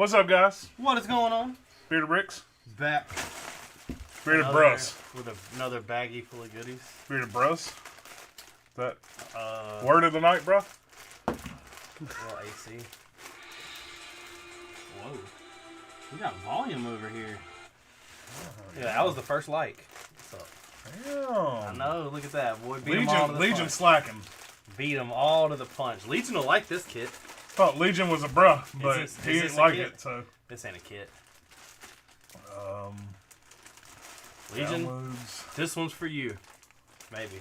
What's up, guys? What is going on? Bearded Bricks. Back. Bearded Bros. With another baggie full of goodies. Bearded Bros. That word of the night, bro? Well, AC. Whoa. We got volume over here. Yeah, that was the first like. So, Damn. I know, look at that, boy. Beat them all to the Legion punch. slacking. Beat them all to the punch. Legion will like this kit. Thought Legion was a bruh, but he didn't like it, so. This ain't a kit. Legion. Legion, this one's for you. Maybe.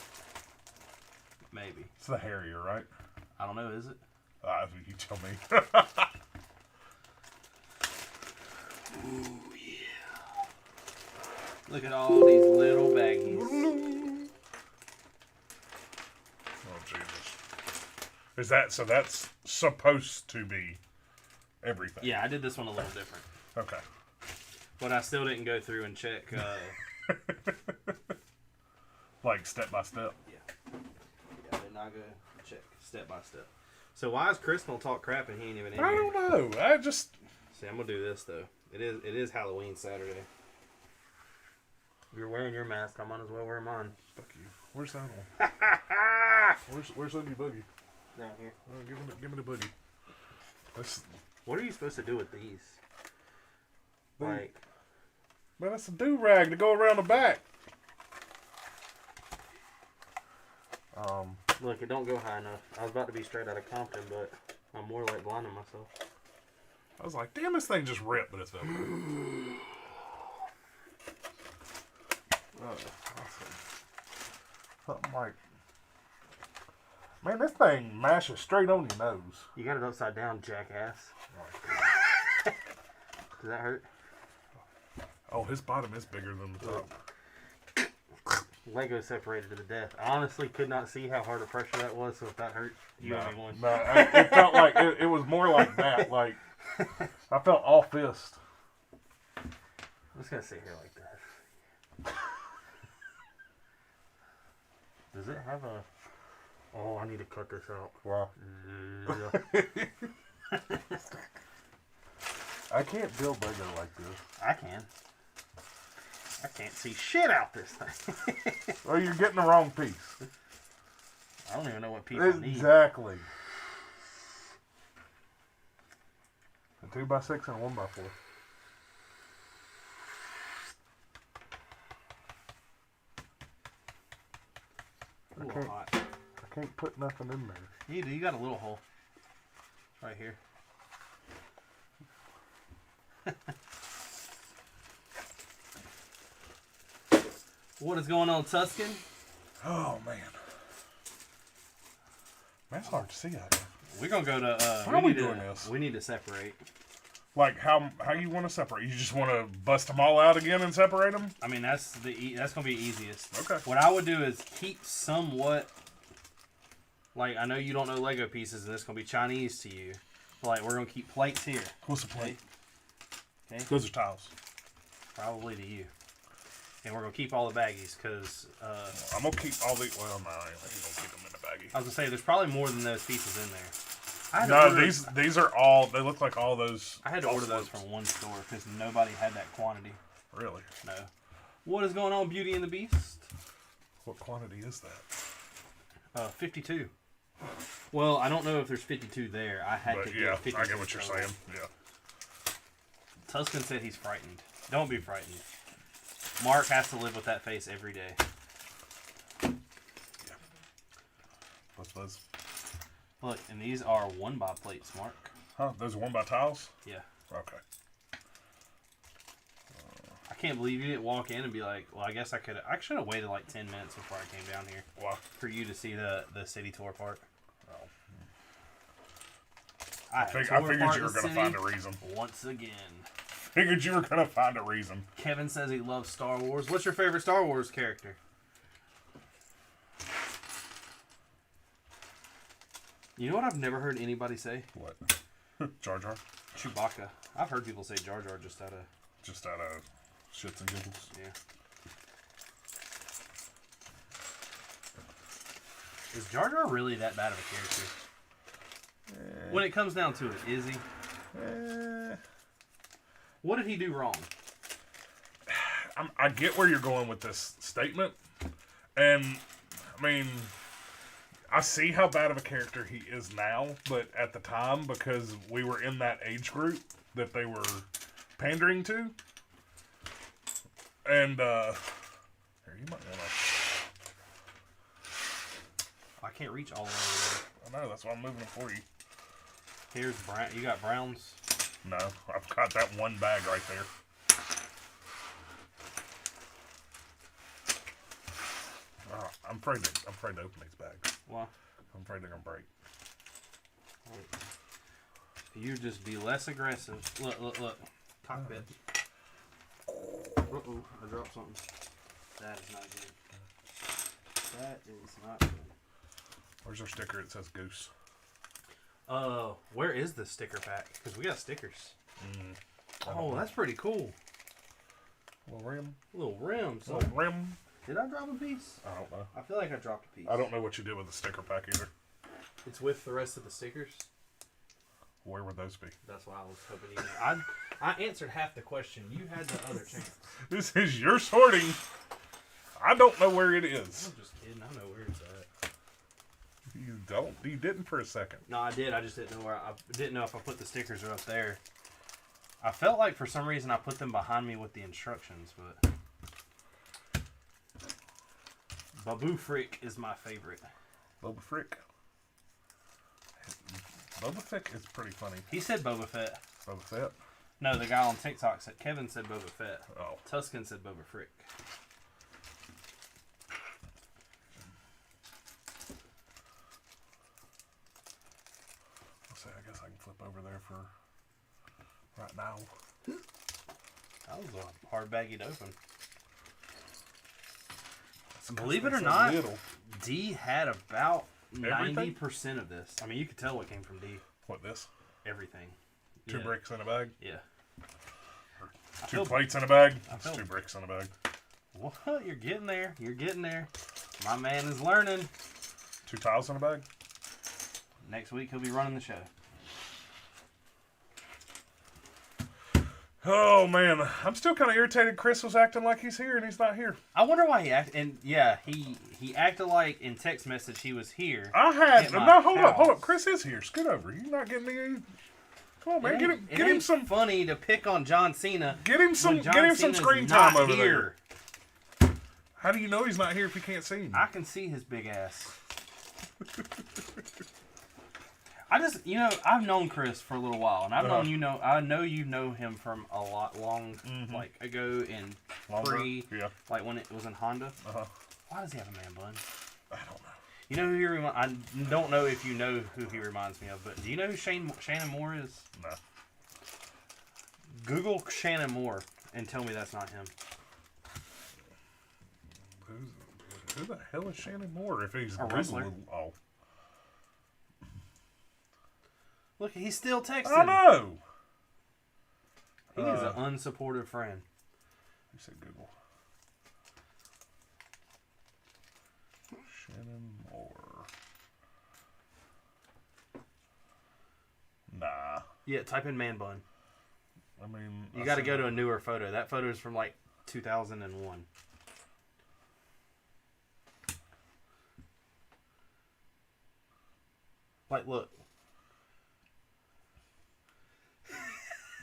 Maybe. It's the Harrier, right? I don't know, is it? You tell me. Ooh, yeah. Look at all these little baggies. Oh, Jesus. Is that, so that's supposed to be everything? Yeah, I did this one a little different. Okay. But I still didn't go through and check. Like step by step? Yeah, I did not go check step by step. So why is Chris gonna talk crap and he ain't even in I here? don't know. I just... See, I'm gonna do this though. It is Halloween Saturday. If you're wearing your mask, I might as well wear mine. Fuck you. Where's that one? Where's that new boogie? Down here. Give me the boogie. What are you supposed to do with these? Like, man, that's a do-rag to go around the back. Look, it don't go high enough. I was about to be straight out of Compton, but I'm more like blinding myself. I was like, damn, this thing just ripped, but it's over. Something like, man, this thing mashes straight on your nose. You got it upside down, jackass. Does that hurt? Oh, his bottom is bigger than the top. Lego separated to the death. I honestly could not see how hard a pressure that was, so if that hurt, you owe me one. No, it felt like, it was more like that. Like, I felt all fist. I'm just going to sit here like that. Does it have a... Oh, I need to cut this out. Wow. I can't build Lego like this. I can. I can't see shit out this thing. Well, you're getting the wrong piece. I don't even know what piece I need. Exactly. A 2x6 and a 1x4. Ooh, hot. I can't put nothing in there. You do. You got a little hole. Right here. What is going on, Tuscan? Oh, man. That's hard to see out here. We're going to go to... How are we doing this? We need to separate. Like, how you want to separate? You just want to bust them all out again and separate them? I mean, that's going to be easiest. Okay. What I would do is keep somewhat... Like, I know you don't know Lego pieces, and this is going to be Chinese to you. But, like, we're going to keep plates here. What's the plate? Okay. Those are tiles. Probably to you. And we're going to keep all the baggies, because... I'm going to keep all the... Well, no, I ain't going to keep them in the baggie. I was going to say, there's probably more than those pieces in there. No, these are all... They look like all those... I had to order those from one store, because nobody had that quantity. Really? No. What is going on, Beauty and the Beast? What quantity is that? 52. Well, I don't know if there's 52 there. I had to get 52. I get what you're saying. Yeah. Tuscan said he's frightened. Don't be frightened. Mark has to live with that face every day. Yeah. What's those? Look, and these are 1x plates, Mark. Huh? Those are 1x tiles? Yeah. Okay. I can't believe you didn't walk in and be like, well, I guess I could. I should have waited like 10 minutes before I came down here. Why? For you to see the city tour part. Oh. I figured you were going to find a reason. Once again. Figured you were going to find a reason. Kevin says he loves Star Wars. What's your favorite Star Wars character? You know what I've never heard anybody say? What? Jar Jar? Chewbacca. I've heard people say Jar Jar just out of shits and giggles. Yeah. Is Jar Jar really that bad of a character? When it comes down to it, is he? What did he do wrong? I get where you're going with this statement, and I mean, I see how bad of a character he is now, but at the time, because we were in that age group that they were pandering to, and here, you might want to. I can't reach all the way I know, that's why I'm moving it for you. there. Here's brown. You got browns. No, I've got that one bag right there. I'm afraid to open these bags. Why? I'm afraid they're gonna break. You just be less aggressive. Look. Cockpit. Uh-oh, I dropped something. That is not good. That is not good. Where's our sticker? It says Goose. Where is the sticker pack? Because we got stickers. Oh, That's pretty cool. Little rim. Little rims. Little rim. Did I drop a piece? I don't know. I feel like I dropped a piece. I don't know what you did with the sticker pack either. It's with the rest of the stickers. Where would those be? That's why I was hoping you knew. I answered half the question. You had the other chance. This is your sorting. I don't know where it is. I'm just kidding. I know where it's at. You don't. You didn't for a second. No, I did. I just didn't know where. I didn't know if I put the stickers up there. I felt like for some reason I put them behind me with the instructions, but Babu Frick is my favorite. Boba Frick. Boba Fett is pretty funny. He said Boba Fett. Boba Fett. No, the guy on TikTok said Kevin said Boba Fett. Oh. Tuscan said Boba Frick. Let's see, I guess I can flip over there for right now. That was a hard baggie to open. That's Believe it because or they're so not, little. D had about Everything? 90% of this. I mean, you could tell what came from D. What, this? Everything. Two Yeah. bricks in a bag? Yeah. Two plates in a bag? I It's feel- two bricks in a bag. What? You're getting there. You're getting there. My man is learning. Two tiles in a bag? Next week he'll be running the show. Oh, man. I'm still kind of irritated Chris was acting like he's here and he's not here. I wonder why he acted. And yeah, he acted like in text message he was here. I had... At my No, hold up. house. Chris is here. Scoot over. You're not getting me... Come on, man. It Get ain't- him it ain't some... funny to pick on John Cena. Get him some when John Cena's screen not time over here. there. How do you know he's not here if you can't see him? I can see his big ass. I just, I've known Chris for a little while, and I've known I know you know him from a lot like ago in Longer? Yeah. like when it was in Honda. Uh-huh. Why does he have a man bun? I don't know. You know who he I don't know if you know who he reminds me of, but do you know who Shannon Moore is? No. Google Shannon Moore and tell me that's not him. Who the hell is Shannon Moore if he's A wrestler. Googling? Oh. Look, he's still texting. I know. He is an unsupportive friend. You said Google. Shannon Moore. Nah. Yeah, type in man bun. I mean... You got to go to a newer photo. That photo is from like 2001. Like, look.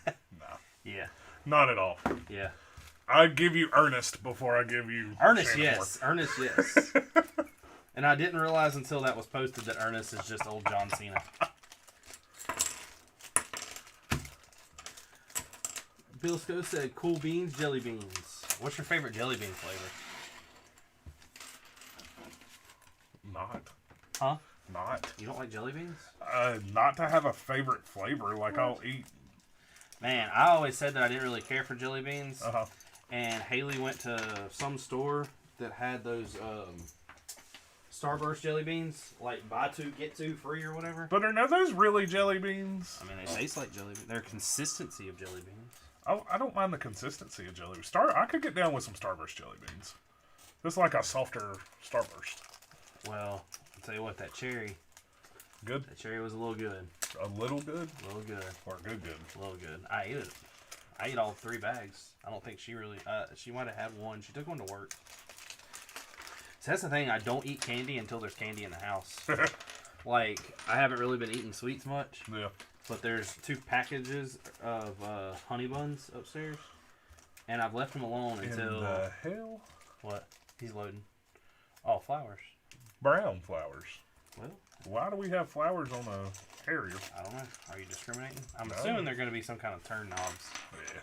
Nah. Yeah. Not at all. Yeah. I'd give you Ernest before I give you Ernest, Shannon yes. Ernest, yes. And I didn't realize until that was posted that Ernest is just old John Cena. Bill Sco said, cool beans, jelly beans. What's your favorite jelly bean flavor? Not. Huh? Not. You don't like jelly beans? Not to have a favorite flavor. Like, I'll eat... Man, I always said that I didn't really care for jelly beans. Uh-huh. And Haley went to some store that had those Starburst jelly beans. Like, buy two, get two free or whatever. But are those really jelly beans? I mean, they taste like jelly beans. Their consistency of jelly beans. I don't mind the consistency of jelly beans. I could get down with some Starburst jelly beans. It's like a softer Starburst. Well, I'll tell you what, that cherry Good? was a little good. A little good? A little good. Or good? A little good. I ate it. I ate all 3 bags. I don't think she really. She might have had one. She took one to work. So that's the thing. I don't eat candy until there's candy in the house. Like, I haven't really been eating sweets much. Yeah. But there's 2 packages of honey buns upstairs, and I've left them alone until. In the hell? What? He's loading. Oh, flowers. Brown flowers. Well, why do we have flowers on a Harrier? I don't know. Are you discriminating? I'm No. assuming they're going to be some kind of turn knobs. Yeah.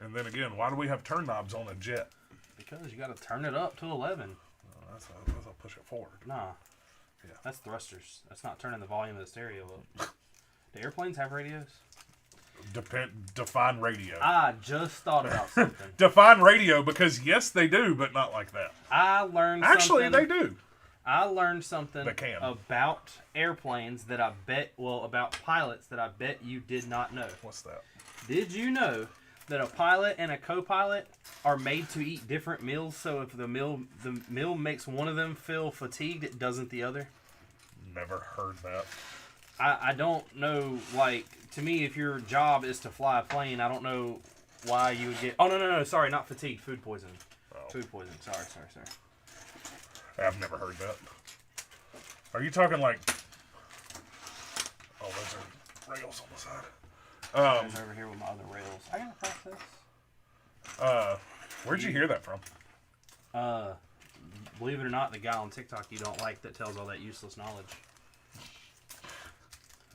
And then again, why do we have turn knobs on a Jet? Because you got to turn it up to 11. Oh, that's a push it forward. Nah. Yeah. That's thrusters. That's not turning the volume of the stereo up. Do airplanes have radios? Define radio. I just thought about something. Define radio, because yes, they do, but not like that. I learned Actually, something. they do. I learned something They can. about airplanes that I bet, about pilots that I bet you did not know. What's that? Did you know that a pilot and a co-pilot are made to eat different meals? So if the meal makes one of them feel fatigued, it doesn't the other. Never heard that. I don't know. Like, to me, if your job is to fly a plane, I don't know why you would get. Oh no! Sorry, not fatigued. Food poisoning. Oh. Food poisoning. Sorry. I've never heard that. Are you talking like? Oh, those are rails on the side. I was over here with my other rails. I gotta press this. Where'd you hear that from? Believe it or not, the guy on TikTok you don't like that tells all that useless knowledge.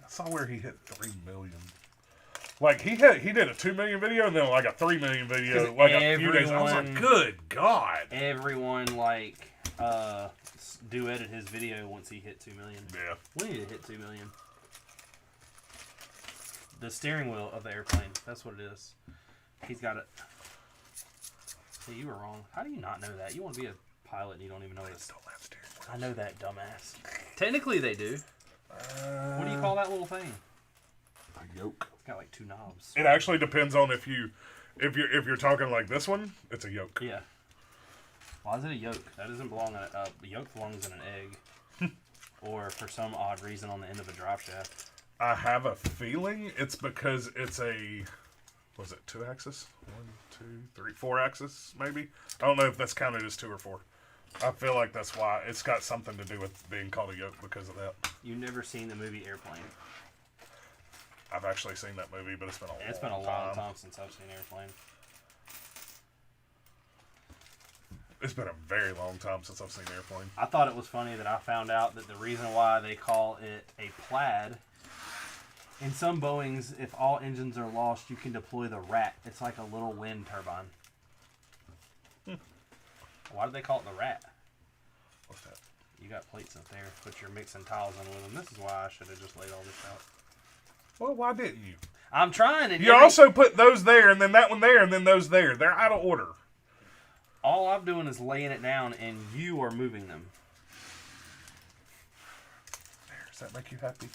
I saw where he hit 3 million. Like he did a 2 million video and then like a 3 million video like a few days. I was like, good God. Everyone duetted his video once he hit 2 million. Yeah. We need to hit 2 million. The steering wheel of the airplane. That's what it is. He's got it. See, you were wrong. How do you not know that? You want to be a pilot and you don't even know this. Don't have steering wheel. I know that, dumbass. Technically, they do. What do you call that little thing? A yoke. It's got like 2 knobs. It actually depends on if you're talking like this one, it's a yoke. Yeah. Why is it a yolk? That doesn't belong in a yolk belongs in an egg. Or for some odd reason on the end of a drop shaft. I have a feeling it's because it's a, was it 2-axis? 1, 2, 3, 4-axis maybe? I don't know if that's counted as 2 or 4. I feel like that's why it's got something to do with being called a yoke because of that. You've never seen the movie Airplane. I've actually seen that movie, but it's been a long time. It's been a long time since I've seen Airplane. It's been a very long time since I've seen Airplane. I thought it was funny that I found out that the reason why they call it a plaid, in some Boeings, if all engines are lost, you can deploy the rat. It's like a little wind turbine. Why do they call it the rat? What's that? You got plates up there. Put your mixing tiles in with them. This is why I should have just laid all this out. Well, why didn't you? I'm trying. And you also put those there, and then that one there, and then those there. They're out of order. All I'm doing is laying it down, and you are moving them. There. Does that make you happy?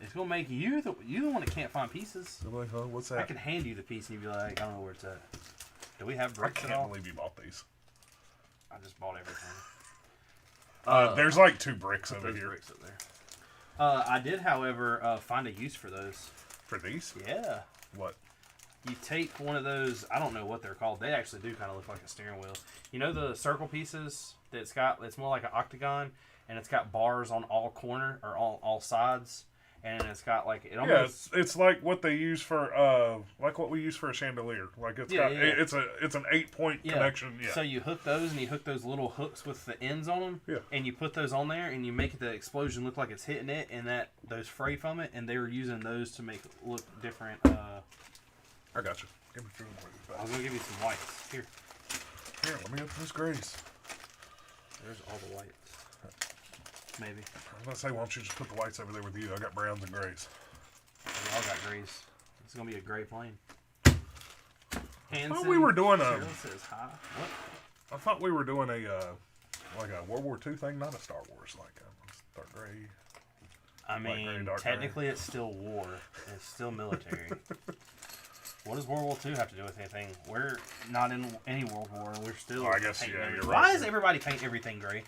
It's gonna make you the one that can't find pieces. I'm like, oh, what's that? I could hand you the piece, and you'd be like, I don't know where it's at. Do we have bricks I at all? can't believe you bought these. I just bought everything. There's like 2 bricks over Those here. bricks up there. I did, however, find a use for those. For these? Yeah. What? You take one of those, I don't know what they're called. They actually do kind of look like a steering wheel. You know the circle pieces that's it's more like an octagon, and it's got bars on all corner or all sides, and it's got like it almost. Yeah, it's like what they use for like what we use for a chandelier. Like it's it's an 8-point connection. Yeah. So you hook those, and you hook those little hooks with the ends on them. Yeah. And you put those on there, and you make the explosion look like it's hitting it, and those fray from it, and they were using those to make it look different. I got you. Give me 2 I was gonna give you some whites. Here. Here, let me open this grays. There's all the whites. Maybe. I was gonna say, why don't you just put the whites over there with you? I got browns and grays. We all got grays. It's gonna be a gray plane. I thought we were doing Cheryl says hi. What? I thought we were doing a like a World War II thing, not a Star Wars, like dark gray. I mean, gray, technically it's still war. It's still military. What does World War II have to do with anything? We're not in any World War. We're still. I guess painting you're Why right. does everybody paint everything gray?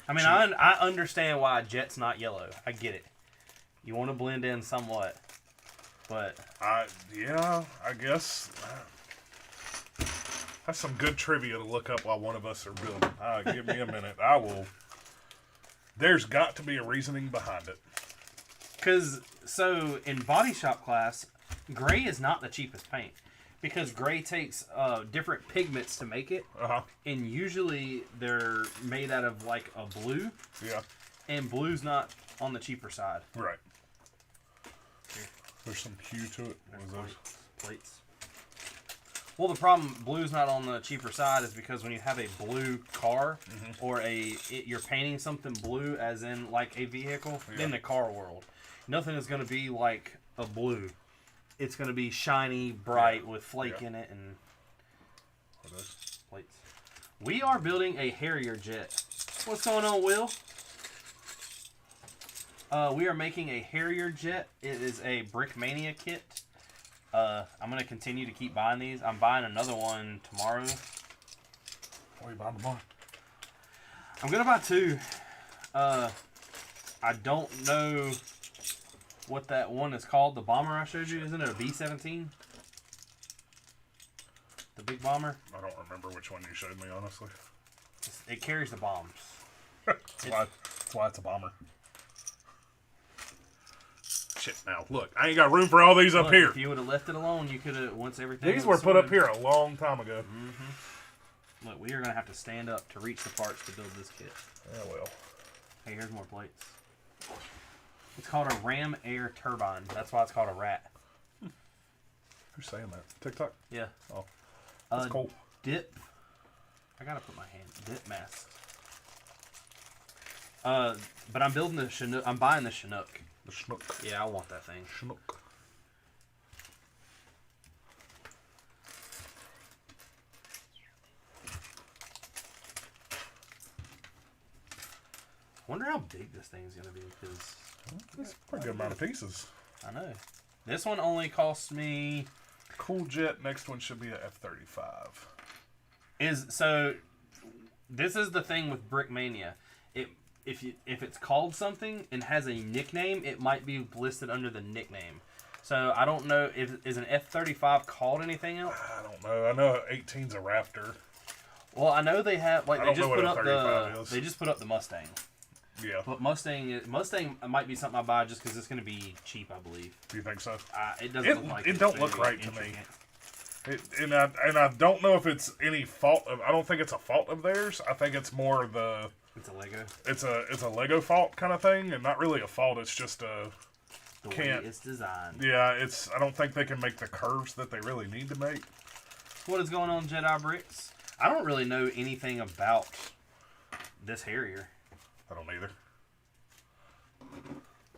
I mean, Cheap. I understand why jet's not yellow. I get it. You want to blend in somewhat, but yeah, I guess. That's some good trivia to look up while one of us are building. Give me a minute. I will. There's got to be a reasoning behind it. Because, so, in body shop class, gray is not the cheapest paint. Because gray takes different pigments to make it. Uh-huh. And usually they're made out of, like, a blue. Yeah. And blue's not on the cheaper side. Right. Here. There's some hue to it. What is those? Plates. Well, the problem blue's not on the cheaper side is because when you have a blue car or you're painting something blue as in like a vehicle, in the car world, nothing is going to be like a blue. It's going to be shiny, bright with flake in it and plates. We are building a Harrier jet. What's going on, Will? We are making a Harrier jet. It is a Brickmania kit. I'm going to continue to keep buying these. I'm buying another one tomorrow. What are you buying tomorrow? I'm going to buy two. I don't know what that one is called. The bomber I showed you. Isn't it a B-17? The big bomber? I don't remember which one you showed me, honestly. It carries the bombs. That's why it's a bomber. Shit, now, look. I ain't got room for all these up here. If you would have left it alone, you could have, once everything These were put up here a long time ago. Look, we are going to have to stand up to reach the parts to build this kit. Yeah, well. Hey, here's more plates. It's called a ram air turbine. That's why it's called a rat. Who's saying that? TikTok? Yeah. Oh. That's cool. Dip. I got to put my hand. Dip mask. But I'm building the Chinook. I'm buying the Chinook. The Chinook. Yeah, I want that thing. Chinook. Wonder how big this thing's gonna be, because it's a pretty good amount of pieces. I know. This one only cost me. Cool jet. Next one should be a F-35. This is the thing with Brickmania. If it's called something and has a nickname, it might be listed under the nickname. So I don't know is an F-35 called anything else? I don't know. I know 18's a Raptor. Well, I know they have they just put up the Mustang. Yeah. But Mustang might be something I buy just because it's going to be cheap, I believe. Do you think so? It doesn't look like it. Don't look right to me. And I don't know if it's any fault of. I don't think it's a fault of theirs. I think it's more the. It's a Lego. It's a Lego fault kind of thing, and not really a fault. It's just a. The way it's designed. Yeah, I don't think they can make the curves that they really need to make. What is going on, Jedi Bricks? I don't really know anything about this Harrier. I don't either.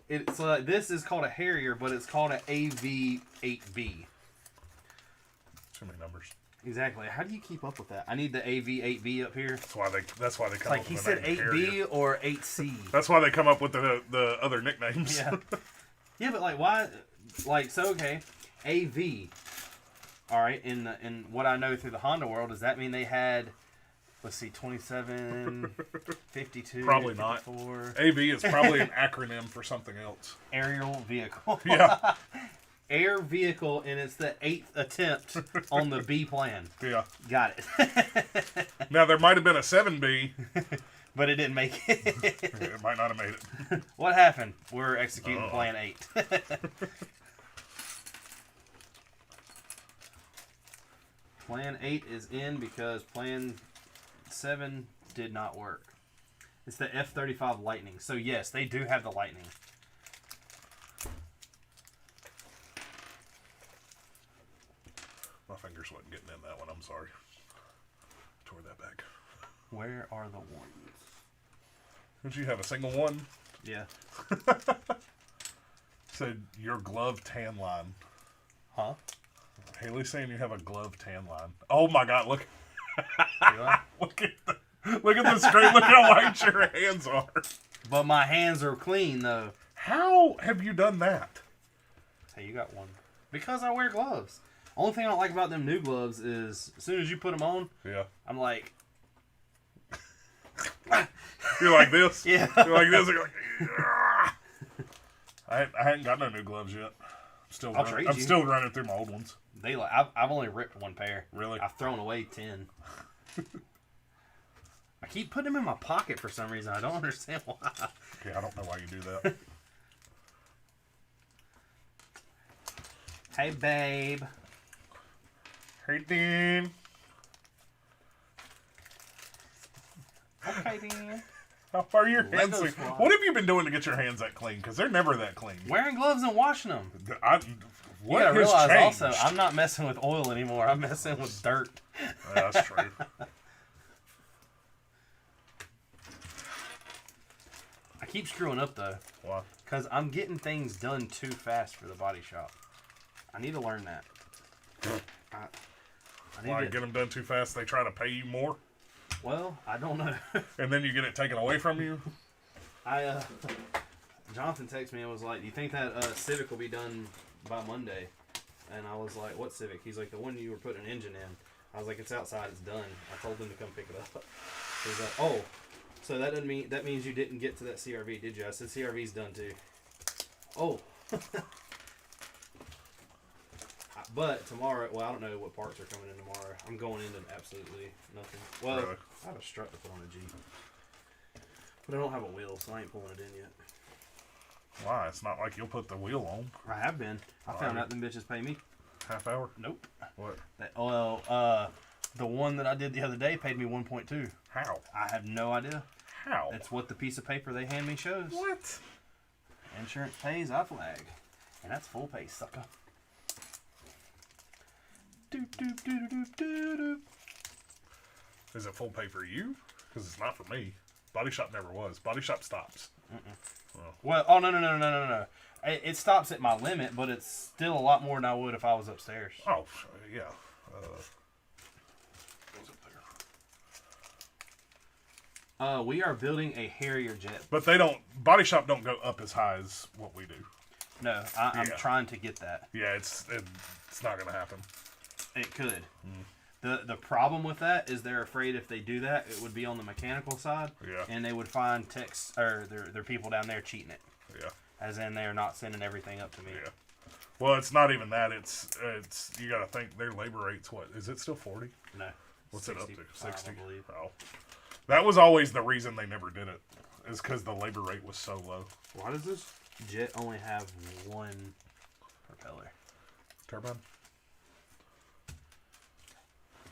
It's this is called a Harrier, but it's called an AV-8B. Too many numbers. Exactly. How do you keep up with that? I need the AV-8B up here. That's why they come like up with he the said name 8B Harrier. or 8C. That's why they come up with the other nicknames. Yeah. Yeah, but like why? Like so okay, AV. All right. In what I know through the Honda world, does that mean they had? Let's see, 27, 52, Probably 54. not. AV is probably an acronym for something else. Aerial vehicle. Yeah. Air vehicle, and it's the 8th attempt on the B plan. Yeah. Got it. Now, there might have been a 7B. But it didn't make it. It might not have made it. What happened? We're executing plan 8. Plan 8 is in because plan 7 did not work. It's the F-35 Lightning. So yes, they do have the Lightning. My fingers wasn't getting in that one. I'm sorry. Tore that back. Where are the ones? Did you have a single one? Yeah. Said your glove tan line. Huh? Haley's saying you have a glove tan line. Oh my God! Look. Look at the screen. Look how white your hands are. But my hands are clean though. How have you done that? Hey, you got one. Because I wear gloves. Only thing I don't like about them new gloves is as soon as you put them on, yeah, I'm like, you're like this. Yeah. You're like this. You're like, I hadn't got no new gloves yet. I'm you. still running through my old ones. I've only ripped one pair. Really? I've thrown away 10. I keep putting them in my pocket for some reason. I don't understand why. Yeah, I don't know why you do that. Hey, babe. Hey, Dean. Okay, Dean. How are your hands? Lego squad. What have you been doing to get your hands that clean? Because they're never that clean. Wearing gloves and washing them. What You gotta has realize changed? also, I'm not messing with oil anymore. I'm messing with dirt. Yeah, that's true. I keep screwing up though. Why? Because I'm getting things done too fast for the body shop. I need to learn that. I need Why to get them done too fast? They try to pay you more, Well, I don't know. and then you get it taken away from you. Jonathan texted me and was like, "Do you think that Civic will be done by Monday?" And I was like, "What Civic?" He's like, "The one you were putting an engine in." I was like, "It's outside. It's done." I told him to come pick it up. He's like, "Oh, so that means you didn't get to that CRV, did you?" I said, "CRV's done too." Oh. But tomorrow, well, I don't know what parts are coming in tomorrow. I'm going into absolutely nothing. Well, Really? I have a strut to put on a Jeep. But I don't have a wheel, so I ain't pulling it in yet. Why? It's not like you'll put the wheel on. I have been. I found out them bitches pay me. Half hour? Nope. What? The one that I did the other day paid me 1.2. How? I have no idea. How? That's what the piece of paper they hand me shows. What? Insurance pays, I flag. And that's full pay, sucker. Doop, doop, doop, doop, doop, doop. Is it full pay for you? Because it's not for me. Body shop never was. Body shop stops. Well, oh, no. It stops at my limit, but it's still a lot more than I would if I was upstairs. Oh, yeah. Goes up there. We are building a Harrier jet. But they don't. Body shop don't go up as high as what we do. No, I'm Yeah. trying to get that. Yeah, it's not gonna happen. It could. The problem with that is they're afraid if they do that, it would be on the mechanical side. Yeah. And they would find techs or their people down there cheating it. Yeah. As in they're not sending everything up to me. Yeah. Well, it's not even that. It's you got to think their labor rate's what? Is it still 40? No. What's it up to? 60. I believe. Oh. That was always the reason they never did it. Is because the labor rate was so low. Why does this jet only have one propeller? Turbine?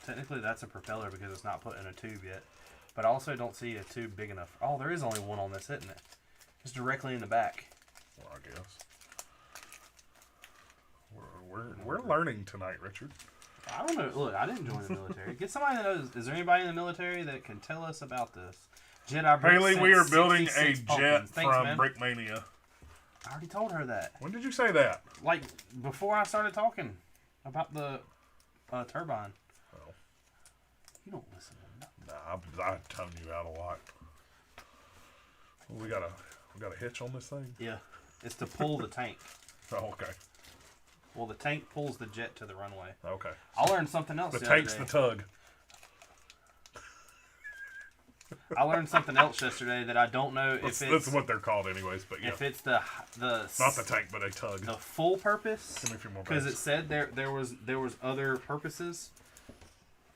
Technically, that's a propeller because it's not put in a tube yet. But I also don't see a tube big enough. Oh, there is only one on this, isn't it? It's directly in the back. Well, I guess. We're learning tonight, Richard. I don't know. Look, I didn't join the military. Get somebody that knows. Is there anybody in the military that can tell us about this? Jedi Brick Haley, we are sent building a 66 jet pumpkins. Thanks, from man. Brickmania. I already told her that. When did you say that? Like, before I started talking about the turbine. Oh. You don't listen to nothing. Nah, I tone you out a lot. Well, we got a hitch on this thing? Yeah. It's to pull the tank. Oh, okay. Well, the tank pulls the jet to the runway. Okay. I learned something else The the tank's other the day. tug. I learned something else yesterday that I don't know That's if it's what they're called anyways, but yeah. if it's the Not the tank, but a tug. the full purpose. Give me a few more Because it bags. said there was other purposes.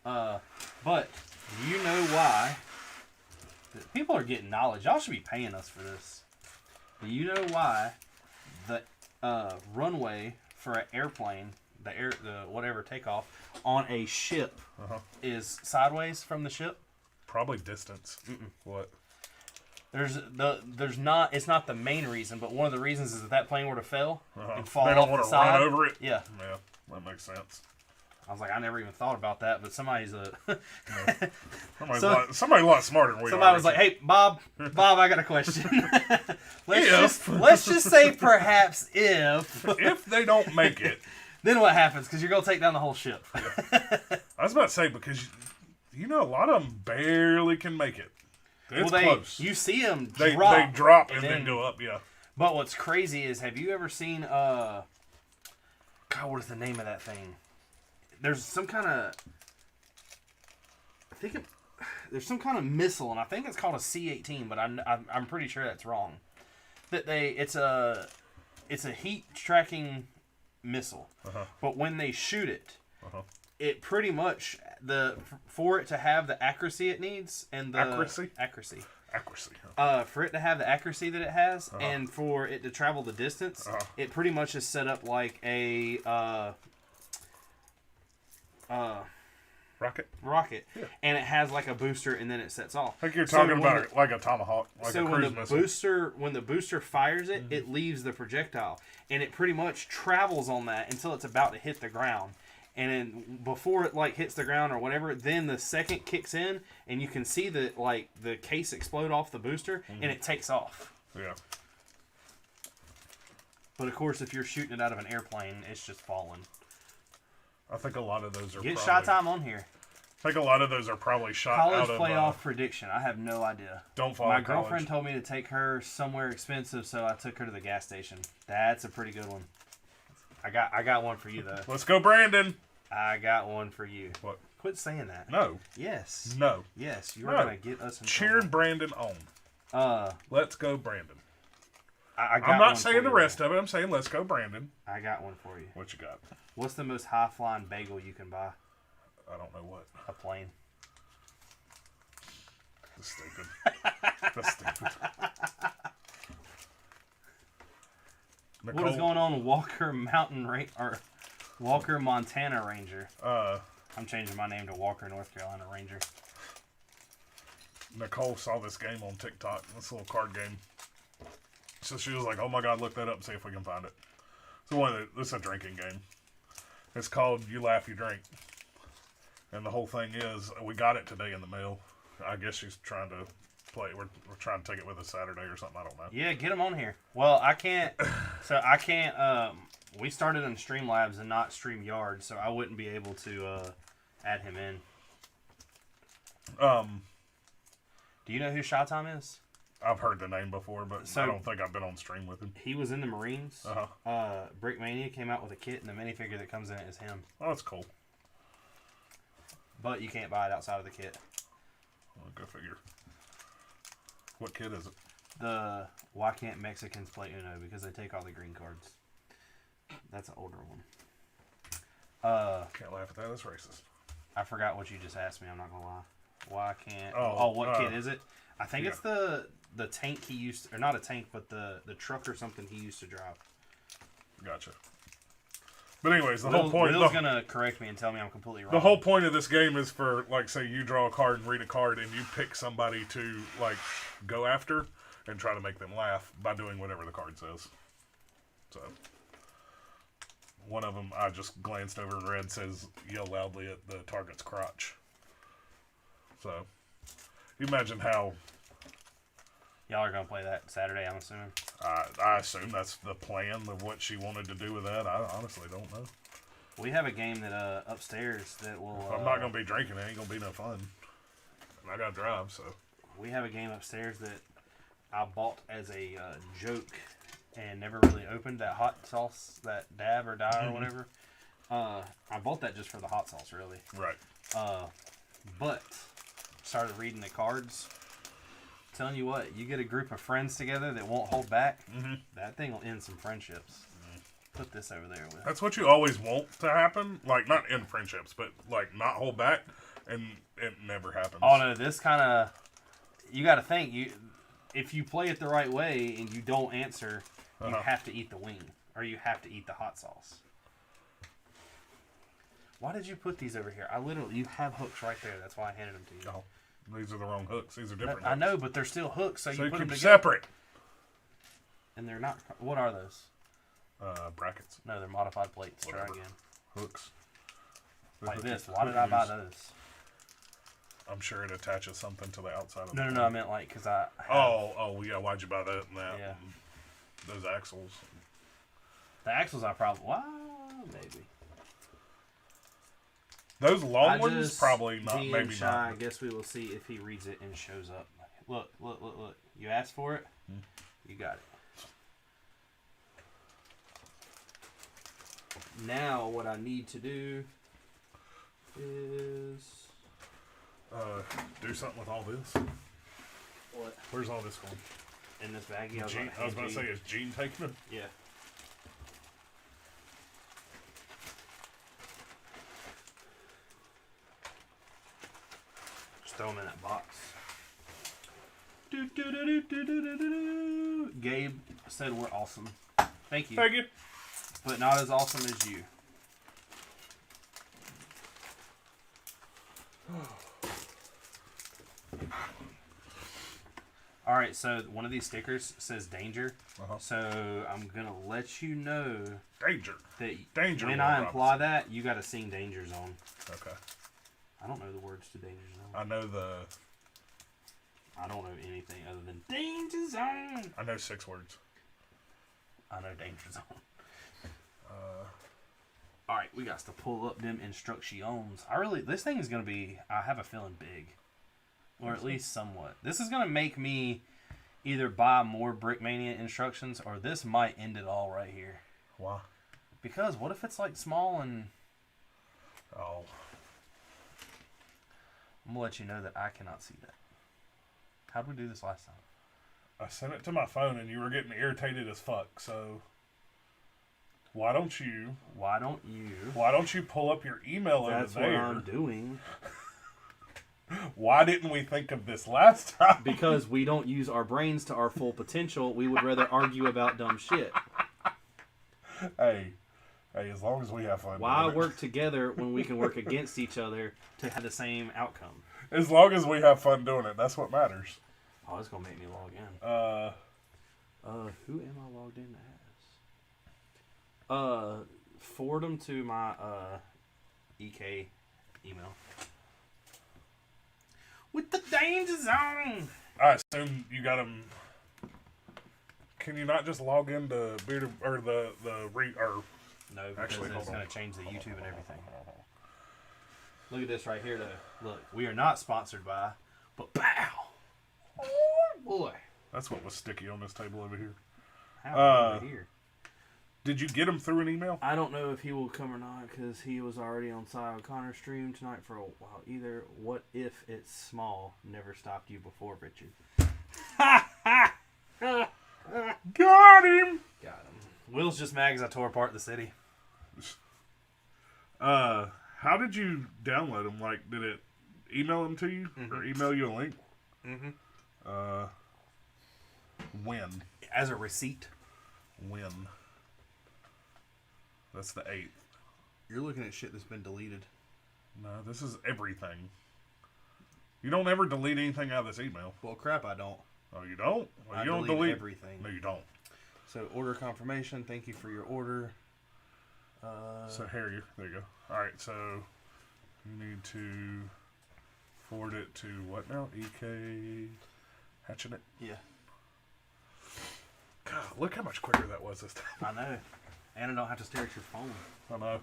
But you know why? People are getting knowledge. Y'all should be paying us for this. Do you know why the runway for an airplane, the whatever takeoff on a ship is sideways from the ship? Probably distance. What? There's not. It's not the main reason, but one of the reasons is if that plane were to fail and fall They off don't the want to side. run over it? Yeah. Yeah, that makes sense. I was like, I never even thought about that, but somebody's a. Somebody a lot smarter than we are. Somebody was like, "Hey, Bob, I got a question. If. let's just say perhaps if they don't make it, then what happens? Because you're gonna take down the whole ship. I was about to say because you know a lot of them barely can make it. It's Well, close. you see them They drop, drop and then go up. Yeah. But what's crazy is, have you ever seen God, what is the name of that thing? There's some kind of, there's some kind of missile, and I think it's called a C-18, but I'm pretty sure that's wrong. It's a it's a heat tracking missile. Uh-huh. But when they shoot it, Uh-huh. it pretty much for it to have the accuracy it needs and the Accuracy. For it to have the accuracy that it has and for it to travel the distance, it pretty much is set up like a rocket, yeah. and it has like a booster, and then it sets off. I think you're talking about it like a tomahawk, like a cruise missile. When the booster fires it, it leaves the projectile, and it pretty much travels on that until it's about to hit the ground. And then before it like hits the ground or whatever, then the second kicks in, and you can see the case explode off the booster, and it takes off. Yeah. But of course, if you're shooting it out of an airplane, it's just falling. I think a lot of those are. Get shot time on here. I think a lot of those are probably shot college out of playoff prediction. I have no idea. Don't follow My college. girlfriend told me to take her somewhere expensive, so I took her to the gas station. That's a pretty good one. I got one for you though. Let's go, Brandon. I got one for you. What? Quit saying that. No. Yes. No. Yes. You're gonna get us in Cheering trouble. Brandon on. Let's go, Brandon. I got I'm not one saying for the you, rest of it. I'm saying let's go, Brandon. I got one for you. What you got? What's the most high flying bagel you can buy? I don't know what. A plane. That's stupid. That's stupid. Nicole, What is going on, Walker Walker Montana Ranger? I'm changing my name to Walker North Carolina Ranger. Nicole saw this game on TikTok. This little card game. So she was like, "Oh my God, look that up and see if we can find it." So this is a drinking game. It's called You Laugh, You Drink. And the whole thing is, we got it today in the mail. I guess she's trying to play. We're trying to take it with us Saturday or something. I don't know. Yeah, get them on here. Well, I can't. So I can't. We started on Streamlabs and not StreamYard, so I wouldn't be able to add him in. Do you know who Shot Time is? I've heard the name before, but I don't think I've been on stream with him. He was in the Marines. Brickmania came out with a kit, and the minifigure that comes in it is him. Oh, that's cool. But you can't buy it outside of the kit. Well, go figure. What kit is it? The Why Can't Mexicans Play Uno? Because they take all the green cards. That's an older one. Can't laugh at that. That's racist. I forgot what you just asked me. I'm not gonna lie. Why can't? Oh, what kit is it? I think it's the tank he used, or not a tank, but the truck or something he used to drive. Gotcha. But anyways, the whole point. Will's gonna correct me and tell me I'm completely wrong. The whole point of this game is for, like, say you draw a card and read a card, and you pick somebody to, like, go after and try to make them laugh by doing whatever the card says. So, one of them I just glanced over and read says, "Yell loudly at the target's crotch." So, you imagine how. Y'all are gonna play that Saturday, I'm assuming. I assume that's the plan of what she wanted to do with that. I honestly don't know. We have a game that upstairs that will. If I'm not gonna be drinking, it ain't gonna be no fun. And I gotta drive, so. We have a game upstairs that I bought as a joke and never really opened. That hot sauce, that dab or die or whatever. I bought that just for the hot sauce, really. Right. But started reading the cards. Telling you what, you get a group of friends together that won't hold back. That thing will end some friendships. Put this over there with. That's what you always want to happen. Like, not in friendships, but, like, not hold back. And it never happens. Oh, no, this kind of. You got to think. If you play it the right way and you don't answer, you have to eat the wing. Or you have to eat the hot sauce. Why did you put these over here? You have hooks right there. That's why I handed them to you. Oh, these are the wrong hooks. These are different I hooks. know, but they're still hooks, so you put them keep together. separate. And they're not. What are those? Brackets. No, they're modified plates. Whatever. Try again. Hooks. Like this. Why did I buy those? I'm sure it attaches something to the outside of No, the I meant like, because I have, Oh, yeah, why'd you buy that and that? Yeah. And those axles. The axles I probably, maybe. Those long ones, probably not, maybe shy. not. I guess we will see if he reads it and shows up. Look. You asked for it? You got it. Now, what I need to do is... do something with all this. What? Where's all this going? In this baggie? I was about to say, is Gene taking it? Yeah. throw them in that box. Gabe said we're awesome. Thank you. Thank you. But not as awesome as you. Alright, so one of these stickers says danger. So I'm going to let you know Danger. that Danger. when I imply that, you got to sing Danger Zone. Okay. I don't know the words to Danger Zone. I know I don't know anything other than Danger Zone. I know 6 words. I know Danger Zone. Alright, we got to pull up them instructions. This thing is going to be, I have a feeling, big. Or at least somewhat. This is going to make me either buy more Brickmania instructions, or this might end it all right here. Why? Because what if it's like small and... Oh. I'm going to let you know that I cannot see that. How did we do this last time? I sent it to my phone and you were getting irritated as fuck, so... Why don't you pull up your email over there? That's what I'm doing. Why didn't we think of this last time? Because we don't use our brains to our full potential. We would rather argue about dumb shit. Hey, as long as we have fun. Why work together when we can work against each other to have the same outcome? As long as we have fun doing it, that's what matters. Oh, it's gonna make me log in. Who am I logged in as? Forward them to my EK email. With the Danger Zone. I assume you got them. Can you not just log into Beard or No, because Actually, it's going to change the YouTube and everything. Look at this right here, though. Look, we are not sponsored by, but pow! Oh, boy. That's what was sticky on this table over here. How over here? Did you get him through an email? I don't know if he will come or not, because he was already on Cy O'Connor's stream tonight for a while. Either what if it's small never stopped you before, Richard? Got him! Got him. Will's just mad because I tore apart the city. How did you download them? Like, did it email them to you? Mm-hmm. Or email you a link? Mm-hmm. When? As a receipt. When? That's the 8th. You're looking at shit that's been deleted. No, this is everything. You don't ever delete anything out of this email. Well, crap, I don't. Oh, you don't? Well, I you don't delete everything. No, you don't. So, order confirmation. Thank you for your order. So, here, there you go. Alright, so you need to forward it to what now? EK Hatching it? Yeah. God, look how much quicker that was this time. I know. And I don't have to stare at your phone. I know.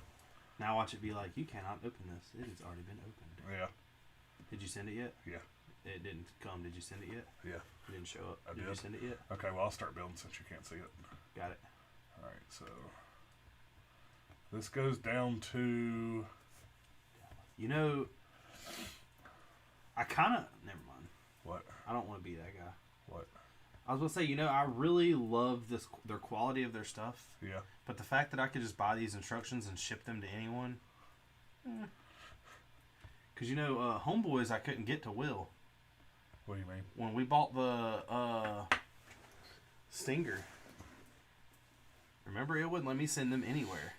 Now watch it be like, you cannot open this. It has already been opened. Yeah. Did you send it yet? Yeah. It didn't come. Did you send it yet? Yeah. It didn't show up. Did you send it yet? Okay, well, I'll start building since you can't see it. Got it. Alright, so this goes down to... You know, I kind of... Never mind. What? I don't want to be that guy. What? I was going to say, you know, I really love their quality of their stuff. Yeah. But the fact that I could just buy these instructions and ship them to anyone... Because, you know, Homeboys I couldn't get to Will. What do you mean? When we bought the Stinger. Remember, it wouldn't let me send them anywhere.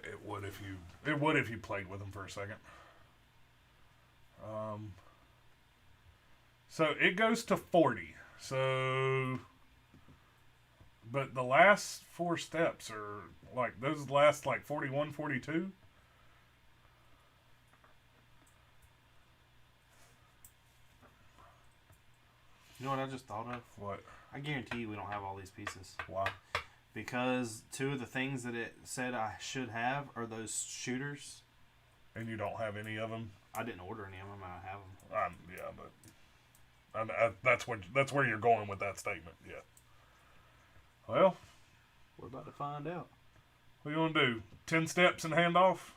It would if you played with them for a second. So it goes to 40. So, but the last 4 steps are like those last like 41, 42. You know what I just thought of? What? I guarantee you we don't have all these pieces. Why? Because 2 of the things that it said I should have are those shooters. And you don't have any of them? I didn't order any of them. I have them. Yeah, but that's where you're going with that statement. Yeah. Well, we're about to find out. What do you want to do? 10 steps and hand off?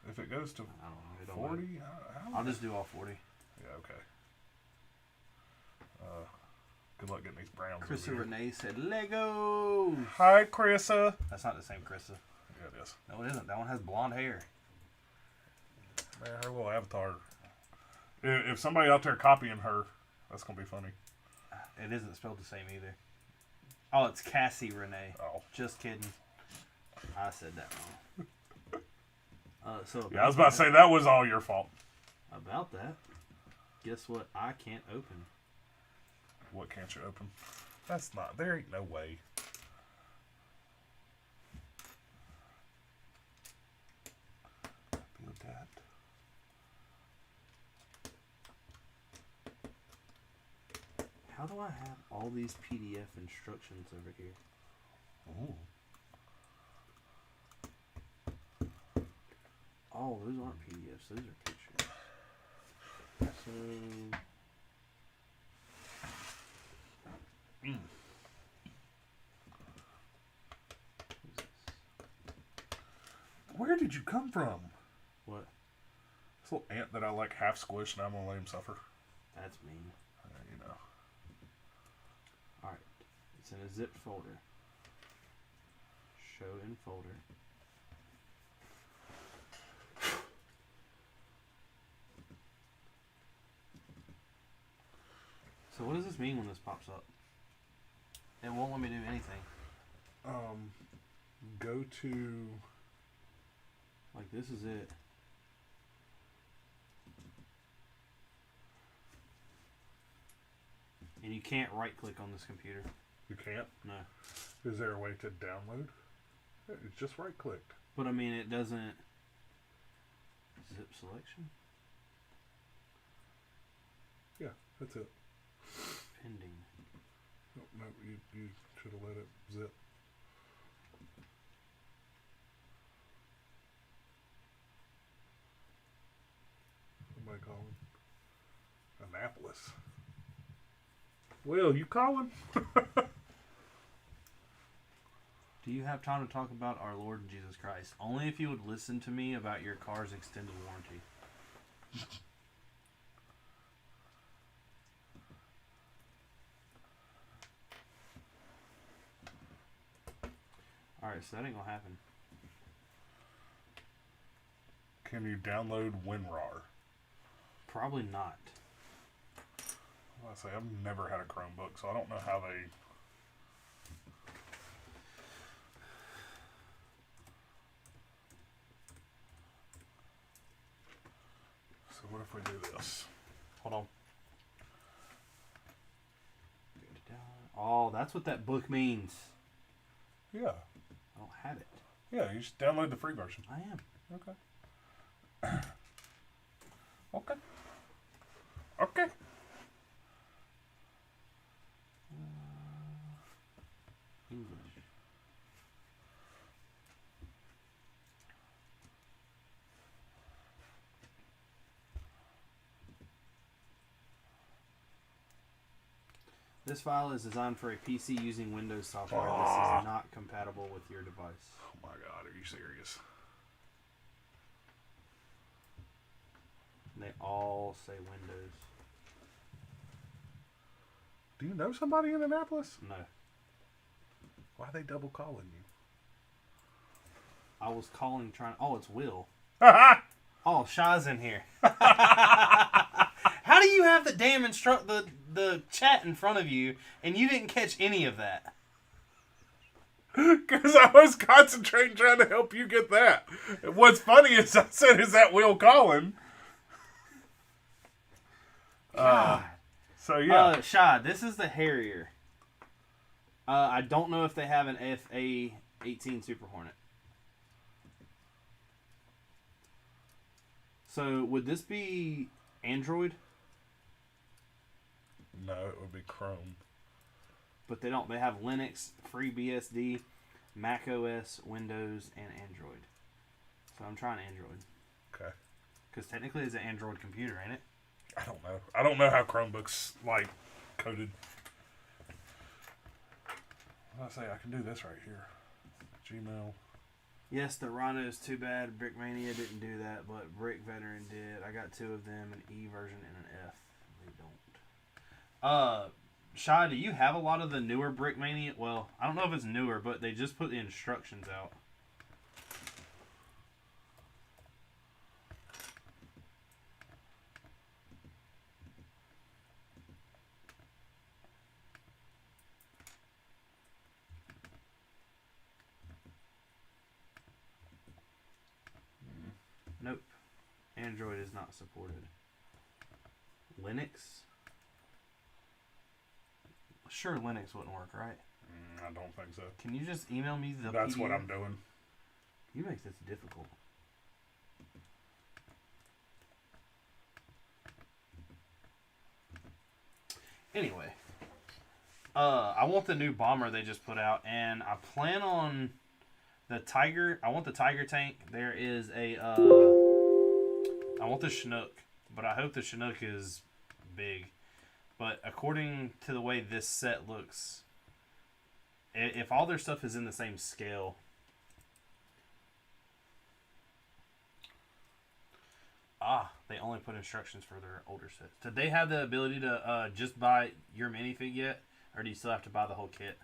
If it goes to I don't know. 40? I'll just do all 40. Yeah, okay. Good luck getting these browns. Chrissa Renee said, Lego! Hi, Chrissa. That's not the same Chrissa. Yeah, it is. No, it isn't. That one has blonde hair. Man, her little avatar. If somebody out there copying her, that's gonna be funny. It isn't spelled the same either. Oh, it's Cassie Renee. Oh, Just kidding. I said that wrong. yeah, I was about to say that was all your fault. About that, guess what? I can't open. What can't you open? That's not. There ain't no way. Build that. How do I have all these PDF instructions over here? Oh. Oh, those aren't PDFs. Those are pictures. So... Where did you come from? What? This little ant that I like half squished, and I'm gonna let him suffer. That's mean. You know. Alright. It's in a zipped folder. Show in folder. So what does this mean when this pops up? It won't let me do anything. Go to... Like, this is it. And you can't right-click on this computer. You can't? No. Is there a way to download? It's just right-clicked. But, I mean, it doesn't... Zip selection? Yeah, that's it. Pending. No, you should have let it zip. Somebody calling. Annapolis. Will, you calling? Do you have time to talk about our Lord Jesus Christ? Only if you would listen to me about your car's extended warranty. Alright, so that ain't gonna happen. Can you download WinRAR? Probably not. I say I've never had a Chromebook, so I don't know how they. So what if we do this? Hold on. Oh, that's what that book means. Yeah. I don't have it. Yeah, you should download the free version. I am. Okay. Okay. Okay. English. This file is designed for a PC using Windows software. This is not compatible with your device. Oh my God, are you serious? They all say Windows. Do you know somebody in Annapolis? No. Why are they double calling you? I was calling trying... Oh, it's Will. Ha Oh, Shaw's in here. How do you have the damn the chat in front of you and you didn't catch any of that? Because I was concentrating trying to help you get that. What's funny is I said, is that Will calling? So, yeah. Shaw, this is the Harrier. I don't know if they have an FA-18 Super Hornet. So, would this be Android? No, it would be Chrome. But they don't. They have Linux, FreeBSD, Mac OS, Windows, and Android. So I'm trying Android. Okay. Because technically it's an Android computer, ain't it? I don't know. I don't know how Chromebooks, like, coded. I say I can do this right here. Gmail. Yes, the Rhino's too bad. Brickmania didn't do that, but Brick Veteran did. I got two of them, an E version and an F. They don't. Shy, do you have a lot of the newer Brickmania? Well, I don't know if it's newer, but they just put the instructions out. Android is not supported. Linux? Sure, Linux wouldn't work, right? I don't think so. Can you just email me the That's PDF? what I'm doing. You make this difficult. Anyway, I want the new bomber they just put out, and I plan on the Tiger. I want the Tiger tank. There is a. I want the Chinook, but I hope the Chinook is big. But according to the way this set looks, if all their stuff is in the same scale. They only put instructions for their older sets. Did they have the ability to just buy your minifig yet? Or do you still have to buy the whole kit?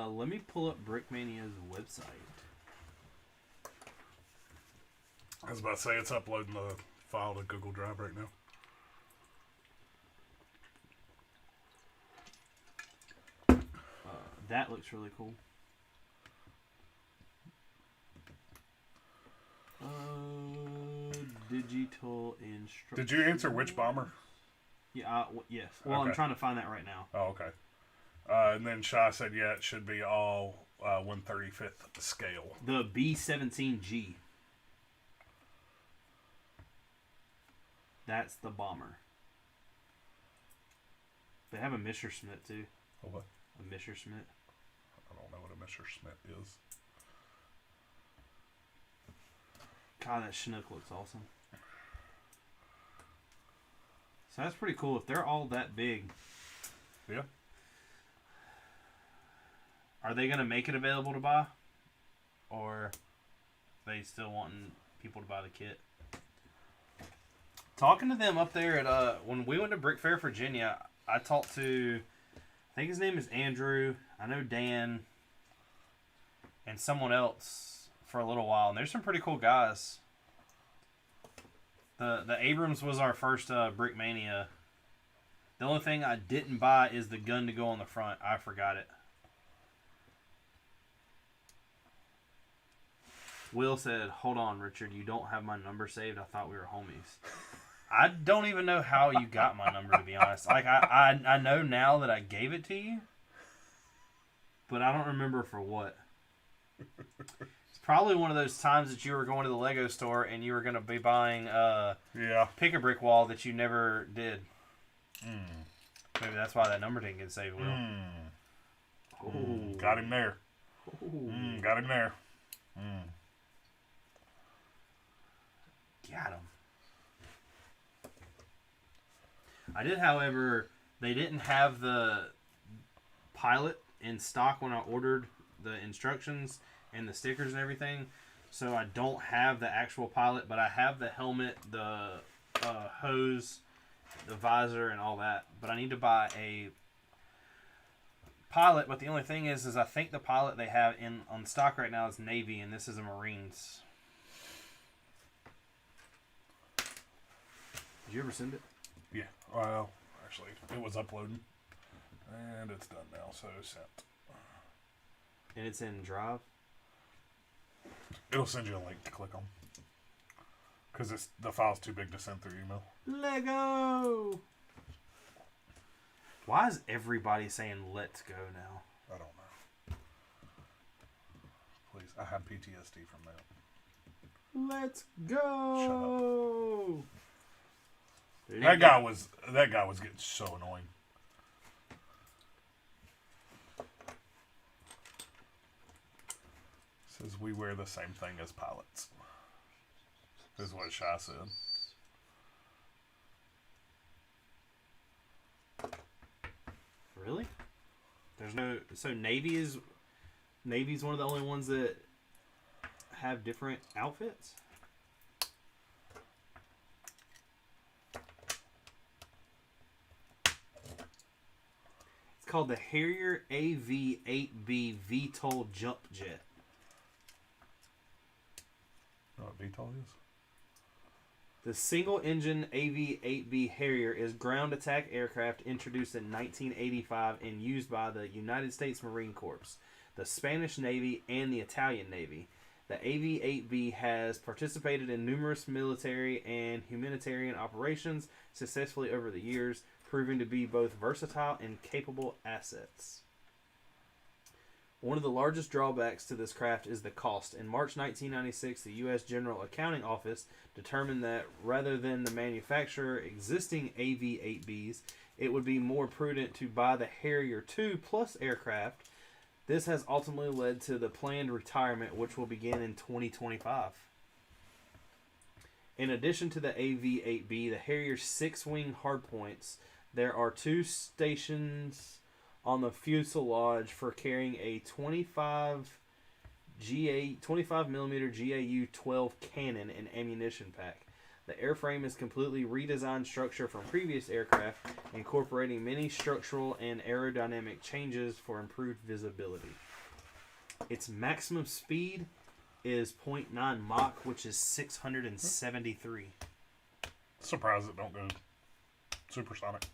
Let me pull up Brickmania's website. I was about to say it's uploading the file to Google Drive right now. That looks really cool. Digital instructions. Did you answer which bomber? Yeah, yes. Well, Okay. I'm trying to find that right now. Oh, okay. And then Shy said, yeah, it should be all 1/35th scale. The B-17G. That's the bomber. They have a Messerschmitt too. Oh, what? A Messerschmitt. I don't know what a Messerschmitt is. God, that Chinook looks awesome. So that's pretty cool. If they're all that big. Yeah. Are they going to make it available to buy? Or they still wanting people to buy the kit? Talking to them up there at when we went to Brick Fair, Virginia, I talked to, I think his name is Andrew. I know Dan and someone else for a little while, and there's some pretty cool guys. The Abrams was our first Brickmania. The only thing I didn't buy is the gun to go on the front. I forgot it. Will said, "Hold on, Richard. You don't have my number saved. I thought we were homies." I don't even know how you got my number, to be honest. Like I know now that I gave it to you, but I don't remember for what. It's probably one of those times that you were going to the Lego store and you were going to be buying Pick-a-Brick wall that you never did. Maybe that's why that number didn't get saved, Will. Got him there. Got him there. Got him. I did, however, they didn't have the pilot in stock when I ordered the instructions and the stickers and everything. So I don't have the actual pilot, but I have the helmet, the hose, the visor, and all that. But I need to buy a pilot. But the only thing is I think the pilot they have on stock right now is Navy, and this is a Marines. Did you ever send it? Yeah. Well, actually, it was uploading. And it's done now, so sent. And it's in Drive? It'll send you a link to click on. Because the file's too big to send through email. Lego! Why is everybody saying let's go now? I don't know. Please, I have PTSD from that. Let's go! That guy was getting so annoying. Says we wear the same thing as pilots. Is what Shy said. Really? There's no. So Navy's one of the only ones that have different outfits. It's called the Harrier AV-8B VTOL Jump Jet. You know what VTOL is? The single-engine AV-8B Harrier is ground attack aircraft introduced in 1985 and used by the United States Marine Corps, the Spanish Navy, and the Italian Navy. The AV-8B has participated in numerous military and humanitarian operations successfully over the years, proving to be both versatile and capable assets. One of the largest drawbacks to this craft is the cost. In March 1996, the U.S. General Accounting Office determined that rather than the manufacturer existing AV-8Bs, it would be more prudent to buy the Harrier II Plus aircraft. This has ultimately led to the planned retirement, which will begin in 2025. In addition to the AV-8B, the Harrier's six-wing hardpoints, there are two stations on the fuselage for carrying a 25mm GAU-12 cannon and ammunition pack. The airframe is completely redesigned structure from previous aircraft, incorporating many structural and aerodynamic changes for improved visibility. Its maximum speed is 0.9 Mach, which is 673. Surprised it don't go supersonic.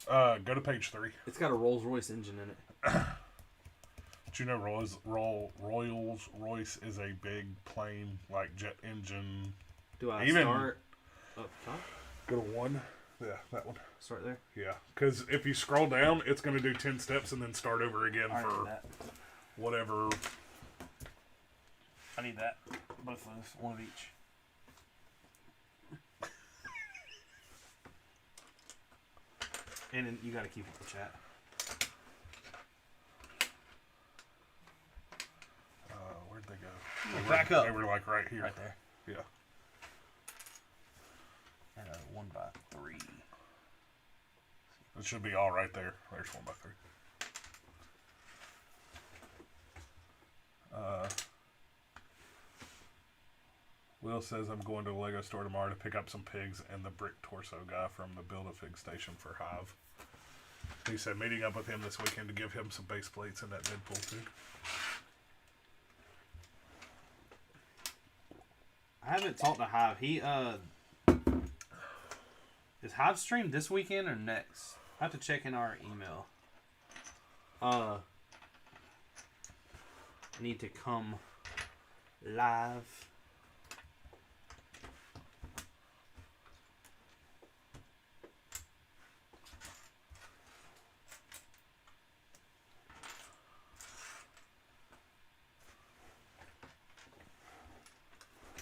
Go to page 3. It's got a Rolls-Royce engine in it. Did you know Rolls-Royce is a big plane, like jet engine? Do I Even start up top? Go to 1. Yeah, that one. Start there? Yeah, because if you scroll down, it's going to do 10 steps and then start over again I need for that. whatever. I need that. Both of those. One of each. And then you got to keep it for chat. Where'd they go? Back up. They were like right here. Right there. Yeah. And a 1x3. It should be all right there. There's 1x3. Will says I'm going to the Lego store tomorrow to pick up some pigs and the brick torso guy from the Build-A-Fig station for Hive. He said meeting up with him this weekend to give him some base plates and that Deadpool pig. I haven't talked to Hive. He is Hive stream this weekend or next? I have to check in our email. I need to come live.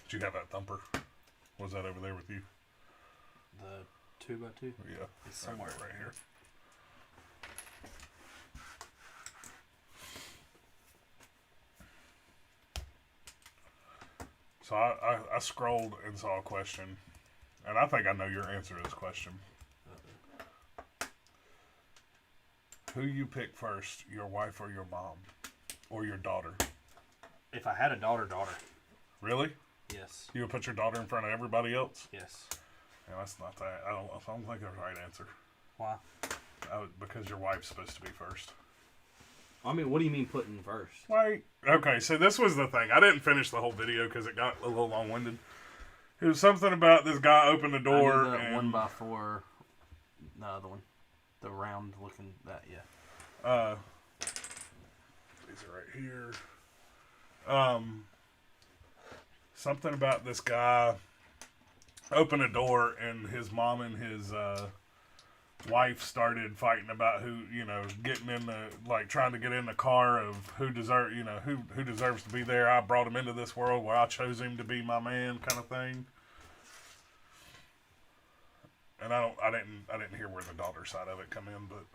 Did you have that thumper? Was that over there with you? The 2x2? Yeah. It's somewhere right here. So I scrolled and saw a question, and I think I know your answer to this question. Who you pick first, your wife or your mom? Or your daughter? If I had a daughter. Really? Yes. You would put your daughter in front of everybody else? Yes. Yeah, that's not that. I don't think that's the right answer. Why? Because your wife's supposed to be first. I mean, what do you mean putting first? Wait. Okay, so this was the thing. I didn't finish the whole video because it got a little long-winded. It was something about this guy opened the door. I need the and 1x4. The other one. The round looking, that, yeah. These are right here. Something about this guy opened a door and his mom and his wife started fighting about who, getting in the, like, trying to get in the car of who deserves to be there. I brought him into this world where I chose him to be my man, kind of thing. And I didn't hear where the daughter side of it come in, but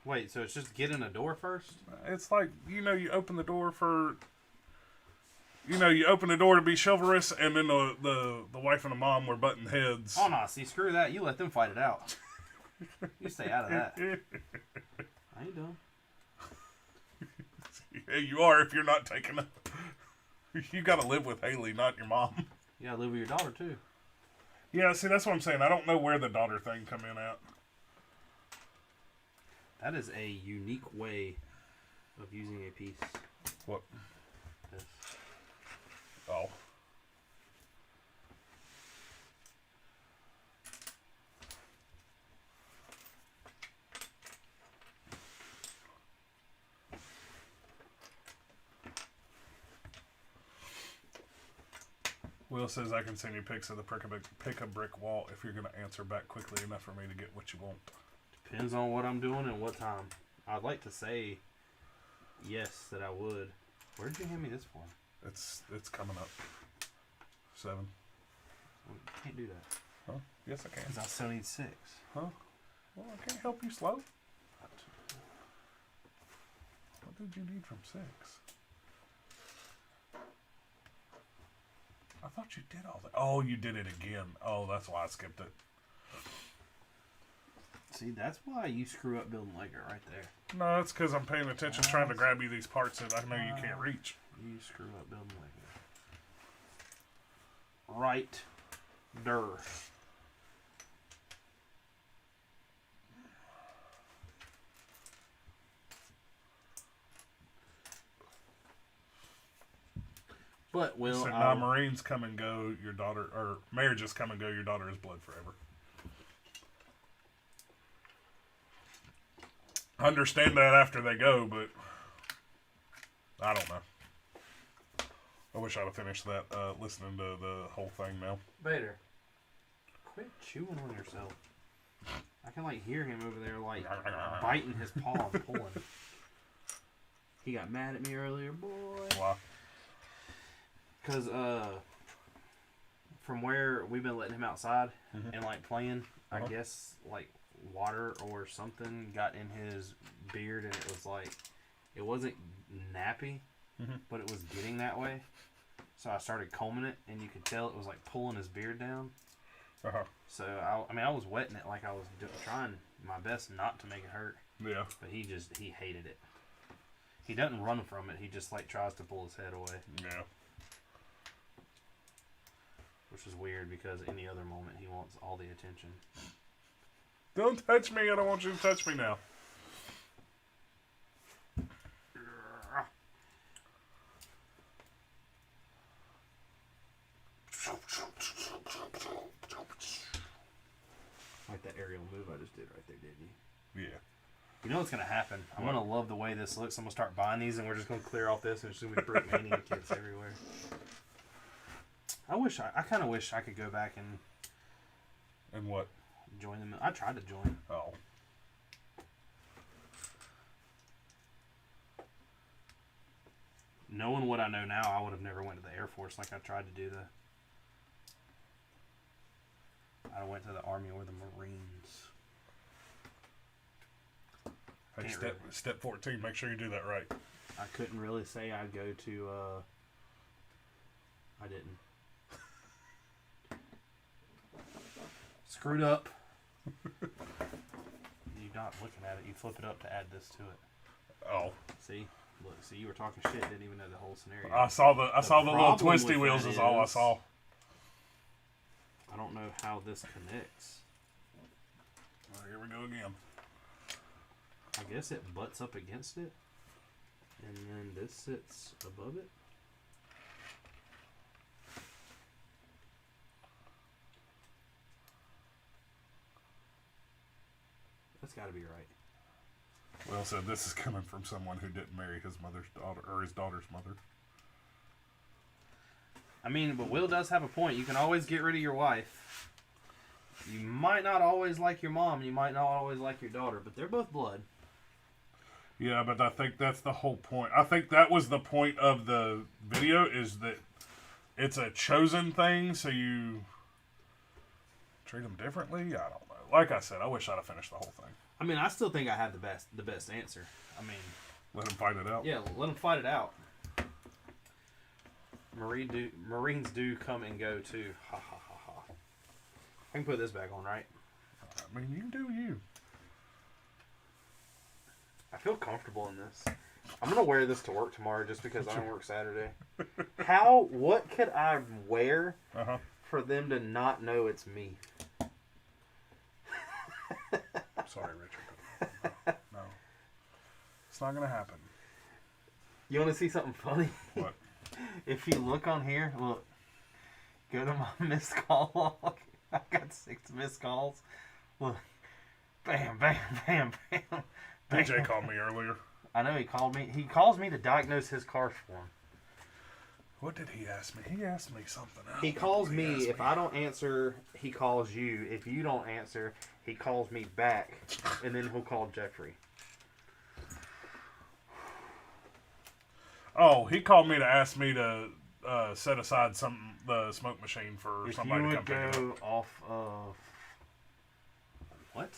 Wait, so it's just get in a door first? it's like, you open the door for, you open the door to be chivalrous, and then the wife and the mom were butting heads. Oh, no, see, screw that. You let them fight it out. You stay out of that. I ain't done. Yeah, you are if you're not taking a... You gotta live with Haley, not your mom. You gotta live with your daughter, too. Yeah, see, that's what I'm saying. I don't know where the daughter thing come in at. That is a unique way of using a piece. What? This. Oh. Will says I can send you pics of the pick a brick wall if you're going to answer back quickly enough for me to get what you want. Depends on what I'm doing and what time. I'd like to say yes that I would. Where did you hand me this for? It's coming up. 7. Well, you can't do that. Huh? Yes, I can. Because I still need 6. Huh? Well, I can't help you slow. What did you need from 6? I thought you did all that. Oh, you did it again. Oh, that's why I skipped it. See, that's why you screw up building Lego right there. No, it's because I'm paying attention, trying to grab you these parts that I know you can't reach. You screw up building Lego. Right there. But Will, so now Marines come and go. Your daughter, or marriages come and go. Your daughter is blood forever. I understand that after they go, but I don't know. I wish I'd have finished that listening to the whole thing now. Vader, quit chewing on yourself. I can like hear him over there like biting his paw and pulling. He got mad at me earlier, boy. Why? Because from where we've been letting him outside and like playing, I guess like water or something got in his beard, and it was like, it wasn't nappy, but it was getting that way. So I started combing it, and you could tell it was like pulling his beard down. So I was wetting it like I was trying my best not to make it hurt. Yeah. But he hated it. He doesn't run from it. He just like tries to pull his head away. Yeah. Which is weird because any other moment he wants all the attention. Don't touch me. I don't want you to touch me now. Like that aerial move I just did right there, didn't you? Yeah. You know what's going to happen? I'm going to love the way this looks. I'm going to start buying these, and we're just going to clear off this, and it's going to be Brick Mania kits everywhere. I kind of wish I could go back and... And what? Join them. I tried to join. Oh. Knowing what I know now, I would have never went to the Air Force like I tried to do I went to the Army or the Marines. Hey, step 14. Make sure you do that right. I couldn't really say I'd go to... I didn't. Screwed up. You're not looking at it. You flip it up to add this to it. Oh. See? Look, see, you were talking shit. Didn't even know the whole scenario. I saw the little twisty wheels is all I saw. I don't know how this connects. Well, here we go again. I guess it butts up against it. And then this sits above it. That's got to be right. Will said this is coming from someone who didn't marry his mother's daughter or his daughter's mother. I mean, but Will does have a point. You can always get rid of your wife. You might not always like your mom. You might not always like your daughter, but they're both blood. Yeah, but I think that's the whole point. I think that was the point of the video, is that it's a chosen thing, so you treat them differently. I don't know. Like I said, I wish I'd have finished the whole thing. I mean, I still think I have the best answer. I mean, let them fight it out. Yeah, let them fight it out. Marines do come and go too. Ha ha ha ha. I can put this back on, right? I mean, you do you. I feel comfortable in this. I'm gonna wear this to work tomorrow just because I don't work Saturday. What could I wear for them to not know it's me? Sorry, Richard. No. not gonna happen. You want to see something funny? What? If you look on here, look. Go to my missed call log. I got 6 missed calls. Look. Bam, bam, bam, bam. DJ called me earlier. I know he called me. He calls me to diagnose his cars for him. What did he ask me? He asked me something else. He calls me. If I don't answer, he calls you. If you don't answer, he calls me back. And then he'll call Jeffrey. Oh, he called me to ask me to set aside the smoke machine for If somebody you to would come pick it go up. off of... What?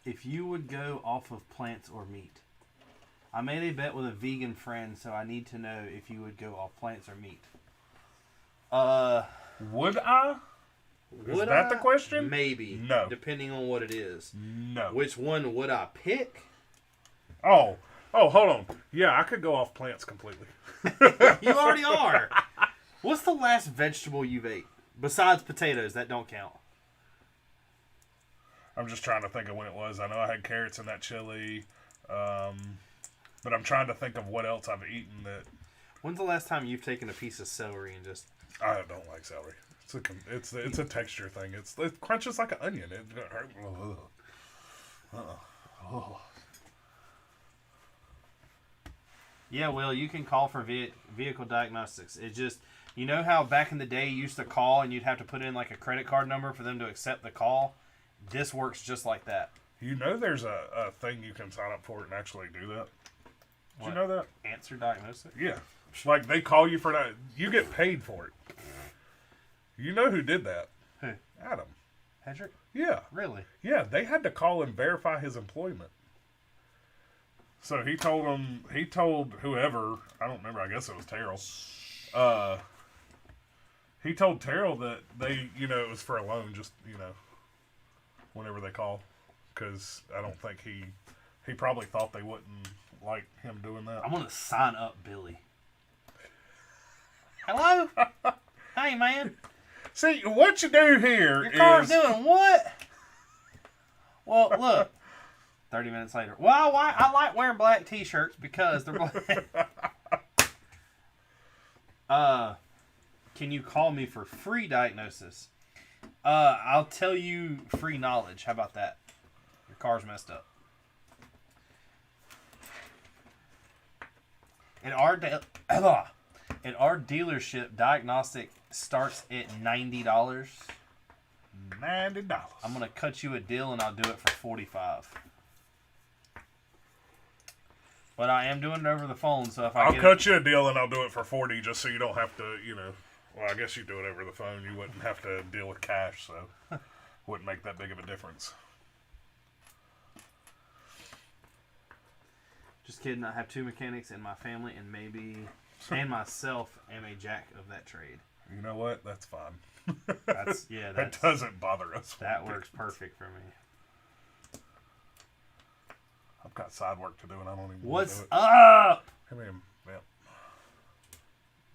If you would go off of plants or meat. I made a bet with a vegan friend, so I need to know if you would go off plants or meat. Would I? Is that the question? Maybe. No. Depending on what it is. No. Which one would I pick? Oh, hold on. Yeah, I could go off plants completely. You already are. What's the last vegetable you've ate? Besides potatoes, that don't count. I'm just trying to think of when it was. I know I had carrots in that chili. But I'm trying to think of what else I've eaten that... When's the last time you've taken a piece of celery and just... I don't like celery. It's a texture thing. It crunches like an onion. Yeah, Will, you can call for vehicle diagnostics. It just... You know how back in the day you used to call and you'd have to put in like a credit card number for them to accept the call? This works just like that. You know there's a thing you can sign up for and actually do that? Did you know that? Answer diagnosis? Yeah. Like, they call you for that. You get paid for it. You know who did that? Who? Adam. Hedrick? Yeah. Really? Yeah, they had to call and verify his employment. So he told whoever, I don't remember, I guess it was Terrell. He told Terrell that it was for a loan, just, whenever they call. Because I don't think he probably thought they wouldn't like him doing that. I'm going to sign up Billy. Hello? Hey, man. See, what you do here Your car's doing what? Well, look. 30 minutes later. Well, I like wearing black t-shirts because they're black. Can you call me for free diagnosis? I'll tell you free knowledge. How about that? Your car's messed up. In our dealership, diagnostic starts at $90. $90. I'm gonna cut you a deal and I'll do it for $45. But I am doing it over the phone, so if I'll cut you a deal and I'll do it for $40, just so you don't have to, Well, I guess you do it over the phone. You wouldn't have to deal with cash, so wouldn't make that big of a difference. Just kidding. I have 2 mechanics in my family, and myself am a jack of that trade. You know what? That's fine. That doesn't bother us. That works perfect for me. I've got side work to do, and I don't even What's do it. up? Come here, yep.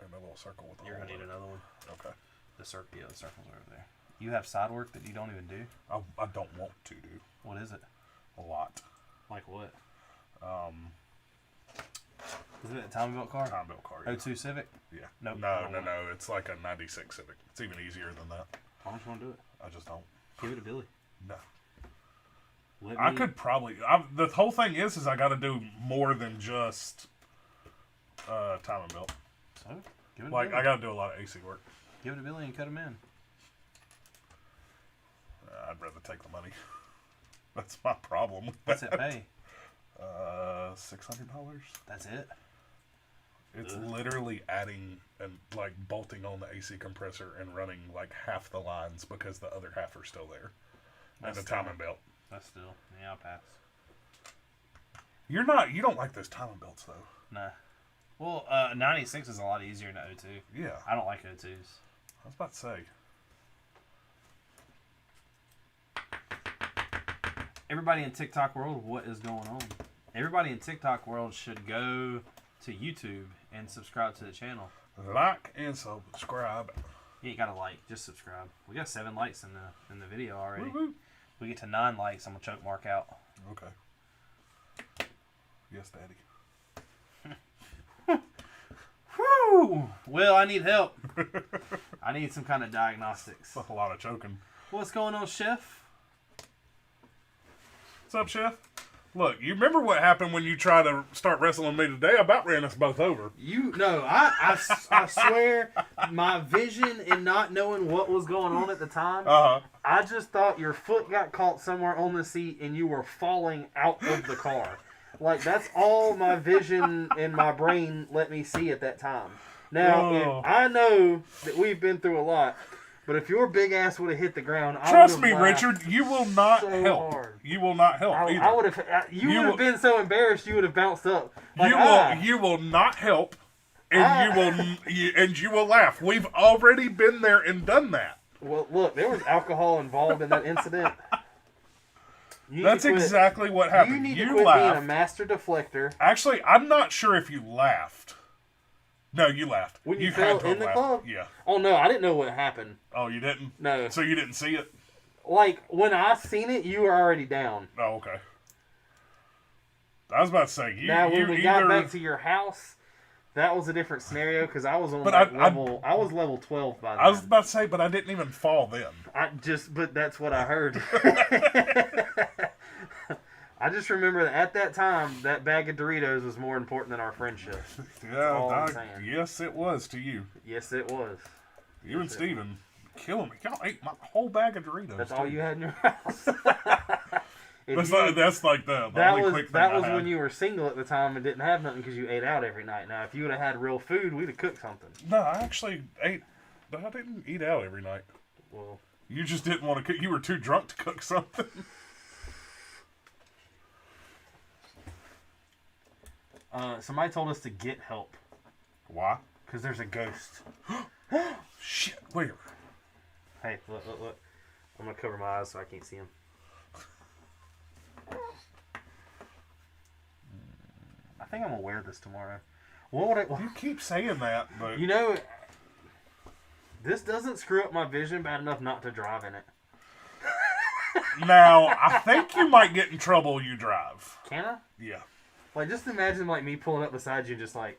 And a little circle with the You're hole gonna need in it. another one. Okay. The circle's over there. You have side work that you don't even do? I don't want to do. What is it? A lot. Like what? Is it a time belt car? Time belt car. Yeah. 02 Civic? Yeah. Nope, No. It's like a 96 Civic. It's even easier than that. Why don't you want to do it? I just don't. Give it to Billy. No. I could probably... the whole thing is I got to do more than just time and belt. So, give it to Like, Billy. I got to do a lot of AC work. Give it to Billy and cut him in. I'd rather take the money. That's my problem with What's that. it pay? $600. That's it? It's literally adding and like bolting on the AC compressor and running like half the lines because the other half are still there. That's and the timing belt. That's still, yeah, I'll pass. You don't like those timing belts though. Nah. Well, 96 is a lot easier than 02. Yeah. I don't like 02s. I was about to say. Everybody in TikTok world, what is going on? Everybody in TikTok world should go to YouTube and subscribe to the channel. Like and subscribe. You ain't gotta like, just subscribe. We got 7 likes in the video already. Woo-hoo. We get to 9 likes, I'm gonna choke Mark out. Okay. Yes, Daddy. Whew. Well, I need help. I need some kind of diagnostics. That's a lot of choking. What's going on, Chef? What's up, Chef? Look, you remember what happened when you tried to start wrestling me today? I about ran us both over. I swear, my vision in not knowing what was going on at the time, I just thought your foot got caught somewhere on the seat and you were falling out of the car. Like, that's all my vision in my brain let me see at that time. Now, if I know that we've been through a lot, but if your big ass would have hit the ground, trust me, Richard, you will not so help. Hard. You will not help either. I would have. You would have been so embarrassed. You would have bounced up. Like, you will not help, and you will laugh. We've already been there and done that. Well, look, there was alcohol involved in that incident. That's exactly what happened. You need to quit being a master deflector. Actually, I'm not sure if you laughed. No, you laughed. When you fell in the club? Yeah. Oh, no, I didn't know what happened. Oh, you didn't? No. So you didn't see it? Like, when I seen it, you were already down. Oh, okay. I was about to say, when we got back to your house, that was a different scenario because I was on I was level 12 by then. I was about to say, but I didn't even fall then. But that's what I heard. I just remember that at that time, that bag of Doritos was more important than our friendship. Yes, it was to you. Yes, it was. You and Steven killing me. Y'all ate my whole bag of Doritos. That's all you had in your house. That's like the only quick thing that was when you were single at the time and didn't have nothing because you ate out every night. Now, if you would have had real food, we'd have cooked something. No, I actually ate. I didn't eat out every night. Well, you just didn't want to cook. You were too drunk to cook something. Somebody told us to get help. Why? Because there's a ghost. Shit, where? Hey, look. I'm going to cover my eyes so I can't see him. I think I'm going to wear this tomorrow. You keep saying that, but... You know, this doesn't screw up my vision bad enough not to drive in it. Now, I think you might get in trouble when you drive. Can I? Yeah. Like, just imagine, like, me pulling up beside you and just, like...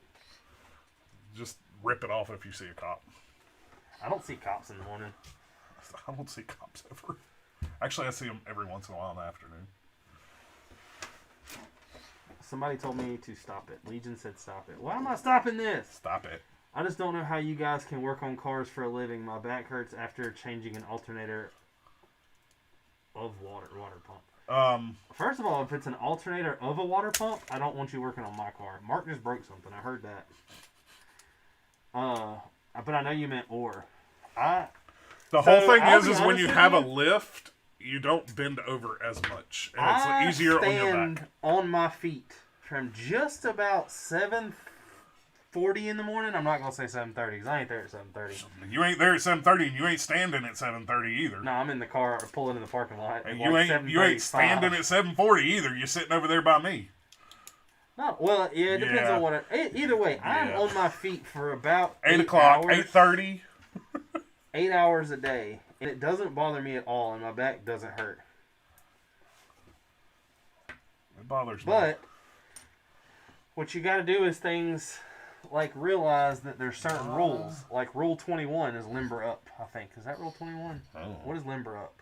Just rip it off if you see a cop. I don't see cops in the morning. I don't see cops ever. Actually, I see them every once in a while in the afternoon. Somebody told me to stop it. Legion said stop it. Why am I stopping this? Stop it. I just don't know how you guys can work on cars for a living. My back hurts after changing an alternator of water pump. First of all, if it's an alternator of a water pump, I don't want you working on my car. Mark just broke something. I heard that. But I know you meant or. The whole thing is when you have a lift, you don't bend over as much, and it's easier on your back. I stand on my feet from just about 7:40 in the morning. I'm not gonna say 7:30 because I ain't there at 7:30. You ain't there at 7:30, and you ain't standing at 7:30 either. No, I'm in the car pulling in the parking lot. And you ain't standing at 7:40 either. You're sitting over there by me. No, well, yeah, it depends on what. Either way, I'm on my feet for about 8 o'clock, 8:30. 8 hours a day, and it doesn't bother me at all, and my back doesn't hurt. It bothers me. But what you got to do is things like realize that there's certain rules. Like Rule 21 is limber up, I think. Is that Rule 21? Oh. What is limber up?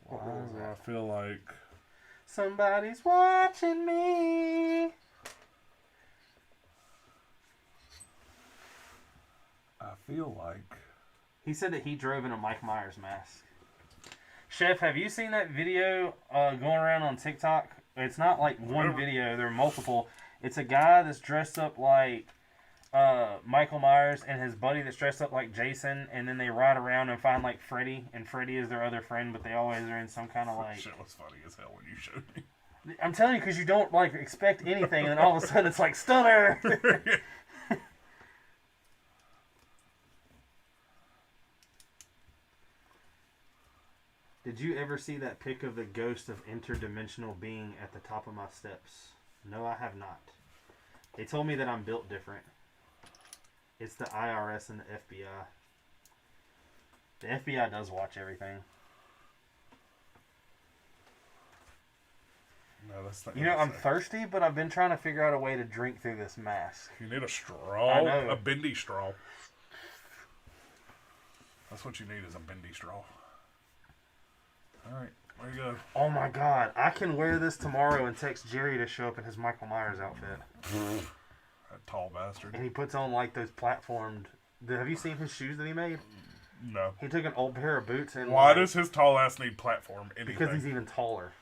Why do I feel like... Somebody's watching me. I feel like... He said that he drove in a Mike Myers mask. Chef, have you seen that video going around on TikTok? It's not like one video. There are multiple. It's a guy that's dressed up like Michael Myers and his buddy that's dressed up like Jason, and then they ride around and find like Freddy, and Freddy is their other friend, but they always are in some kind of like... Shit was funny as hell when you showed me. I'm telling you, because you don't like expect anything, and then all of a sudden it's like, stunner! Did you ever see that pic of the ghost of interdimensional being at the top of my steps? No, I have not. They told me that I'm built different. It's the IRS and the FBI. The FBI does watch everything. No, that's not. You know, I'm thirsty, but I've been trying to figure out a way to drink through this mask. You need a straw. I know. A bendy straw. That's what you need is a bendy straw. Alright, there you go. Oh my god, I can wear this tomorrow and text Jerry to show up in his Michael Myers outfit. That tall bastard. And he puts on like those platformed... Have you seen his shoes that he made? No. He took an old pair of boots and... Why does his tall ass need platform anything? Because he's even taller.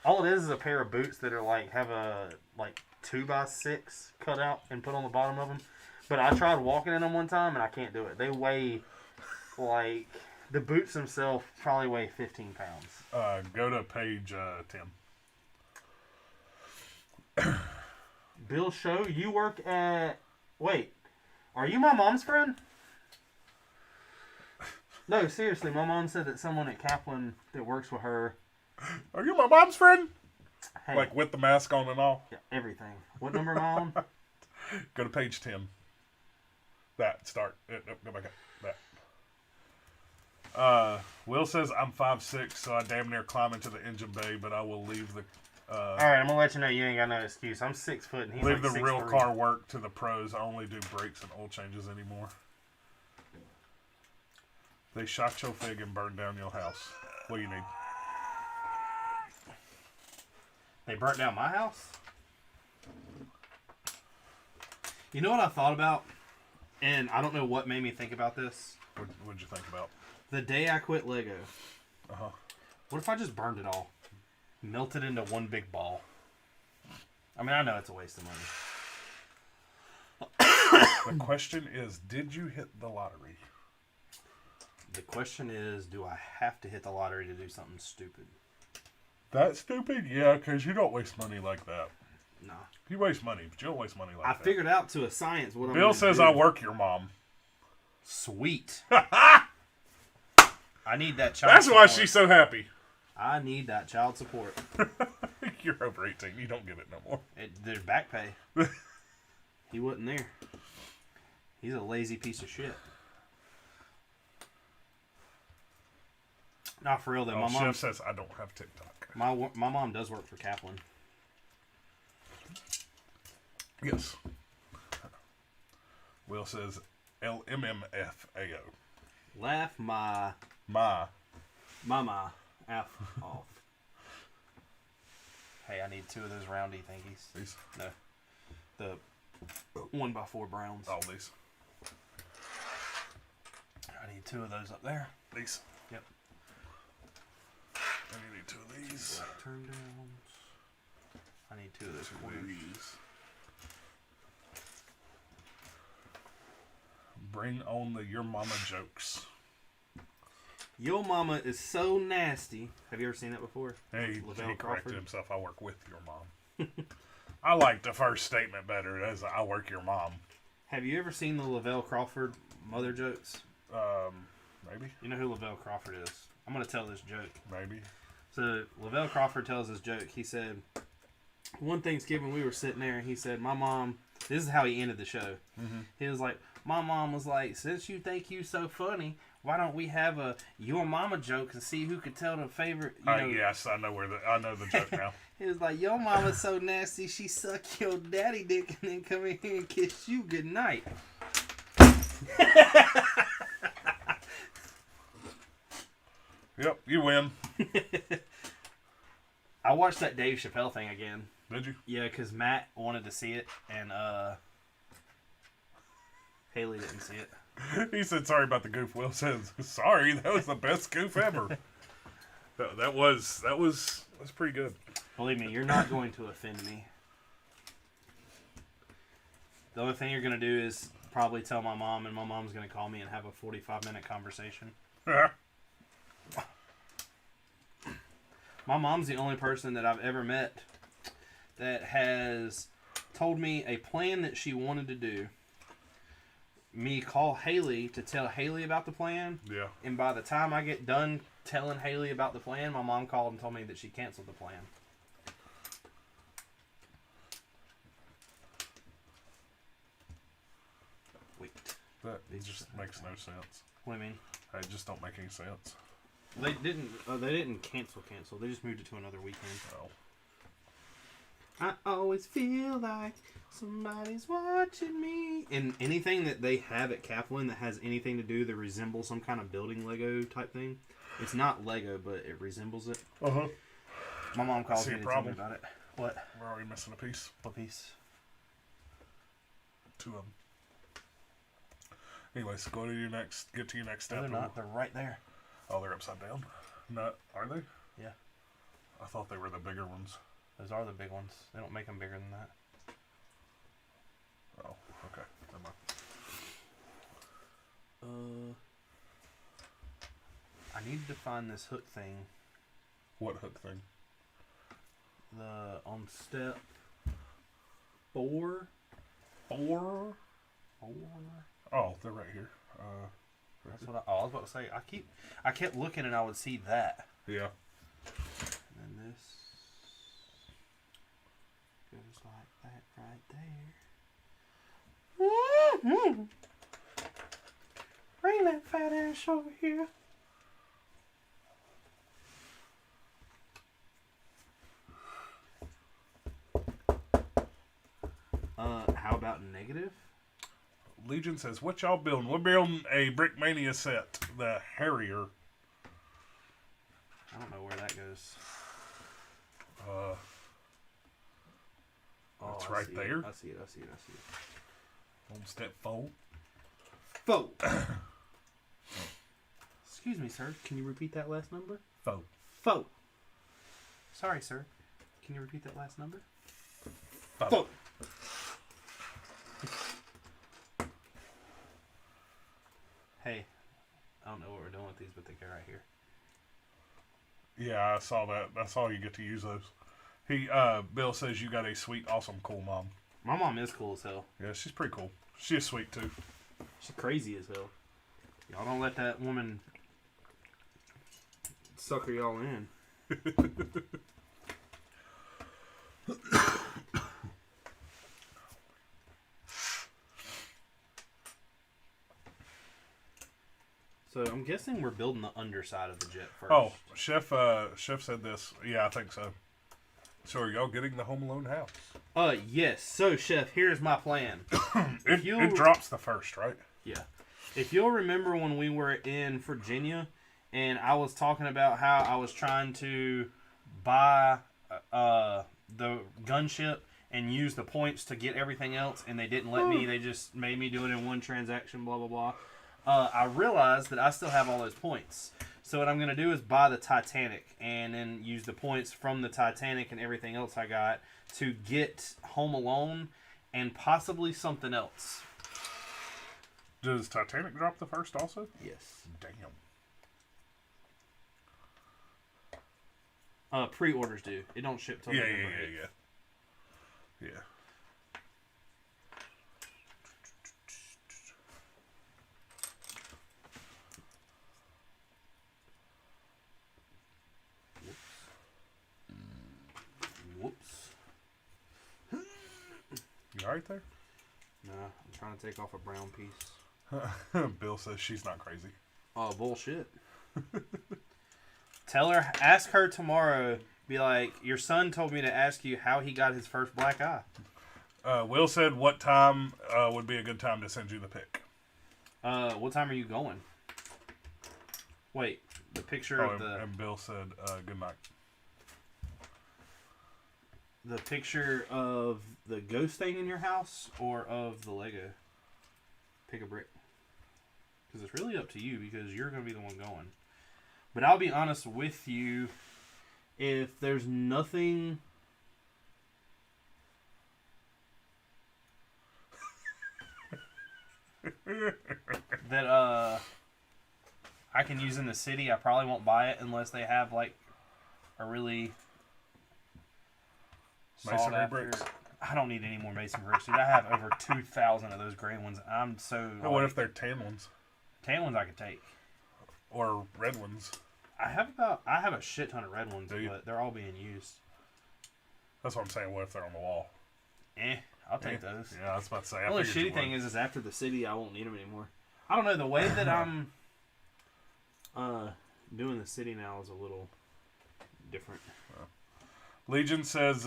All it is a pair of boots that are like, have a like 2x6 cut out and put on the bottom of them. But I tried walking in them one time and I can't do it. They weigh like... The boots themselves probably weigh 15 pounds. Go to page 10. Bill Show, you work at... Wait, are you my mom's friend? No, seriously, my mom said that someone at Kaplan that works with her... Are you my mom's friend? Hey, Like with the mask on and all? yeah, everything. What number am I on? Go to page 10. That, start. Go back up. That. Will says, I'm 5'6", so I damn near climb into the engine bay, but I will leave the... Alright, I'm gonna let you know you ain't got no excuse. I'm 6 foot and he's leave like the real 6'3". car work to the pros. I only do brakes and oil changes anymore. They shot your fig and burned down your house. What do you need? They burnt down my house? You know what I thought about? And I don't know what made me think about this. What'd you think about? The day I quit Lego. Uh-huh. What if I just burned it all? Melted into one big ball. I mean, I know it's a waste of money. The question is, did you hit the lottery? The question is, do I have to hit the lottery to do something stupid? That stupid? Yeah, because you don't waste money like that. No. You waste money, but you don't waste money like that. I figured out to a science what I'm Bill gonna says do. I work your mom. Sweet. I need that child That's support. why she's so happy. I need that child support. You're over 18. You don't get it no more. There's back pay. He wasn't there. He's a lazy piece of shit. Not for real though. Oh, My Chef mom says I don't have TikTok. My mom does work for Kaplan. Yes. Will says LMMFAO. Laugh my mama F off. Hey, I need 2 of those roundy thingies. These? No. The 1x4 browns. All these. I need 2 of those up there. These. Yep. And you need 2 of these. Turn downs. I need 2 of those 2 quarters. of these. Bring on the your mama jokes. Your mama is so nasty. Have you ever seen that before? Hey, Lavelle he Crawford? corrected himself. I work with your mom. I like the first statement better as I work your mom. Have you ever seen the Lavelle Crawford mother jokes? Maybe. You know who Lavelle Crawford is. I'm going to tell this joke. Maybe. So, Lavelle Crawford tells this joke. He said, one Thanksgiving we were sitting there and he said, my mom, this is how he ended the show. Mm-hmm. He was like, my mom was like, since you think you so funny, why don't we have a your mama joke and see who could tell the favorite, you know. Yes, I know the joke now. He was like, your mama's so nasty, she suck your daddy dick and then come in here and kiss you goodnight. Yep, you win. I watched that Dave Chappelle thing again. Did you? Yeah, because Matt wanted to see it and Haley didn't see it. He said sorry about the goof. Will says sorry. That was the best goof ever. that was pretty good. Believe me, you're not going to offend me. The only thing you're going to do is probably tell my mom, and my mom's going to call me and have a 45-minute conversation. My mom's the only person that I've ever met that has told me a plan that she wanted to do. Me call Haley to tell Haley about the plan. Yeah. And by the time I get done telling Haley about the plan, my mom called and told me that she canceled the plan. Wait. That just makes no sense. What do you mean? It just don't make any sense. They didn't cancel. They just moved it to another weekend. Oh. I always feel like somebody's watching me. And anything that they have at Kaplan that has anything to do that resembles some kind of building Lego type thing, it's not Lego, but it resembles it. Uh-huh. My mom calls me to tell me about it. What? We're already missing a piece. What piece? 2 of them. Anyways, go to your next. Get to your next step. No, they're not. They're right there. Oh, they're upside down. No, are they? Yeah. I thought they were the bigger ones. Those are the big ones. They don't make them bigger than that. Oh, okay. Never mind. I needed to find this hook thing. What hook thing? On step 4. 4? 4. Oh, they're right here. That's what I was about to say. I kept looking and I would see that. Yeah. And then this goes like that right there. Bring that fat ass over here. How about negative? Legion says, what y'all building? We're building a Brickmania set. The Harrier. I don't know where that goes. It's I right see there. It. I see it. On step 4. 4. Excuse me, sir. Can you repeat that last number? 4. 4. Sorry, sir. Can you repeat that last number? 4. 4. Hey, I don't know what we're doing with these, but they go right here. Yeah, I saw that. That's all you get to use those. Bill says you got a sweet, awesome, cool mom. My mom is cool as hell. Yeah, she's pretty cool. She's sweet too. She's crazy as hell. Y'all don't let that woman sucker y'all in. So I'm guessing we're building the underside of the jet first. Oh, Chef said this. Yeah, I think so. So are y'all getting the Home Alone house? Yes. So, Chef, here's my plan. It drops the first, right? Yeah. If you'll remember when we were in Virginia and I was talking about how I was trying to buy the gunship and use the points to get everything else and they didn't let me, they just made me do it in one transaction, blah, blah, blah. I realized that I still have all those points. So what I'm going to do is buy the Titanic and then use the points from the Titanic and everything else I got to get Home Alone and possibly something else. Does Titanic drop the first also? Yes. Damn. Pre-orders do. It don't ship till November 8th. Yeah. Whoops. You alright there? Nah, I'm trying to take off a brown piece. Bill says she's not crazy. Oh, bullshit. Ask her tomorrow, be like, your son told me to ask you how he got his first black eye. Will said what time would be a good time to send you the pic. What time are you going? Wait, the picture of the... And Bill said good night. The picture of the ghost thing in your house or of the Lego? Pick a brick. Because it's really up to you because you're going to be the one going. But I'll be honest with you. If there's nothing... that I can use in the city, I probably won't buy it unless they have like a really... Masonry bricks. I don't need any more masonry bricks, dude. I have over 2,000 of those gray ones. I'm so... What if they're tan ones? Tan ones I could take. Or red ones? I have a shit ton of red ones, but they're all being used. That's what I'm saying. What if they're on the wall? I'll take those. Yeah, I was about to say. The only shitty thing is after the city, I won't need them anymore. I don't know. The way that I'm doing the city now is a little different. Legion says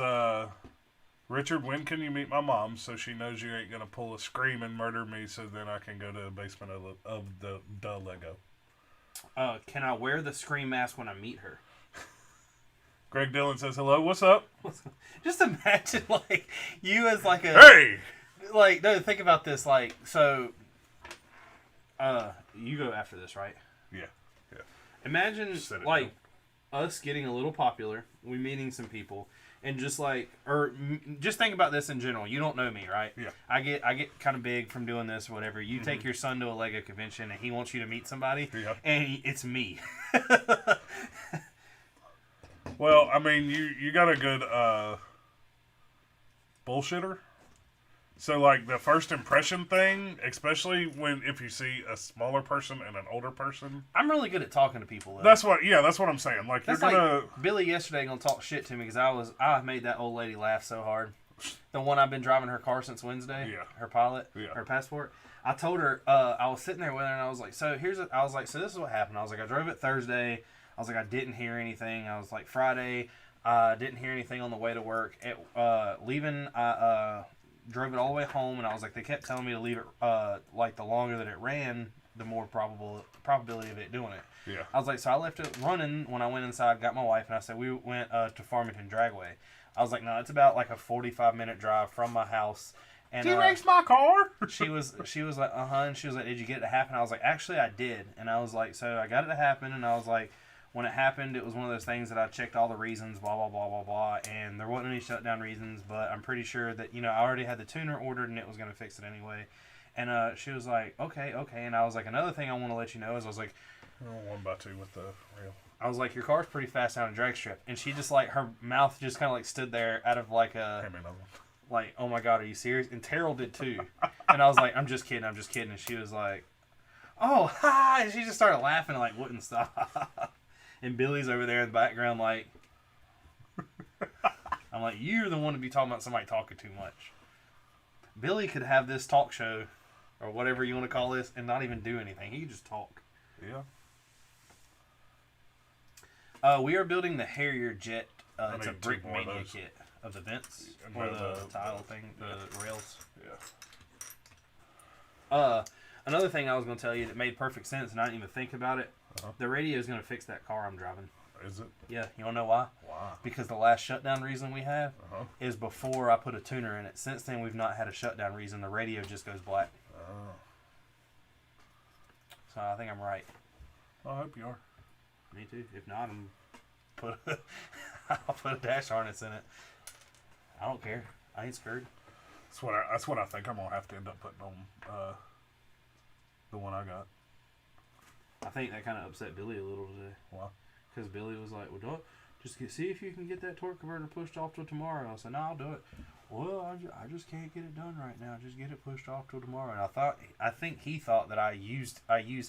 Richard, when can you meet my mom so she knows you ain't gonna pull a scream and murder me so then I can go to the basement of the Lego? Can I wear the scream mask when I meet her? Greg Dillon says, hello, what's up? Just imagine, like, you as, like, a... Hey! Like, no, think about this, like, so... you go after this, right? Yeah. Imagine, like, us getting a little popular, we meeting some people, and just, like... Or, just think about this in general. You don't know me, right? Yeah. I get kind of big from doing this or whatever. You take your son to a Lego convention, and he wants you to meet somebody, and it's me. Well, I mean, you got a good bullshitter. So, like, the first impression thing, especially if you see a smaller person and an older person. I'm really good at talking to people, though. That's what I'm saying. Like, That's you're gonna... like Billy yesterday gonna talk shit to me because I made that old lady laugh so hard. The one I've been driving her car since Wednesday. Yeah. Her pilot. Yeah. Her passport. I told her, I was sitting there with her and I was like, so this is what happened. I was like, I drove it Thursday. I was like, I didn't hear anything. I was like, Friday, didn't hear anything on the way to work. Leaving, drove it all the way home, and I was like, they kept telling me to leave it, like, the longer that it ran, the more probability of it doing it. Yeah. I was like, so I left it running when I went inside, got my wife, and I said, we went to Farmington Dragway. I was like, no, it's about like a 45-minute drive from my house. And T-Rex my car. she was like, and she was like, did you get it to happen? I was like, actually, I did. And I was like, so I got it to happen, and I was like, when it happened, it was one of those things that I checked all the reasons, blah, blah, blah, blah, blah, and there wasn't any shutdown reasons, but I'm pretty sure that, I already had the tuner ordered and it was going to fix it anyway. And she was like, okay, and I was like, another thing I want to let you know is I was like, 1x2 with the rail. I was like, your car's pretty fast down a drag strip. And she just, like, her mouth just kind of, like, stood there out of, like, like, oh my God, are you serious? And Terrell did too. And I was like, I'm just kidding. And she was like, oh, hi. And she just started laughing and, like, wouldn't stop. And Billy's over there in the background, like, I'm like, you're the one to be talking about somebody talking too much. Billy could have this talk show, or whatever you want to call this, and not even do anything. He could just talk. Yeah. We are building the Harrier jet. It's a Brick Mania of kit of the vents, or the tile thing, the rails. Yeah. Another thing I was going to tell you that made perfect sense, and I didn't even think about it. The radio is going to fix that car I'm driving. Is it? Yeah. You want to know why? Why? Because the last shutdown reason we have is before I put a tuner in it. Since then, we've not had a shutdown reason. The radio just goes black. Oh. So I think I'm right. I hope you are. Me too. If not, I'll put a dash harness in it. I don't care. I ain't scared. That's what I think I'm gonna have to end up putting on the one I got. I think that kind of upset Billy a little today. Why? Because Billy was like, well, see if you can get that torque converter pushed off till tomorrow. I said, no, I'll do it. Well, I just can't get it done right now. Just get it pushed off till tomorrow. And I think he thought that I used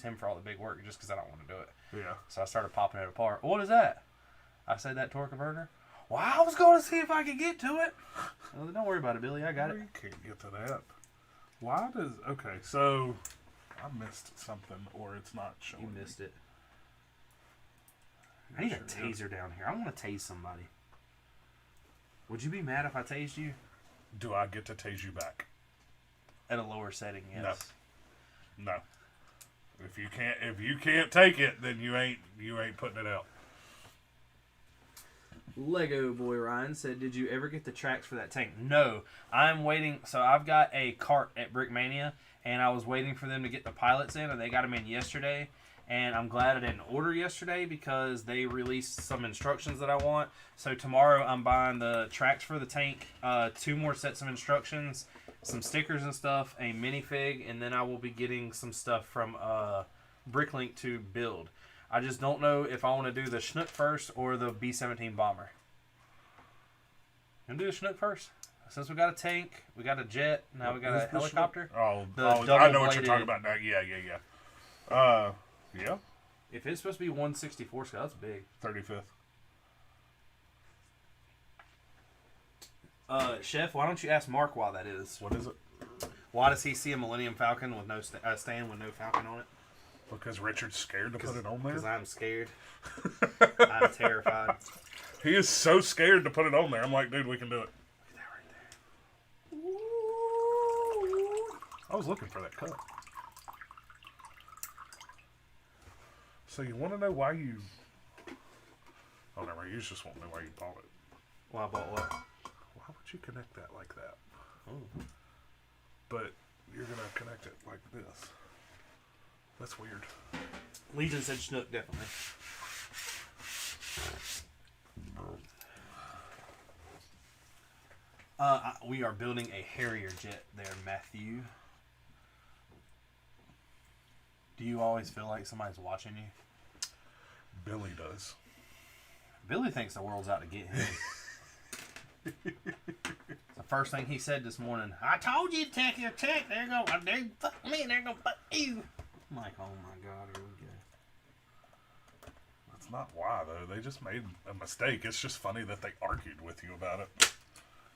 him for all the big work just because I don't want to do it. Yeah. So I started popping it apart. What is that? I said, that torque converter. Well, I was going to see if I could get to it. Well, don't worry about it, Billy. I got it. You can't get to that. Why does... Okay, so... I missed something, or it's not showing. You missed it. I need a taser down here. I want to tase somebody. Would you be mad if I tased you? Do I get to tase you back? At a lower setting, yes. No. If you can't take it, then you ain't putting it out. Lego Boy Ryan said, did you ever get the tracks for that tank? No. I'm waiting. So I've got a cart at Brickmania, and I was waiting for them to get the pilots in, and they got them in yesterday. And I'm glad I didn't order yesterday because they released some instructions that I want. So tomorrow I'm buying the tracks for the tank, 2 more sets of instructions, some stickers and stuff, a minifig, and then I will be getting some stuff from Bricklink to build. I just don't know if I want to do the Chinook first or the B-17 bomber. You want to do the Chinook first? Since we got a tank, we got a jet, now we got a helicopter. I know what you're talking about now. Yeah. Yeah. If it's supposed to be 164 scale, that's big. 35th. Chef, why don't you ask Mark why that is? What is it? Why does he see a Millennium Falcon with no stand with no Falcon on it? Because Richard's scared to put it on there? Because I'm scared. I'm terrified. He is so scared to put it on there. I'm like, dude, we can do it. Look at that right there. was looking for that cup. So you want to know why you... Oh, never mind. You just want to know why you bought it. Why I bought what? Why would you connect that like that? Oh. But you're going to connect it like this. That's weird. Legion said Schnook, definitely. We are building a Harrier jet there, Matthew. Do you always feel like somebody's watching you? Billy does. Billy thinks the world's out to get him. The first thing he said this morning, I told you to take your check. They're going to fuck me and they're going to fuck you. I'm like, oh my God, here we go. That's not why, though. They just made a mistake. It's just funny that they argued with you about it.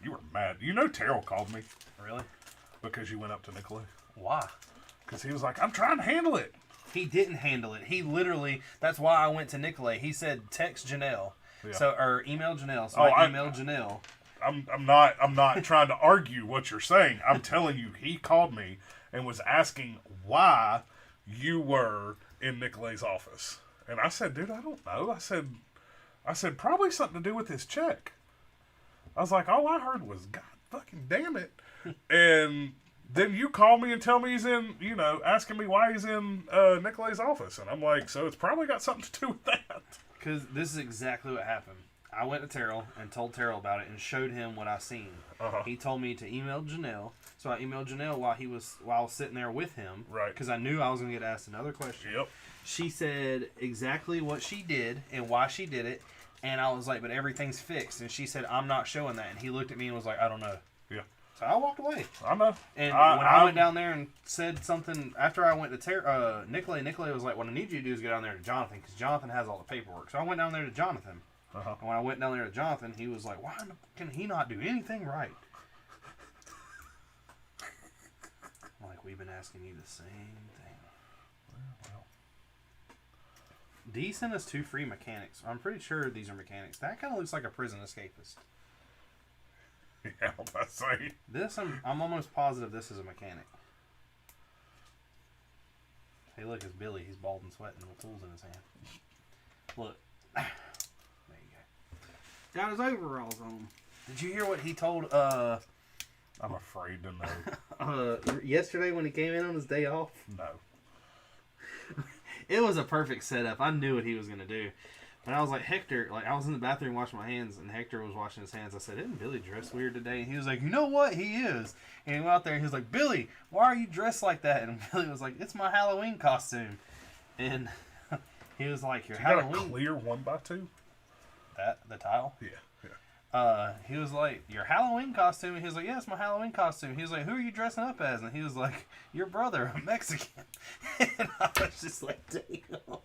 You were mad. You know Terrell called me. Really? Because you went up to Nicolay. Why? Because he was like, I'm trying to handle it. He didn't handle it. He literally, that's why I went to Nicolay. He said, text Janelle. Yeah. Or email Janelle. So I emailed Janelle. I'm not trying to argue what you're saying. I'm telling you, he called me and was asking why you were in Nicolay's office. And I said, dude, I don't know. I said, probably something to do with his check. I was like, all I heard was, God fucking damn it. And then you call me and tell me he's in, asking me why he's in Nicolay's office. And I'm like, so it's probably got something to do with that. Because this is exactly what happened. I went to Terrell and told Terrell about it and showed him what I seen. Uh-huh. He told me to email Janelle. So I emailed Janelle while I was sitting there with him. Right. Because I knew I was going to get asked another question. Yep. She said exactly what she did and why she did it. And I was like, but everything's fixed. And she said, I'm not showing that. And he looked at me and was like, I don't know. Yeah. So I walked away. I know. And when I went down there and said something, after I went to Nicolay was like, what I need you to do is go down there to Jonathan, because Jonathan has all the paperwork. So I went down there to Jonathan. Uh-huh. And when I went down there to Jonathan, he was like, why can he not do anything right? I'm like, we've been asking you the same thing. Well. D sent us 2 free mechanics. I'm pretty sure these are mechanics. That kind of looks like a prison escapist. Yeah, I say. This, I'm almost positive this is a mechanic. Hey, look, it's Billy. He's bald and sweating with tools in his hand. Look. There you go. Got his overalls on. Did you hear what he told, I'm afraid to know. yesterday when he came in on his day off? No. It was a perfect setup. I knew what he was going to do. And I was like, Hector, I was in the bathroom washing my hands, and Hector was washing his hands. I said, isn't Billy dressed weird today? And he was like, you know what? He is. And he went out there, and he was like, Billy, why are you dressed like that? And Billy was like, it's my Halloween costume. And he was like, your Halloween... got a clear 1x2? The tile? Yeah. He was like, your Halloween costume? And he was like, yeah, it's my Halloween costume. He was like, who are you dressing up as? And he was like, your brother, a Mexican. And I was just like, damn.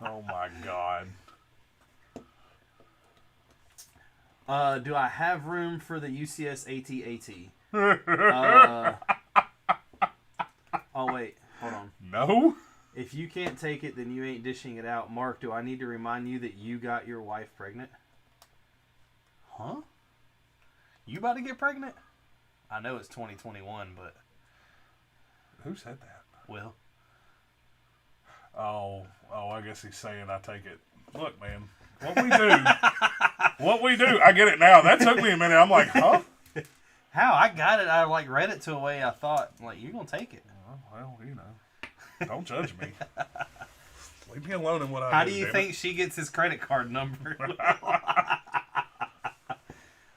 Oh, my God. Do I have room for the UCS AT-AT? Oh, wait. Hold on. No? If you can't take it, then you ain't dishing it out. Mark, do I need to remind you that you got your wife pregnant? Huh? You about to get pregnant? I know it's 2021, but... Who said that? Will. Oh, I guess he's saying I take it. Look, man, what we do, I get it now. That took me a minute. I'm like, huh? How? I got it. I read it to a way I thought, you're going to take it. Well, don't judge me. Leave me alone in what I do. How do you think she gets his credit card number?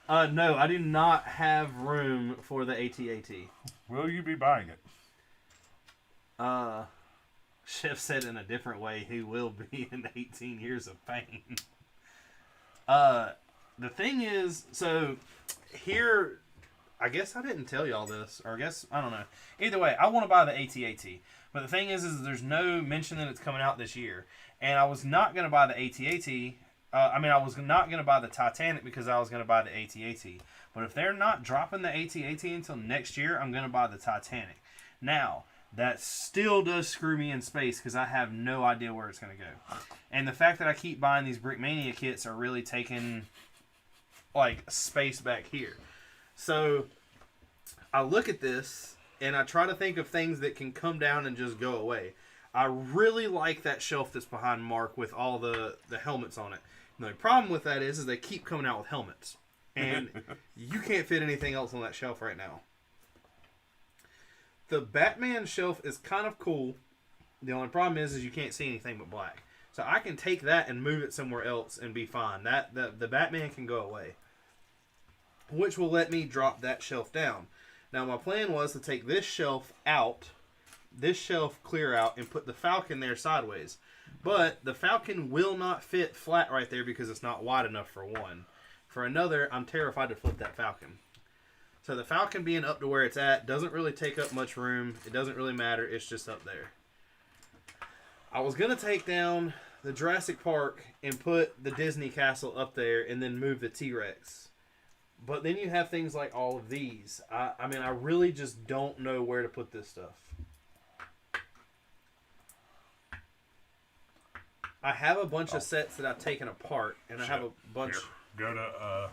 No, I do not have room for the AT-AT. Will you be buying it? Chef said in a different way, he will be in 18 years of pain. The thing is, so here, I guess I didn't tell y'all this, or I guess, I don't know. Either way, I want to buy the AT-AT. But the thing is there's no mention that it's coming out this year. And I was not going to buy the AT-AT. I was not going to buy the Titanic because I was going to buy the AT-AT. But if they're not dropping the AT-AT until next year, I'm going to buy the Titanic. Now, that still does screw me in space because I have no idea where it's going to go. And the fact that I keep buying these Brickmania kits are really taking, space back here. So, I look at this, and I try to think of things that can come down and just go away. I really like that shelf that's behind Mark with all the helmets on it. And the problem with that is they keep coming out with helmets. And you can't fit anything else on that shelf right now. The Batman shelf is kind of cool. The only problem is you can't see anything but black. So I can take that and move it somewhere else and be fine. The Batman can go away. Which will let me drop that shelf down. Now my plan was to take this shelf out, this shelf clear out, and put the Falcon there sideways. But the Falcon will not fit flat right there because it's not wide enough for one. For another, I'm terrified to flip that Falcon. So the Falcon being up to where it's at doesn't really take up much room. It doesn't really matter. It's just up there. I was going to take down the Jurassic Park and put the Disney Castle up there and then move the T-Rex. But then you have things like all of these. I mean, I really just don't know where to put this stuff. I have a bunch of sets that I've taken apart, and I have a bunch... Here, go to...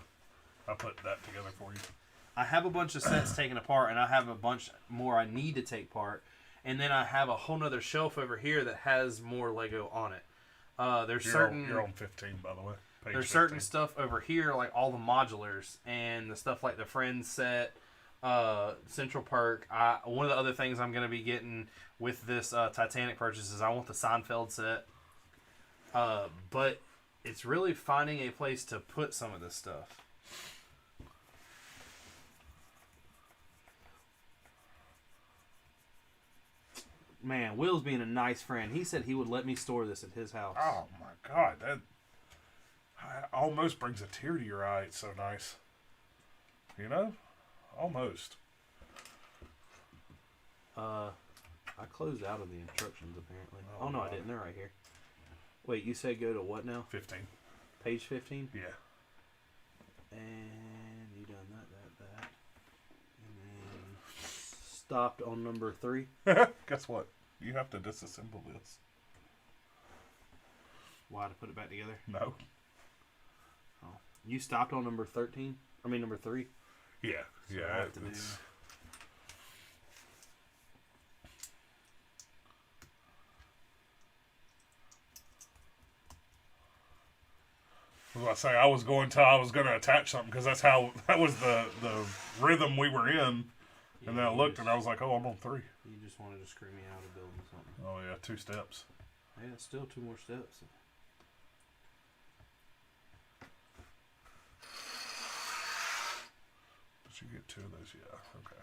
I'll put that together for you. I have a bunch of sets taken apart, and I have a bunch more I need to take apart. And then I have a whole nother shelf over here that has more Lego on it. You're on 15, by the way. Page There's 15. certain stuff over here, like all the modulars, and the stuff like the Friends set, Central Perk. One of the other things I'm going to be getting with this Titanic purchase is I want the Seinfeld set. But it's really finding a place to put some of this stuff. Man, Will's being a nice friend. He said he would let me store this at his house. Oh my God, that almost brings a tear to your eye. It's so nice. You know? Almost. I closed out of the instructions apparently. Oh no, I didn't. They're right here. Wait, you said go to what now? 15. Page 15? Yeah. And you done that. And then stopped on number 3. Guess what? You have to disassemble this. Why, to put it back together? No. Oh. You stopped on number 13? I mean number 3? Yeah. So Yeah. I have to do... I was going to attach something because that was the rhythm we were in. Yeah, and then I looked and I was like, oh, I'm on 3. You just wanted to screw me out of building something. Oh, yeah, 2 steps. Yeah, still 2 more steps. Did you get 2 of those? Yeah, okay.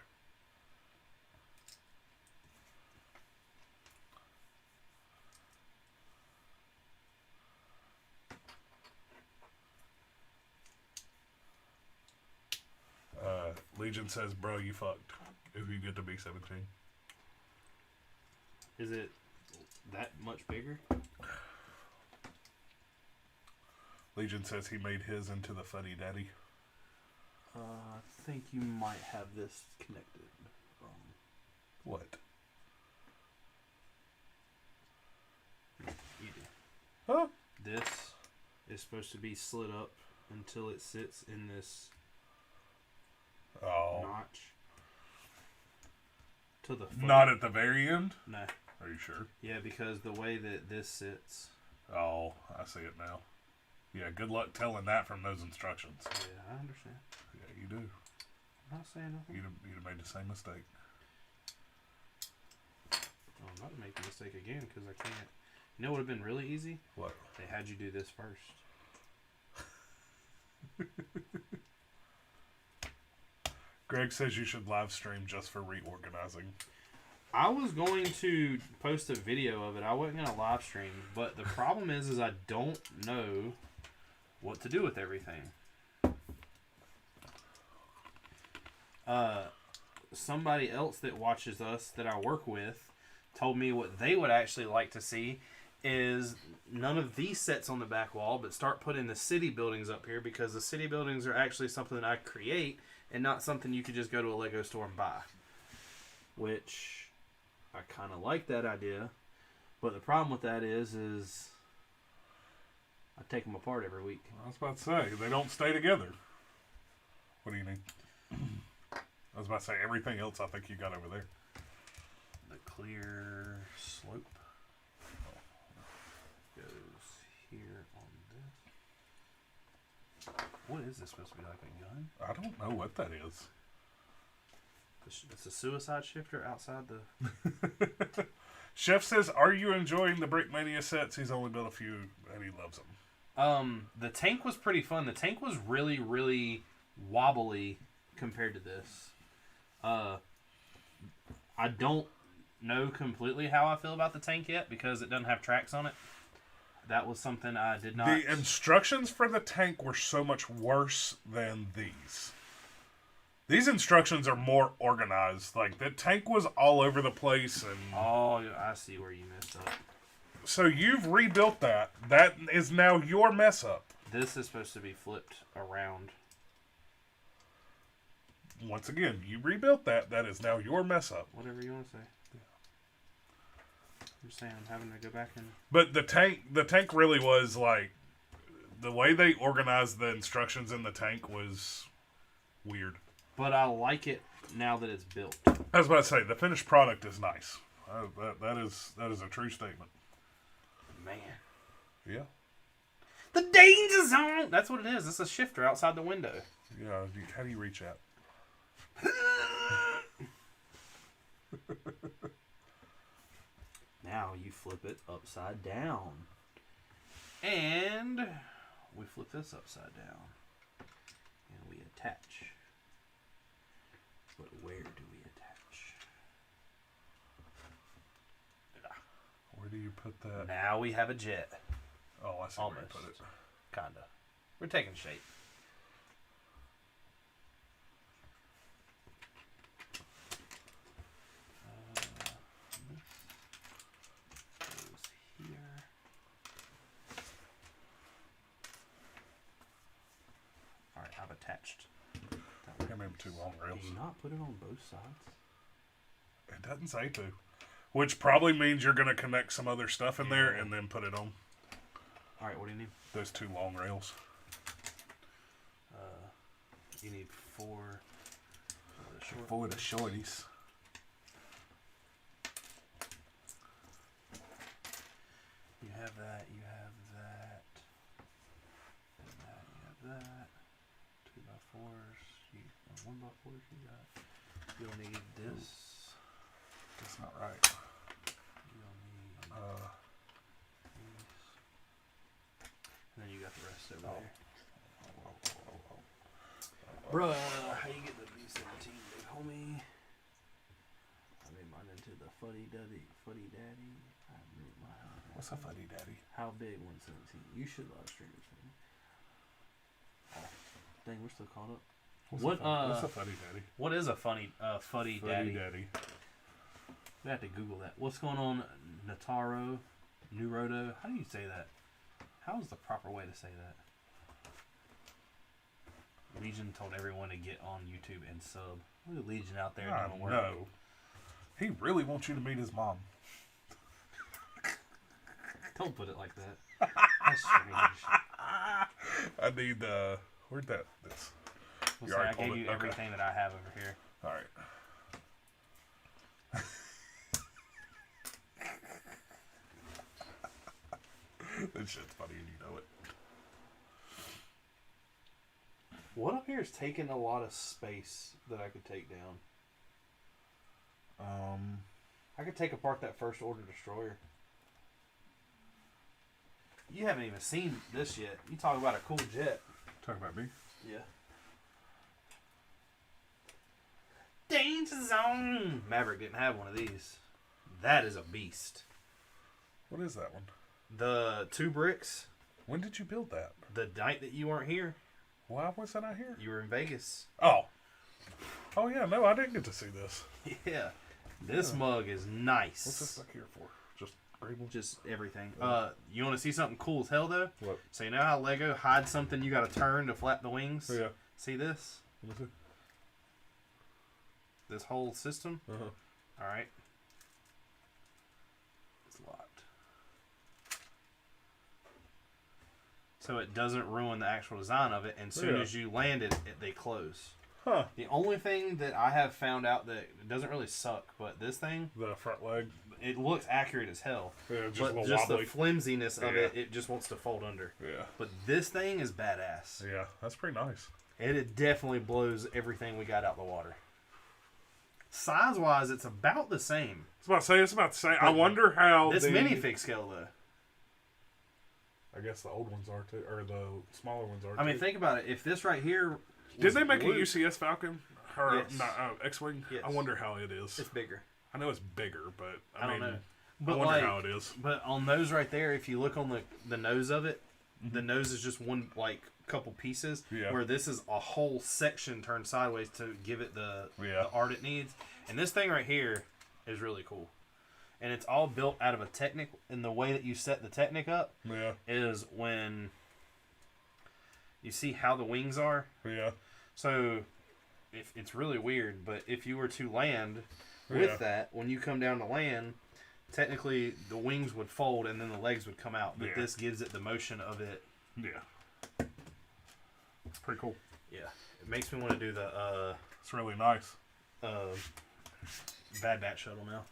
Legion says, bro, you fucked if you get to B17. Is it that much bigger? Legion says he made his into the Fuddy Daddy. I think you might have this connected. What? You do. Huh? This is supposed to be slid up until it sits in this notch. To the foot. Not at the very end? Nah. Are you sure? Yeah, because the way that this sits. Oh, I see it now. Yeah, good luck telling that from those instructions. Yeah, I understand. Yeah, you do. I'm not saying nothing. You'd have made the same mistake. Oh, I'm not to make the mistake again because I can't. You know what would have been really easy? What? They had you do this first. Greg says you should live stream just for reorganizing. I was going to post a video of it. I wasn't going to live stream, but the problem is I don't know what to do with everything. Somebody else that watches us that I work with told me what they would actually like to see is none of these sets on the back wall, but start putting the city buildings up here because the city buildings are actually something that I create and not something you could just go to a Lego store and buy. Which I kind of like that idea, but the problem with that is I take them apart every week. I was about to say, they don't stay together. What do you need? I was about to say, everything else I think you got over there. The clear slope goes here on this. What is this supposed to be, like a gun? I don't know what that is. It's a suicide shifter outside the... Chef says, are you enjoying the Brickmania sets? He's only built a few and he loves them. The tank was pretty fun. The tank was really, really wobbly compared to this. I don't know completely how I feel about the tank yet because it doesn't have tracks on it. That was something I did not... The instructions for the tank were so much worse than these. These instructions are more organized. Like, the tank was all over the place. And oh, I see where you messed up. so you've rebuilt that. That is now your mess up. This is supposed to be flipped around. Once again, you rebuilt that. That is now your mess up. Whatever you want to say. I'm saying I'm having to go back and... But the tank really was like, the way they organized the instructions in the tank was weird. But I like it now that it's built. I was about to say, the finished product is nice. That is a true statement. Man. Yeah. The danger zone! That's what it is. It's a shifter outside the window. Yeah. How do you reach out? Now you flip it upside down. And we flip this upside down. And we attach. But where do we attach? Where do you put that? Now we have a jet. Oh, I see where you put it. Kinda. We're taking shape. Alright, I've attached. Maybe 2 long rails. Did you not put it on both sides? It doesn't say to. Which probably means you're going to connect some other stuff in there and then put it on. Alright, what do you need? Those 2 long rails. You need 4 For the shorties. You have that, you have that. And that, you have that. 2x4s. 1x4s you got. You'll need this. That's not right. You'll need these. And then you got the rest over there. Bruh, how you get the B-17, big homie? I made mine into the fuddy daddy. I made mine. What's a fuddy daddy? How big 117? You should live stream it. Dang, we're still caught up. What's a fuddy daddy? What is a fuddy daddy? Daddy. We have to Google that. What's going on, Nataro, Nurodo? How do you say that? How is the proper way to say that? Legion told everyone to get on YouTube and sub. Look at Legion out there doing work. No. He really wants you to meet his mom. Don't put it like that. That's strange. I need, where'd that, this? Listen, I gave you everything that I have over here. Alright. That shit's funny and you know it. What up here is taking a lot of space that I could take down. I could take apart that First Order destroyer. You haven't even seen this yet. You talk about a cool jet. Talk about me? Yeah. Danger zone! Maverick didn't have one of these. That is a beast. What is that one? The 2 bricks. When did you build that? The night that you weren't here. Why was I not here? You were in Vegas. Oh. Oh, yeah. No, I didn't get to see this. Yeah. This mug is nice. What's this back here for? Just grable? Just everything. You want to see something cool as hell, though? What? So you know how Lego hides something you got to turn to flap the wings? Yeah. See this? Let me see. This whole system? Uh-huh. Alright. It's locked. So it doesn't ruin the actual design of it, and as soon as you land it, they close. Huh. The only thing that I have found out that it doesn't really suck, but this thing, The front leg. it looks accurate as hell. Yeah, just a But little just wobbly. the flimsiness of Yeah. it just wants to fold under. Yeah. But this thing is badass. Yeah, that's pretty nice. It definitely blows everything we got out the water. Size-wise, it's about the same. It's about to say. I wonder how This minifig scale, though. I guess the old ones are too, or the smaller ones are too. I mean, think about it. If this right here... Did they make blue, a UCS Falcon? Or Yes. X-Wing? Yes. I wonder how it is. It's bigger. I know it's bigger, but I don't mean, know. I But wonder like, how it is. But on those right there, if you look on the nose of it, the nose is just one, like, couple pieces. Yeah. Where this is a whole section turned sideways to give it the art it needs. And this thing right here is really cool. And it's all built out of a Technic. And the way that you set the Technic up is when you see how the wings are. Yeah. So if it's really weird, but if you were to land with that, when you come down to land, technically the wings would fold and then the legs would come out. But this gives it the motion of it. Yeah. It's pretty cool. Yeah. It makes me want to do the It's really nice. Bad Batch shuttle now.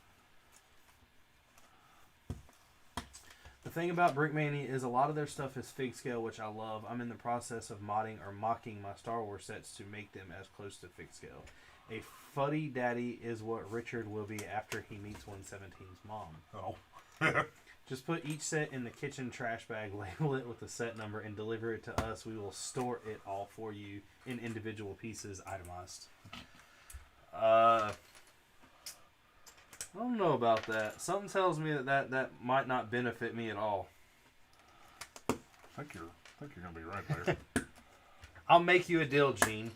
The thing about Brickmania is a lot of their stuff is fig scale, which I love. I'm in the process of modding or mocking my Star Wars sets to make them as close to fig scale. A fuddy daddy is what Richard will be after he meets 117's mom. Oh. Just put each set in the kitchen trash bag, label it with the set number, and deliver it to us. We will store it all for you in individual pieces, itemized. I don't know about that. Something tells me that might not benefit me at all. I think you're gonna be right there. I'll make you a deal, Gene.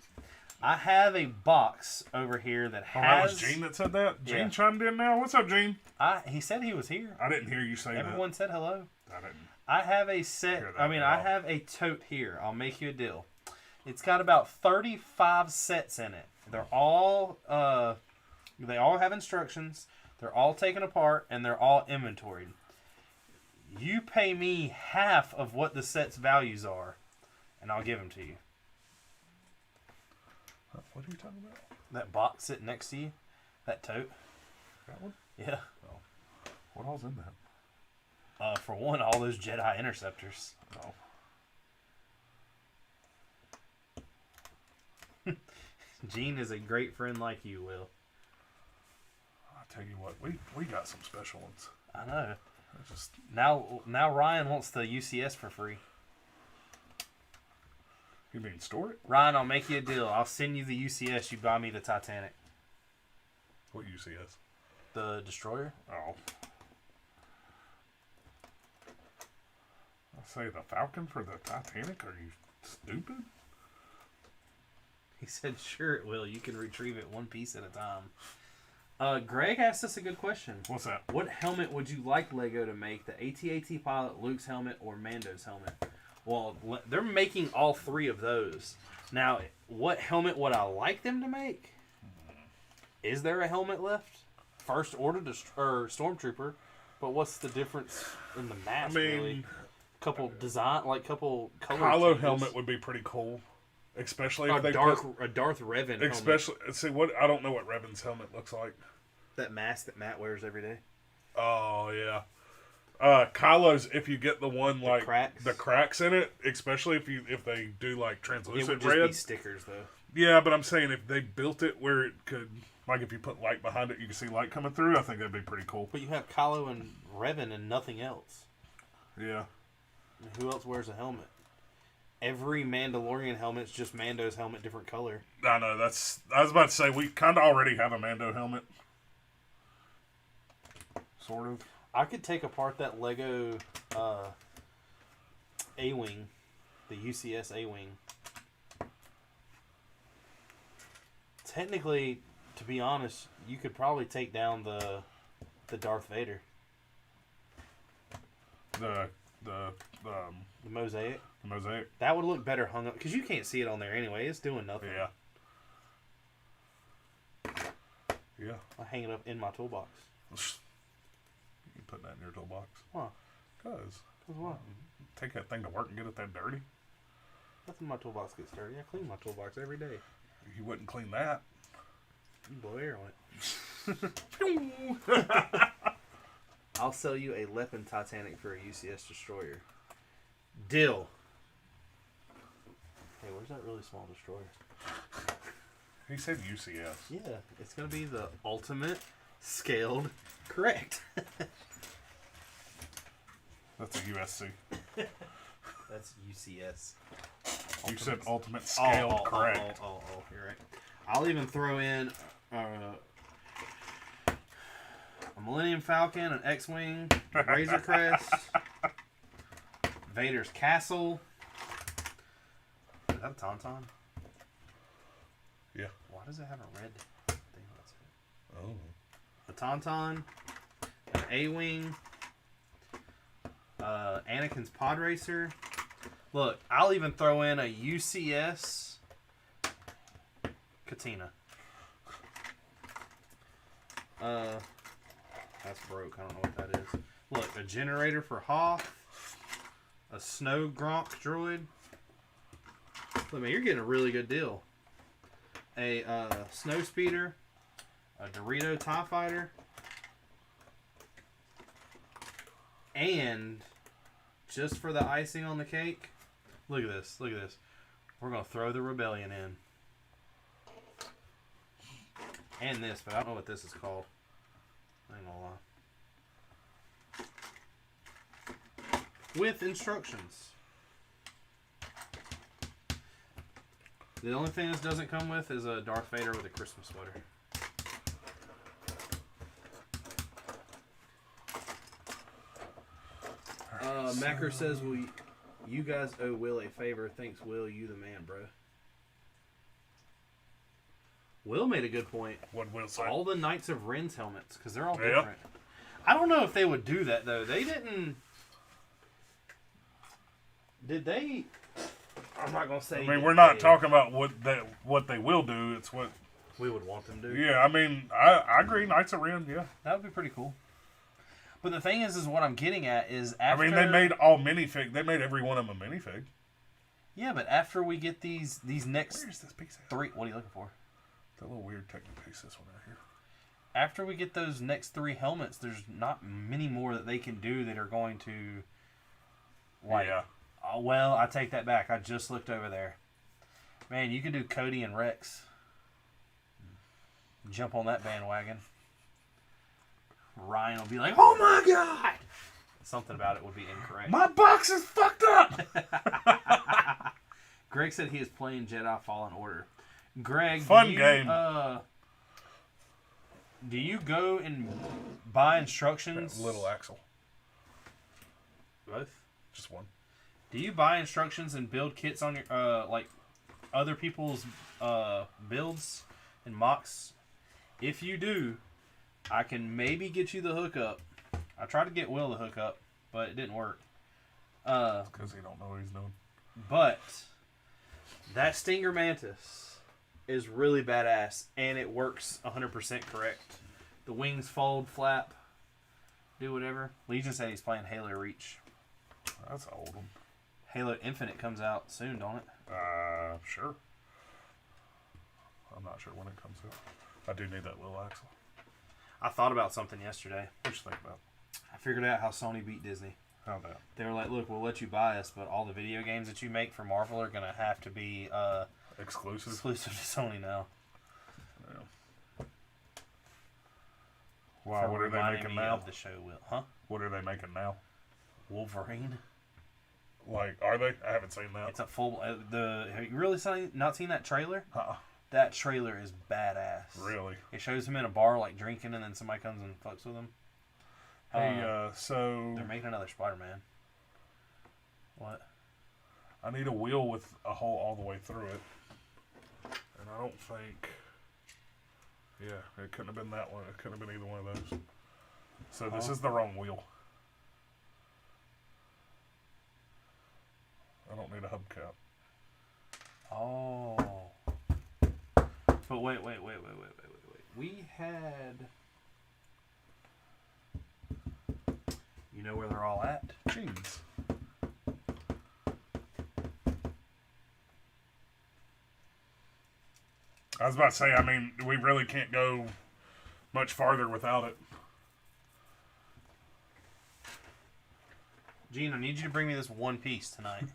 I have a box over here that has... Oh, that was Gene that said that? Gene chimed in now? What's up, Gene? He said he was here. I didn't hear you say Everyone said hello. I didn't. I have a set... hear that I mean, at I all. have a tote here. I'll make you a deal. It's got about 35 sets in it. They're all... they all have instructions. They're all taken apart, and they're all inventoried. You pay me half of what the set's values are, and I'll give them to you. What are you talking about? That box sitting next to you? That tote? That one? Yeah. Oh. What all's in that? For one, all those Jedi interceptors. Oh. Gene is a great friend like you, Will. I tell you what, we got some special ones. I know. Just Now Ryan wants the UCS for free. you mean store it? Ryan, I'll make you a deal. I'll send you the UCS. You buy me the Titanic. What UCS? The Destroyer? Oh. I say the Falcon for the Titanic? Are you stupid? He said, sure it will. You can retrieve it one piece at a time. Greg asked us a good question. What's that? What helmet would you like Lego to make? The AT-AT pilot, Luke's helmet, or Mando's helmet? Well, they're making all three of those. Now, what helmet would I like them to make? Is there a helmet left? First Order or Stormtrooper, but what's the difference in the mask? Really? Couple design, like couple color. Kylo changes. helmet would be pretty cool, especially if A they Darth Revan helmet. especially see what I don't know what Revan's helmet looks like. That mask that Matt wears every day. Oh yeah. Kylo's, if you get the one like the cracks in it, especially if they do like It translucent would just red. be stickers though. Yeah, but I'm saying if they built it where it could, like if you put light behind it, you can see light coming through. I think that'd be pretty cool. But you have Kylo and Revan and nothing else. Yeah. And who else wears a helmet? Every Mandalorian helmet's just Mando's helmet, different color. I know. I was about to say we kind of already have a Mando helmet. Sort of. I could take apart that Lego A-Wing, the UCS A-Wing. Technically, to be honest, you could probably take down the Darth Vader. The mosaic. The mosaic. That would look better hung up because you can't see it on there anyway. It's doing nothing. Yeah. Yeah. I hang it up in my toolbox. You put that in your toolbox. Why? Because what? Take that thing to work and get it that dirty. Nothing in my toolbox gets dirty. I clean my toolbox every day. You wouldn't clean that. You blow air on it. I'll sell you a Lepin Titanic for a UCS destroyer. Deal. Hey, where's that really small destroyer? He said UCS. Yeah, it's going to be the ultimate scaled correct. That's a USC. That's UCS. You said ultimate scale correct. Oh, you're right. I'll even throw in a Millennium Falcon, an X-Wing, Razor Crest, Vader's Castle. Is that a Tauntaun? Yeah. Why does it have a red thing on it? Oh. A Tauntaun, an A-Wing, Anakin's Pod Racer. Look, I'll even throw in a UCS Katina. That's broke. I don't know what that is. Look, a generator for Hoth, a Snow Gronk droid. Look, man, you're getting a really good deal. A Snow Speeder, a Dorito TIE Fighter, and just for the icing on the cake, look at this. Look at this. We're going to throw the Rebellion in. And this, but I don't know what this is called. I ain't gonna lie. With instructions. The only thing this doesn't come with is a Darth Vader with a Christmas sweater. Macker says, you guys owe Will a favor. Thanks, Will. You the man, bro. Will made a good point. What Will say? All the Knights of Ren's helmets, because they're all different. I don't know if they would do that, though. They didn't... Did they... I'm not going to say... I mean, we're not talking about what they will do. It's what... we would want them to do. Yeah, I mean, I agree. Knights of Ren, yeah. That would be pretty cool. But the thing is what I'm getting at is after... I mean, they made all minifig. They made every one of them a minifig. Yeah, but after we get these next... Where's this piece at? 3... What are you looking for? The little weird technical piece, this one right here. After we get those next 3 helmets, there's not many more that they can do that are going to... Like, yeah. Oh, well, I take that back. I just looked over there. Man, you could do Cody and Rex. Jump on that bandwagon. Ryan will be like, oh my god! Something about it would be incorrect. My box is fucked up! Greg said he is playing Jedi Fallen Order. Greg, Fun game. Do you go and buy instructions? Little Axel. Both? Just one. Do you buy instructions and build kits on your like other people's builds and mocks? If you do, I can maybe get you the hookup. I tried to get Will the hookup, but it didn't work. Because he don't know what he's doing. But that Stinger Mantis is really badass, and it works 100% correct. The wings fold, flap, do whatever. Legion said he's playing Halo Reach. That's an old one. Halo Infinite comes out soon, don't it? Sure. I'm not sure when it comes out. I do need that little Axel. I thought about something yesterday. What you think about? I figured out how Sony beat Disney. How that? They were like, look, we'll let you buy us, but all the video games that you make for Marvel are going to have to be exclusive to Sony now. Yeah. Wow, what are they making now? Of the show, Will. Huh? What are they making now? Wolverine. Like, are they? I haven't seen that. It's a full... have you really not seen that trailer? Uh-uh. That trailer is badass. Really? It shows him in a bar, like, drinking, and then somebody comes and fucks with him. Hey, so... They're making another Spider-Man. What? I need a wheel with a hole all the way through it. And I don't think... Yeah, it couldn't have been that one. It couldn't have been either one of those. So this is the wrong wheel. I don't need a hubcap. Oh. But wait. We had... You know where they're all at? Jeez. I was about to say, I mean, we really can't go much farther without it. Gene, I need you to bring me this one piece tonight.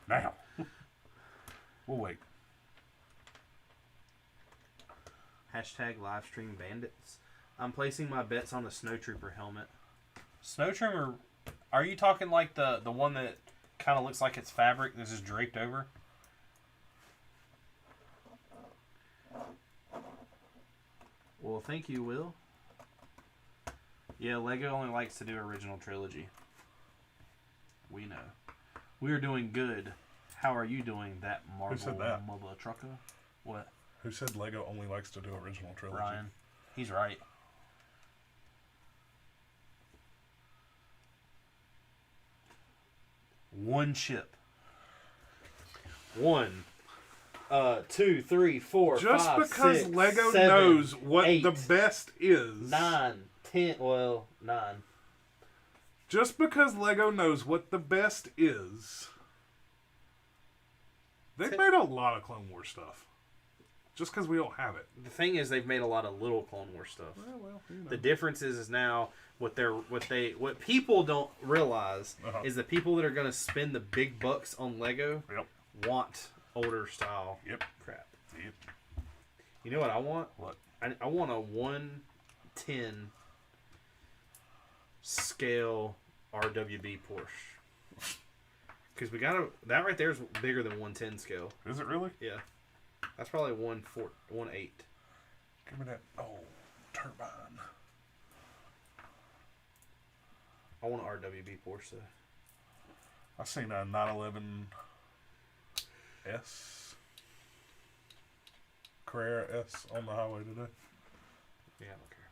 Now. We'll wait. Hashtag Livestream Bandits. I'm placing my bets on a Snowtrooper helmet. Snowtrooper, are you talking like the one that kind of looks like it's fabric that's just draped over? Well, thank you, Will. Yeah, Lego only likes to do original trilogy. We know. We are doing good. How are you doing, that Marvel said that? mother trucker? What? Who said Lego only likes to do original trilogy? Ryan. He's right. One ship. 1, 2, 3, 4, Just 5, because 6, Lego 7, knows what 8, the best is. 9, 10. Well, 9. Just because Lego knows what the best is. They've made a lot of Clone Wars stuff. Just because we don't have it. The thing is, they've made a lot of little Clone Wars stuff. Well, you know. The difference is now what people don't realize is the people that are going to spend the big bucks on Lego want older style crap. Yep. You know what I want? What? I want a 110 scale RWB Porsche. Because that right there is bigger than 110 scale. Is it really? Yeah. That's probably 1.8. Give me that turbine. I want an RWB Porsche though. I seen a 911 S Carrera S on the highway today. Yeah, I don't care.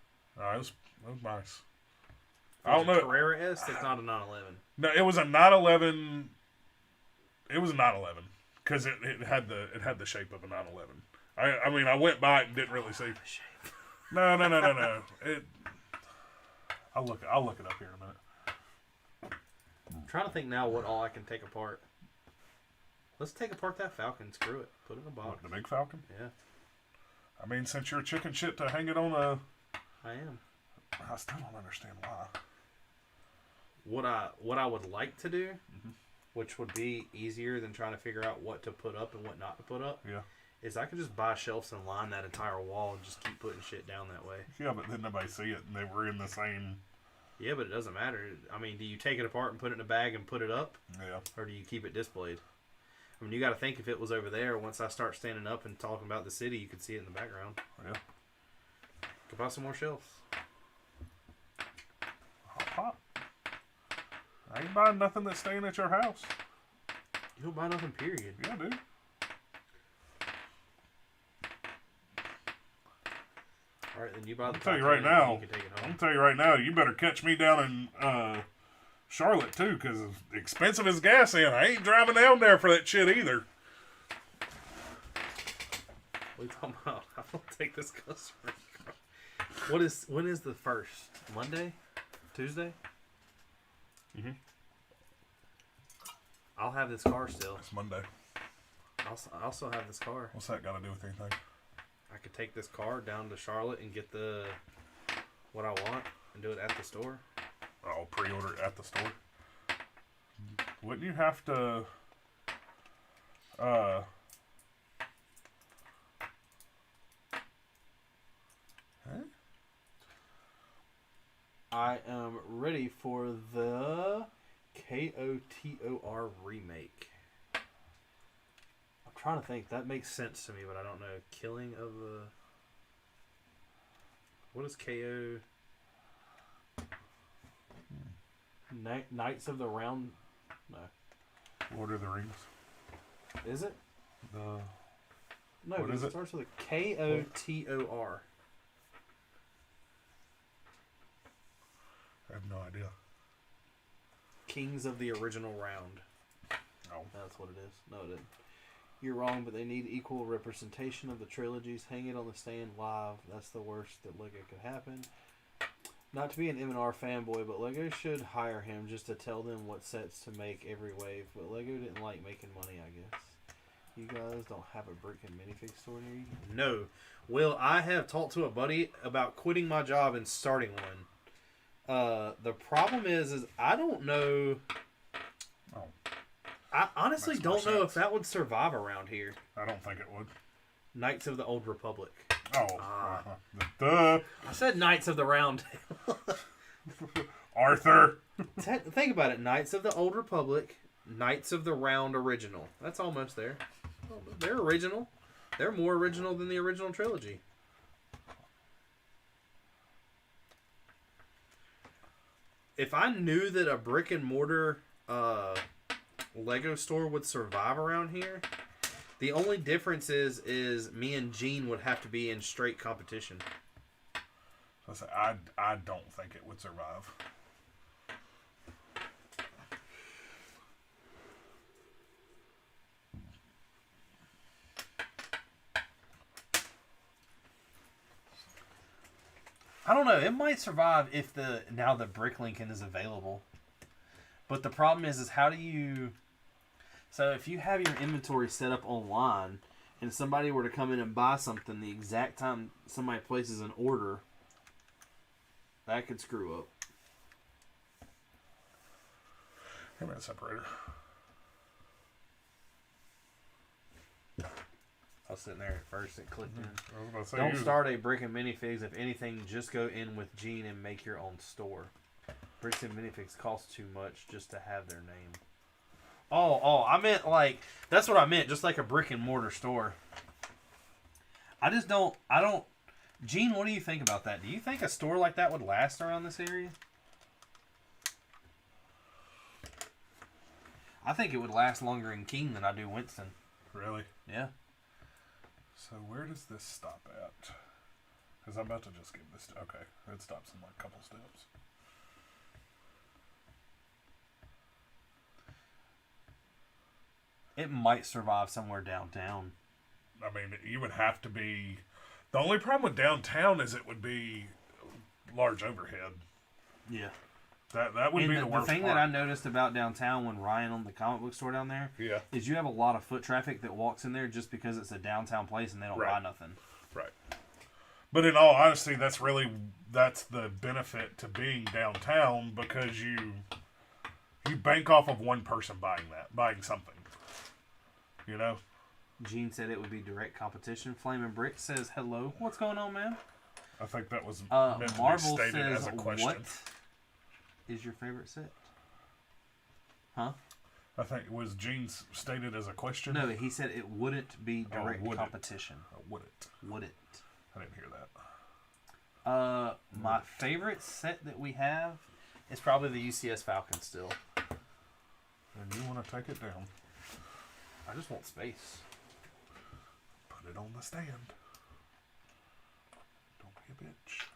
It was nice. I don't know. Carrera S. It's not a 911. No, it was a 911. It was a 911 because it had the shape of a 911. I mean, I went by it and didn't really see. No. I'll look it up here in a minute. I'm trying to think now what all I can take apart. Let's take apart that Falcon. Screw it. Put it in a box. What, the big Falcon? Yeah. I mean, since you're chicken shit to hang it on a... I am. I still don't understand why. What I would like to do, which would be easier than trying to figure out what to put up and what not to put up, is I could just buy shelves and line that entire wall and just keep putting shit down that way. Yeah, but then nobody see it, and they were in the same... Yeah, but it doesn't matter. I mean, do you take it apart and put it in a bag and put it up? Yeah. Or do you keep it displayed? I mean, you got to think if it was over there, once I start standing up and talking about the city, you could see it in the background. Yeah. Could buy some more shelves. Hop. I ain't buying nothing that's staying at your house. You don't buy nothing, period. Yeah, dude. All right, then you buy the. I'm tell you right now. You can take it home. I'm tell you right now. You better catch me down in Charlotte too, because expensive as gas in. I ain't driving down there for that shit either. What are you talking about? I will take this customer. When is the first? Monday? Tuesday? Mm-hmm. I'll have this car still. It's Monday. I also have this car. What's that got to do with anything? I could take this car down to Charlotte and get what I want and do it at the store. I'll pre-order it at the store. Wouldn't you have to... Huh? I am ready for the KOTOR remake. I'm trying to think. That makes sense to me, but I don't know. Killing of the... What is KO? Knights of the Round... No. Lord of the Rings. Is it? No, what is it? It starts with a KOTOR. I have no idea. Kings of the Original Round. Oh. That's what it is. No, it didn't. You're wrong, but they need equal representation of the trilogies. Hang it on the stand live. That's the worst that Lego could happen. Not to be an M&R fanboy, but Lego should hire him just to tell them what sets to make every wave. But Lego didn't like making money, I guess. You guys don't have a brick and minifig store near you? No. Will, I have talked to a buddy about quitting my job and starting one. The problem is I don't know. Oh, I honestly makes more don't know if sense. that would survive around here. I don't think it would. Knights of the Old Republic. Oh, duh. I said Knights of the Round. Arthur. Think about it. Knights of the Old Republic, Knights of the Round original. That's almost there. They're original. They're more original than the original trilogy. If I knew that a brick and mortar Lego store would survive around here, the only difference is me and Gene would have to be in straight competition. I don't think it would survive. I don't know. It might survive if now the Brick Lincoln is available. But the problem is how do you... So if you have your inventory set up online and somebody were to come in and buy something the exact time somebody places an order, that could screw up. Give me a separator. I was sitting there at first and clicked in. I was about to say, Don't start a brick and minifigs. If anything, just go in with Gene and make your own store. Bricks and minifigs cost too much just to have their name. Oh, I meant like, that's what I meant, just like a brick and mortar store. I don't, Gene, what do you think about that? Do you think a store like that would last around this area? I think it would last longer in Keene than I do Winston. Really? Yeah. So where does this stop at? Because I'm about to just give this... Okay, it stops in like a couple steps. It might survive somewhere downtown. I mean, you would have to be... The only problem with downtown is it would be large overhead. Yeah. That would be the worst The thing part. that I noticed about downtown when Ryan owned the comic book store down there is you have a lot of foot traffic that walks in there just because it's a downtown place and they don't buy nothing. Right. But in all honesty, that's the benefit to being downtown because you bank off of one person buying something. You know? Gene said it would be direct competition. Flamin' Brick says, hello. What's going on, man? I think that was meant to Marvel be stated says, as a question. what is your favorite set? Huh? I think it was Gene's stated as a question. No, he said it wouldn't be direct would it? competition. Would it? Would it? I didn't hear that. My favorite set that we have is probably the UCS Falcon still. And you want to take it down. I just want space. Put it on the stand. Don't be a bitch.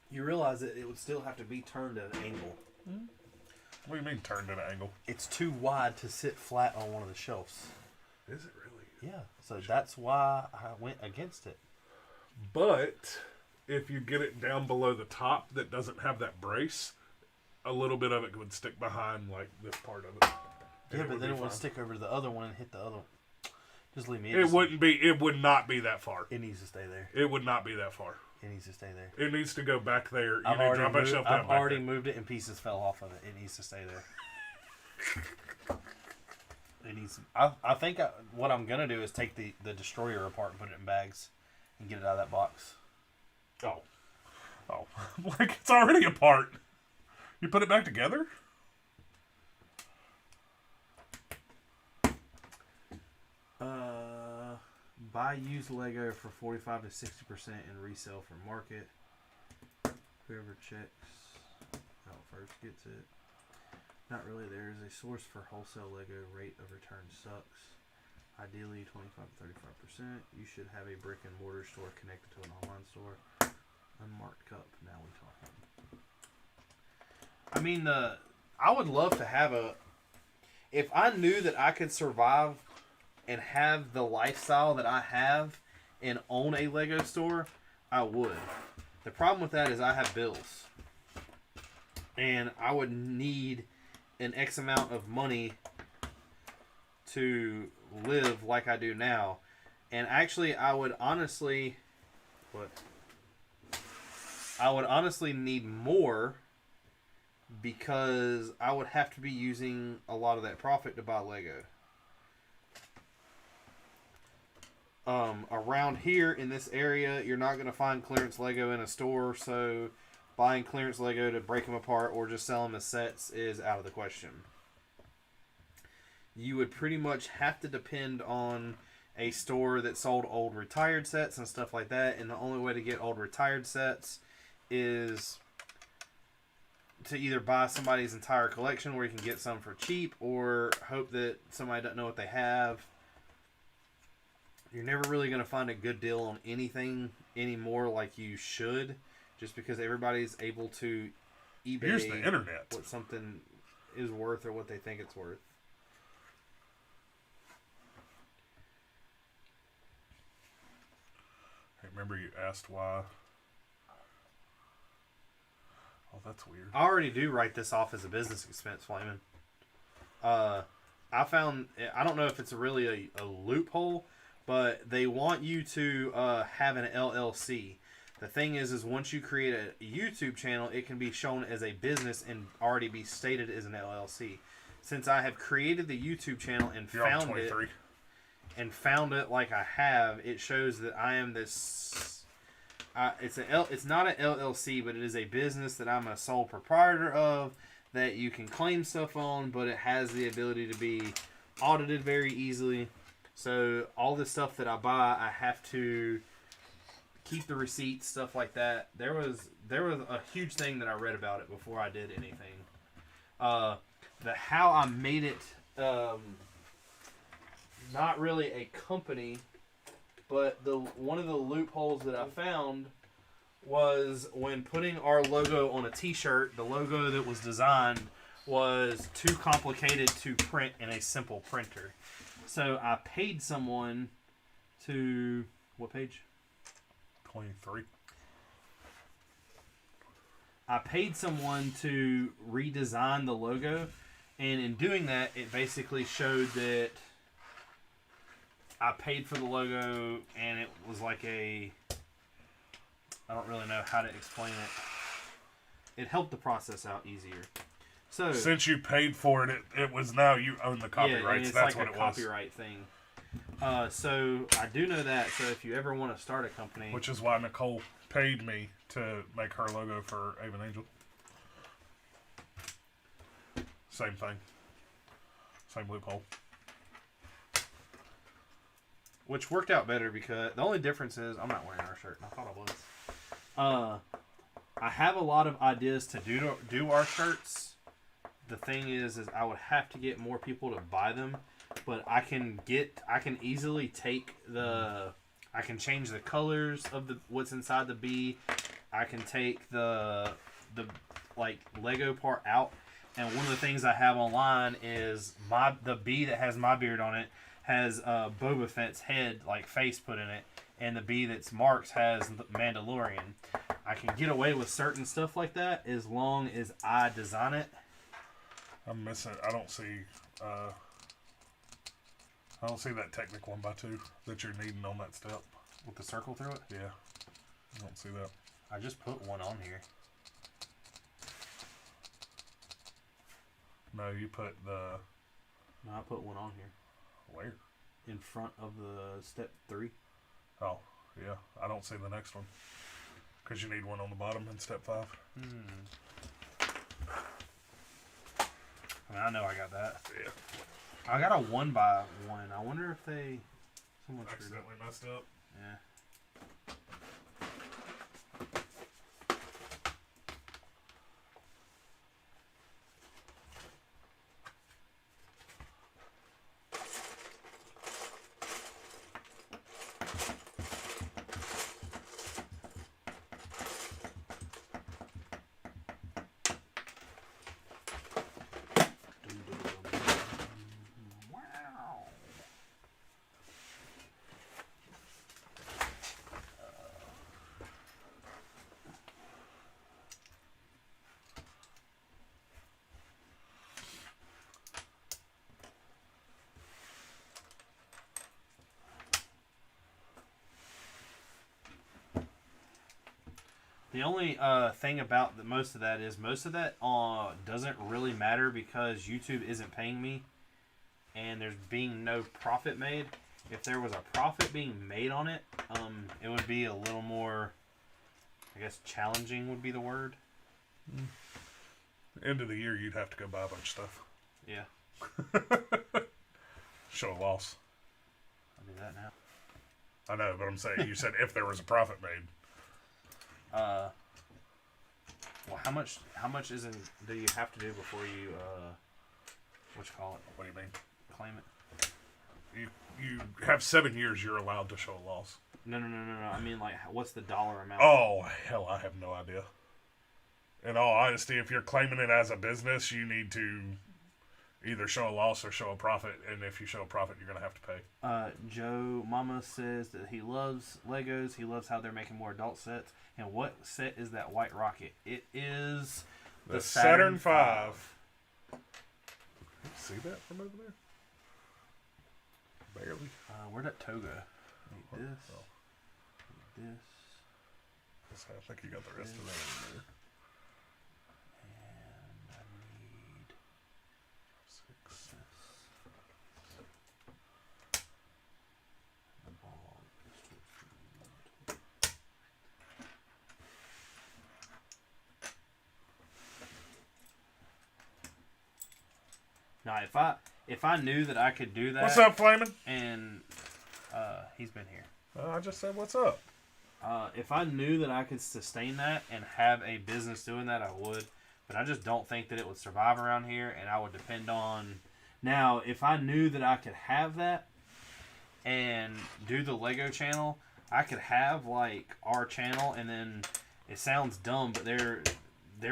You realize that it would still have to be turned at an angle. What do you mean turned at an angle? It's too wide to sit flat on one of the shelves. Is it really? Yeah, so that's why I went against it. But if you get it down below the top that doesn't have that brace, a little bit of it would stick behind like this part of it. Yeah, but then it would stick over to the other one and hit the other one. Just leave me. It would not be that far. It needs to stay there. It would not be that far. It needs to stay there. It needs to go back there. I've already moved it and pieces fell off of it. It needs to stay there. It needs. I think what I'm gonna do is take the destroyer apart and put it in bags and get it out of that box. Oh, like it's already apart. You put it back together? Buy used Lego for 45 to 60% and resell for market. Whoever checks out first gets it. Not really. There is a source for wholesale Lego. Rate of return sucks. Ideally 25 to 35%. You should have a brick and mortar store connected to an online store. Unmarked cup. Now we talking. I mean, I would love to have if I knew that I could survive and have the lifestyle that I have and own a Lego store, I would. The problem with that is I have bills. And I would need an X amount of money to live like I do now. And actually, I would honestly need more, because I would have to be using a lot of that profit to buy Lego. Around here in this area, you're not going to find clearance Lego in a store, so buying clearance Lego to break them apart or just sell them as sets is out of the question. You would pretty much have to depend on a store that sold old retired sets and stuff like that, and the only way to get old retired sets is to either buy somebody's entire collection where you can get some for cheap, or hope that somebody doesn't know what they have. You're never really going to find a good deal on anything anymore like you should, just because everybody's able to eBay Here's the internet. what something is worth or what they think it's worth. Hey, remember you asked why? Oh, that's weird. I already do write this off as a business expense, Flamin'. I found, I don't know if it's really a loophole, but they want you to have an LLC. The thing is once you create a YouTube channel, it can be shown as a business and already be stated as an LLC. Since I have created the YouTube channel and found it like I have, it shows that I am this. It's not an LLC, but it is a business that I'm a sole proprietor of, that you can claim stuff on, but it has the ability to be audited very easily. So all the stuff that I buy, I have to keep the receipts, stuff like that. There was a huge thing that I read about it before I did anything. How I made it, not really a company, but one of the loopholes that I found was when putting our logo on a t-shirt, the logo that was designed was too complicated to print in a simple printer. So I paid someone to... What page? 23. I paid someone to redesign the logo, and in doing that, it basically showed that I paid for the logo, and it was like a... I don't really know how to explain it. It helped the process out easier. So since you paid for it, it was now you own the copyrights. It's That's like what a it was. copyright thing. So I do know that. So if you ever want to start a company, Which is why Nicole paid me to make her logo for Avon Angel. Same thing. Same loophole. which worked out better because the only difference is I'm not wearing our shirt. I thought I was. I have a lot of ideas to do our shirts. The thing is I would have to get more people to buy them, but I can easily take I can change the colors of what's inside the bee. I can take the like Lego part out, and one of the things I have online is the bee that has my beard on it has Boba Fett's head like face put in it, and the bee that's Mark's has Mandalorian. I can get away with certain stuff like that as long as I design it. I'm missing. I don't see that Technic 1x2 that you're needing on that step. With the circle through it? Yeah. I don't see that. I just put one on here. No, you put the... No, I put one on here. Where? In front of the step 3. Oh, yeah. I don't see the next one. Because you need one on the bottom in step 5. I mean, I know I got that. Yeah. I got a 1x1. I wonder if someone screwed up. Accidentally messed up. Yeah. The only thing about most of that doesn't really matter because YouTube isn't paying me, and there's being no profit made. If there was a profit being made on it, it would be a little more, I guess, challenging would be the word. End of the year, you'd have to go buy a bunch of stuff. Yeah. Show a loss. I'll do that now. I know, but I'm saying you said if there was a profit made. Well, how much do you have to do before you what you call it? What do you mean? Claim it. You have 7 years. You're allowed to show a loss. No. I mean, like, what's the dollar amount? Oh hell, I have no idea. In all honesty, if you're claiming it as a business, you need to either show a loss or show a profit. And if you show a profit, you're gonna have to pay. Joe Mama says that he loves Legos. He loves how they're making more adult sets. And what set is that white rocket? It is the Saturn V. See that from over there? Barely. Where'd that toe go? Need this. Oh. Need this. I think you got the rest of that in there. And I need 6. The ball. Now, if I knew that I could do that. What's up, Flamin'? And he's been here. I just said what's up. If I knew that I could sustain that and have a business doing that, I would. But I just don't think that it would survive around here, and I would depend on. Now, if I knew that I could have that and do the Lego channel, I could have like our channel, and then it sounds dumb, but there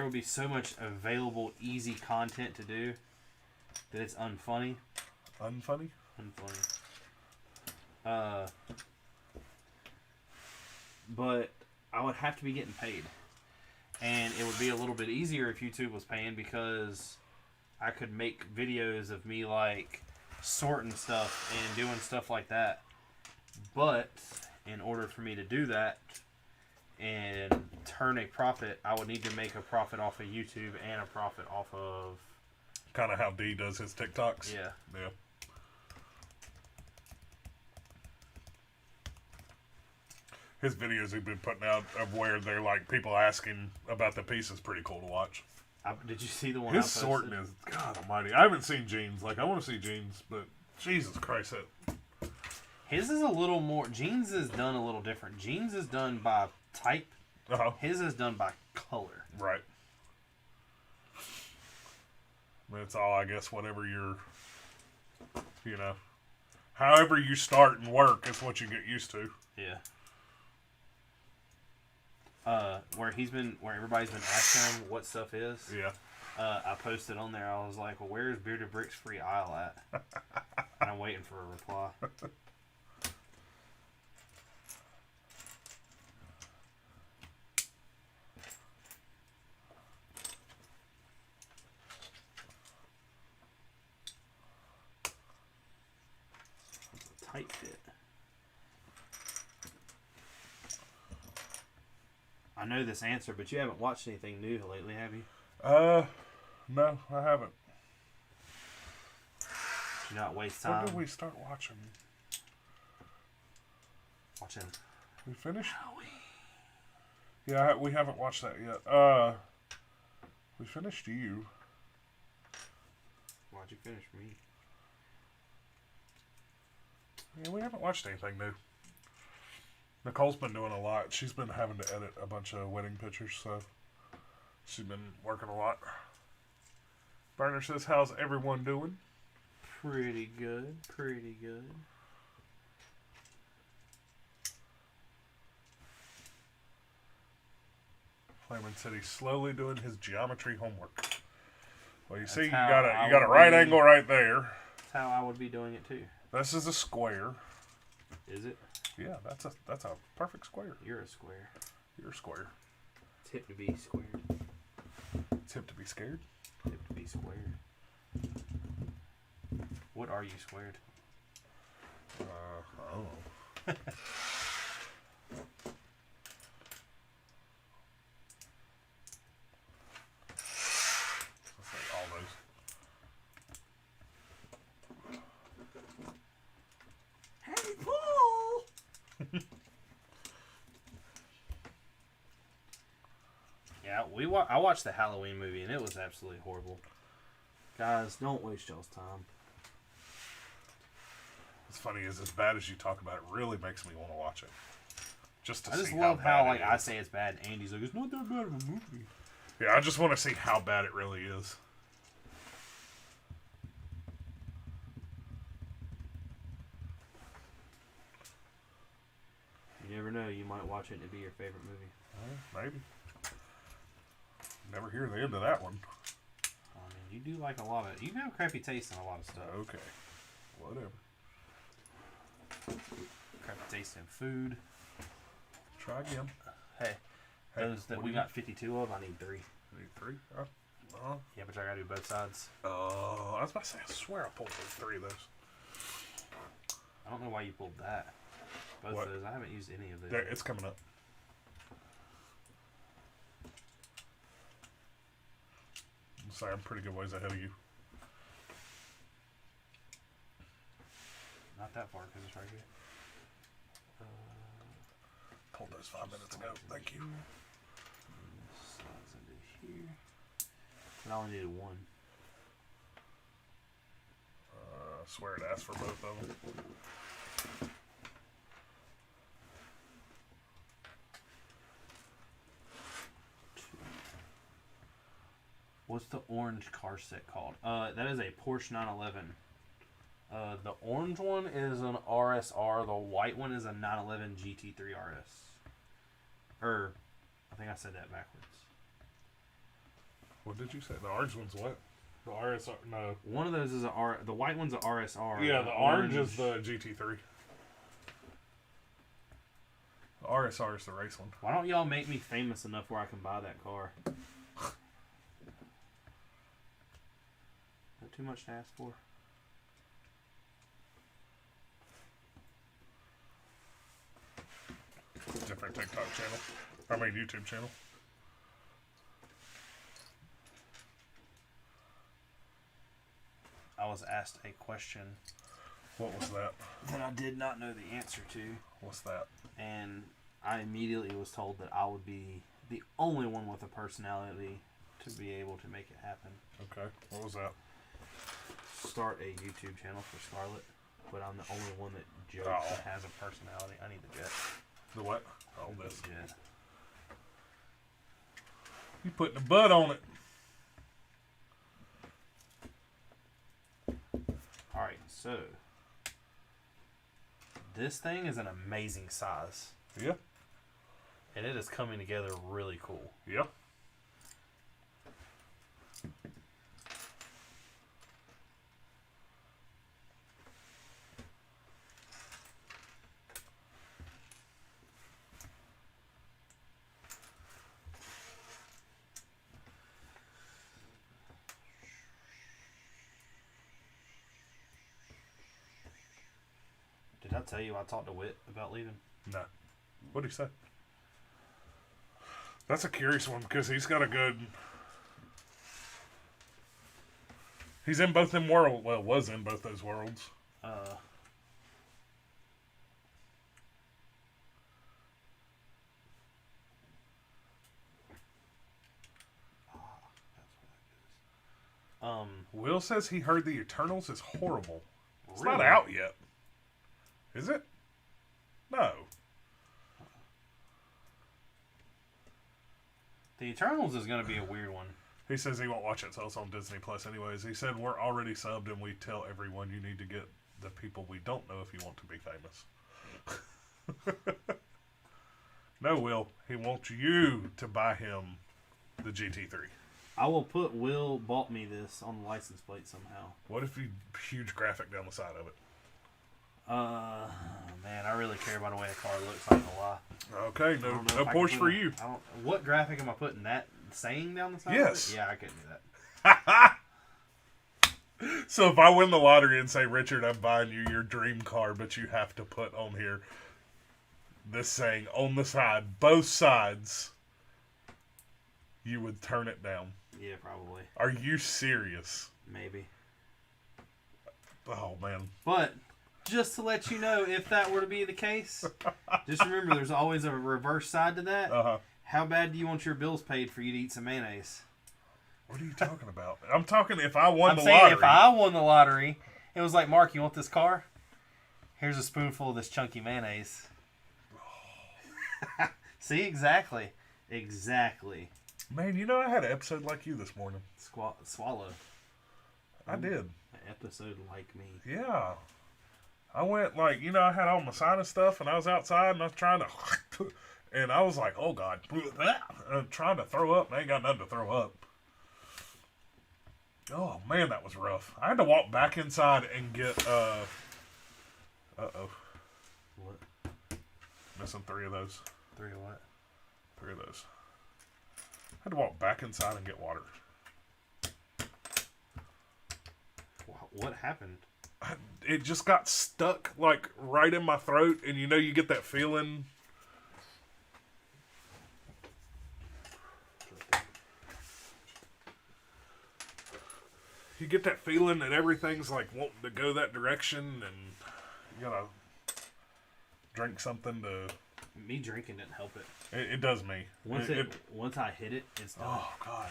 would be so much available, easy content to do that it's unfunny. Unfunny? Unfunny. But I would have to be getting paid. And it would be a little bit easier if YouTube was paying because I could make videos of me like sorting stuff and doing stuff like that. But in order for me to do that and turn a profit, I would need to make a profit off of YouTube and a profit off of... Kind of how D does his TikToks? Yeah. Yeah. His videos he's been putting out of where they're like people asking about the piece is pretty cool to watch. Did you see the one His I posted? sorting is, God almighty. I haven't seen Jeans. Like, I want to see Jeans, but Jesus Christ. His is a little more... Jeans is done a little different. Jeans is done by type. Uh-huh. His is done by color. Right. It's all, I guess, whatever you're, you know, however you start and work is what you get used to. Yeah. Where everybody's been asking him what stuff is. Yeah. I posted on there. I was like, "Well, where's Bearded Bricks free aisle at?" And I'm waiting for a reply. Tight fit. I know this answer, but you haven't watched anything new lately, have you? No, I haven't. Do not waste time. When did we start watching? Watching. We finished? Howie. Yeah, we haven't watched that yet. We finished you. Why'd you finish me? Yeah, we haven't watched anything new. Nicole's been doing a lot. She's been having to edit a bunch of wedding pictures, so she's been working a lot. Burner says, how's everyone doing? Pretty good. Pretty good. Flamin' said he's slowly doing his geometry homework. Well, you That's see, you how got I a would right be- angle right there. That's how I would be doing it too. This is a square. Is it? Yeah, that's a perfect square. You're a square. You're a square. It's hip to be squared. It's hip to be scared. Hip to be squared. What are you squared? I don't know. Yeah, I watched the Halloween movie, and it was absolutely horrible. Guys, don't waste y'all's time. What's funny is, as bad as you talk about it, really makes me want to watch it. Just to I just see love how how bad it I is. say it's bad, and Andy's like, it's not that bad of a movie. Yeah, I just want to see how bad it really is. You never know, you might watch it and it'd be your favorite movie. Maybe. Never hear the end of that one. I mean, you do like a lot of... You have crappy taste in a lot of stuff. Okay. Whatever. Crappy taste in food. Try again. Hey, those that we got 52 of, I need 3. Need 3? Yeah, but I gotta do both sides. I was about to say, I swear I pulled 3 of those. I don't know why you pulled that. Both What? of those. I haven't used any of those. There, it's coming up. I'm sorry, I'm pretty good ways ahead of you. Not that far, because it's right here. Pulled those 5 minutes ago. Thank you. Slides into here. And I only needed 1. I swear it asked for both of them. What's the orange car set called? That is a Porsche 911. The orange one is an RSR. The white one is a 911 GT3 RS. I think I said that backwards. What did you say? The orange one's what? The RSR? No. One of those is the white one's a RSR. Yeah, the orange is the GT3. The RSR is the race one. Why don't y'all make me famous enough where I can buy that car? Is that too much to ask for? Different TikTok channel. I mean, YouTube channel. I was asked a question What was that? that I did not know the answer to, What's that? and I immediately was told that I would be the only one with a personality to be able to make it happen. Okay. What was that? Start a YouTube channel for Scarlett, but I'm the only one that jokes Oh. and has a personality. I need the jet. The what? Oh, this. Jet. You putting a butt on it. Alright, so this thing is an amazing size. Yeah. And it is coming together really cool. Yeah. Did I tell you I talked to Whit about leaving? No. What'd he say? That's a curious one because he's got a good. He's in both them worlds. Well, was in both those worlds. Will says he heard the Eternals is horrible. It's not Really? out yet. Is it? No. The Eternals is going to be a weird one. He says he won't watch it till it's on Disney Plus anyways. He said we're already subbed and we tell everyone you need to get the people we don't know if you want to be famous. No, Will. He wants you to buy him the GT3. I will put Will bought me this on the license plate somehow. What if you huge graphic down the side of it? Man, I really care about the way the car looks, I'm gonna lie. Okay, I no don't know if I can Porsche put for a- you. I don't, what graphic am I putting that saying down the side Yes. of it? Yeah, I couldn't do that. So if I win the lottery and say, Richard, I'm buying you your dream car, but you have to put on here this saying on the side, both sides, you would turn it down. Yeah, probably. Are you serious? Maybe. Oh, man. But just to let you know, if that were to be the case, just remember there's always a reverse side to that. Uh-huh. How bad do you want your bills paid for you to eat some mayonnaise? What are you talking about? I'm talking if I won I'm the saying lottery. if I won the lottery, it was like, Mark, you want this car? Here's a spoonful of this chunky mayonnaise. See, exactly. Exactly. Man, you know I had an episode like you this morning. Swallow. I did. An episode like me. Yeah. I went like, I had all my sinus stuff and I was outside and I was trying to and I was like, oh God. I'm trying to throw up. I ain't got nothing to throw up. Oh man, that was rough. I had to walk back inside and get uh-oh. What? Missing 3 of those. 3 of what? 3 of those. I had to walk back inside and get water. What happened? It just got stuck like right in my throat, and you get that feeling. You get that feeling that everything's like wanting to go that direction, and you gotta drink something to. Me drinking didn't help it. It does me. Once I hit it, it's done. Oh God.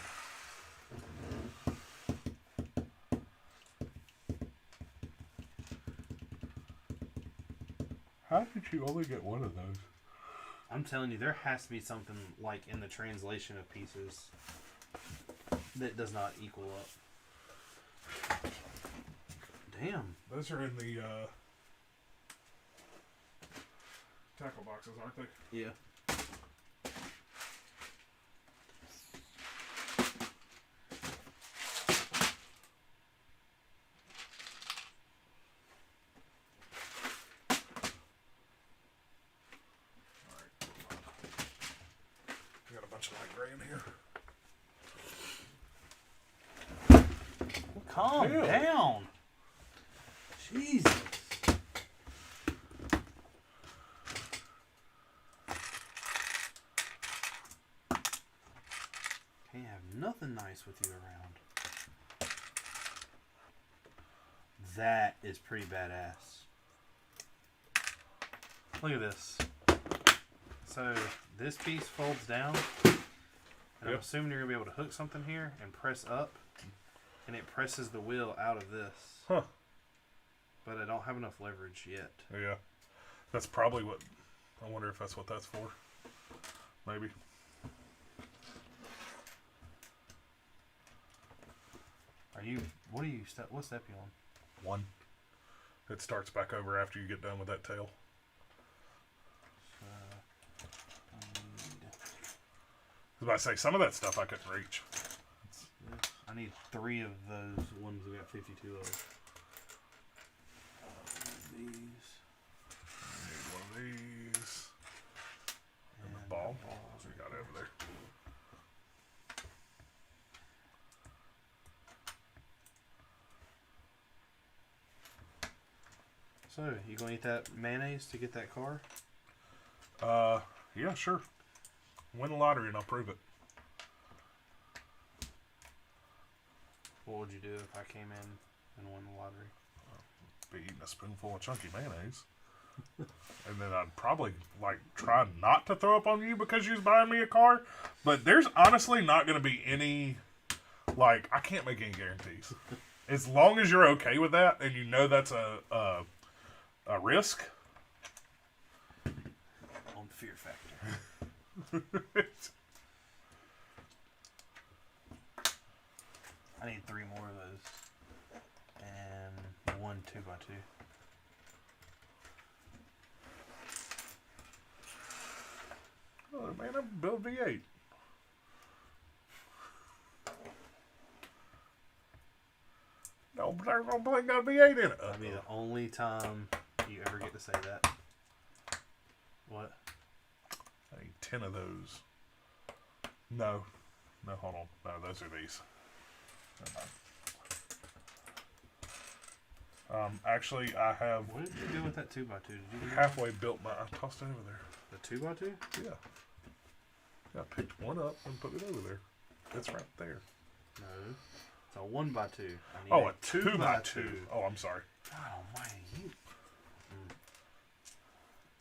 How did you only get one of those? I'm telling you, there has to be something like in the translation of pieces that does not equal up. Damn. Those are in the tackle boxes, aren't they? Yeah. Calm down. Jesus. Can't have nothing nice with you around. That is pretty badass. Look at this. So this piece folds down. And I'm assuming you're going to be able to hook something here and press up. And it presses the wheel out of this. Huh. But I don't have enough leverage yet. Yeah. That's probably what... I wonder if that's what that's for. Maybe. What step you on? 1. It starts back over after you get done with that tail. I was about to say, some of that stuff I couldn't reach. I need 3 of those ones. We got 52 of. These. I need one of these. And the ball. We got it over there. So, you gonna eat that mayonnaise to get that car? Yeah, sure. Win the lottery and I'll prove it. What would you do if I came in and won the lottery? Be eating a spoonful of chunky mayonnaise. And then I'd probably try not to throw up on you because you was buying me a car. But there's honestly not going to be any, I can't make any guarantees. As long as you're okay with that and you know that's a risk. On Fear Factor. I need 3 more of those. And 1 2x2. Oh, man, I'm built V8. No, but there's no blame got a V8 in it. That'll be the only time you ever get to say that. What? I need 10 of those. No, hold on. No, those are these. Actually, I have... What did you do with that 2x2? Did you do halfway built my... I tossed it over there. the 2x2? Yeah. I picked one up and put it over there. It's right there. No. It's a 1x2. Oh, a 2x2. Oh, I'm sorry. God almighty.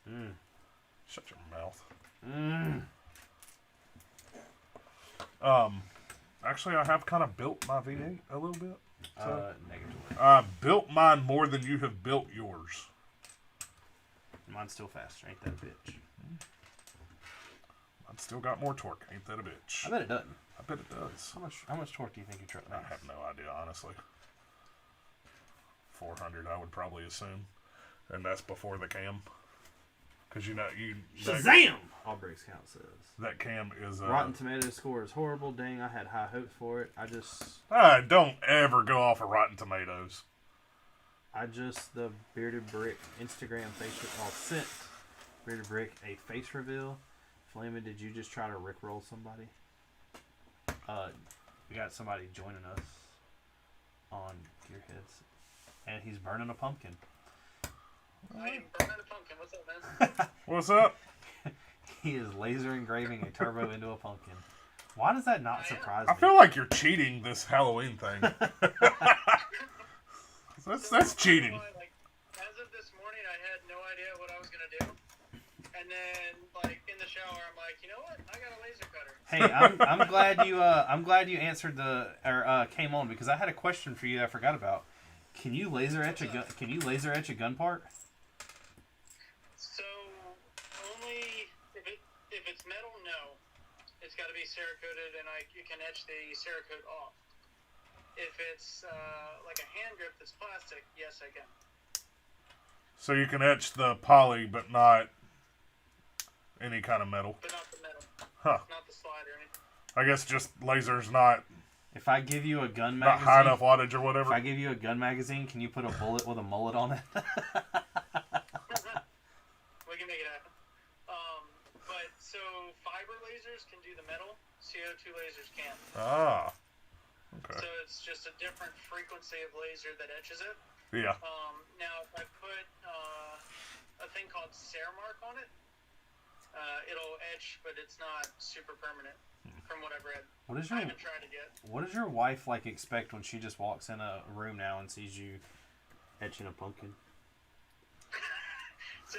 You... Shut your mouth. Actually, I have kind of built my V8 a little bit. So, Negative. I built mine more than you have built yours. Mine's still faster. Ain't that a bitch? I've still got more torque. Ain't that a bitch? I bet it doesn't. I bet it does. How much torque do you think your truck I makes? have no idea, honestly. 400, I would probably assume, and that's before the cam. Because Shazam! All brakes count says. That cam is Rotten Tomatoes score is horrible. Dang, I had high hopes for it. don't ever go off of Rotten Tomatoes. The Bearded Brick Instagram sent Bearded Brick a face reveal. Flamin', did you just try to rickroll somebody? We got somebody joining us on Gearheads, and he's burning a pumpkin. I am burning a pumpkin. What's up, man? What's up? He is laser engraving a turbo into a pumpkin. Why does that not surprise me? I feel like you're cheating this Halloween thing. That's cheating. Like, as of this morning, I had no idea what I was gonna do, and then like in the shower, I'm like, you know what? I got a laser cutter. Hey, I'm glad you answered came on, because I had a question for you that I forgot about. Can you laser etch a gun part? So only if it's metal, no. It's got to be Cerakoted, and you can etch the Cerakote off. If it's like a hand grip that's plastic, yes, I can. So you can etch the poly, but not any kind of metal. But not the metal. Huh. Not the slide or anything. I guess just laser's not If I give you a gun not magazine, high enough wattage or if whatever. I give you a gun magazine, can you put a bullet with a mullet on it? We can make it happen. But so fiber lasers can do the metal. CO2 lasers can't. Ah. Okay. So it's just a different frequency of laser that etches it. Yeah. Now, if I put a thing called Ceramark on it, it'll etch, but it's not super permanent, from what I've read. I haven't tried it yet. What does your wife expect when she just walks in a room now and sees you etching a pumpkin? So,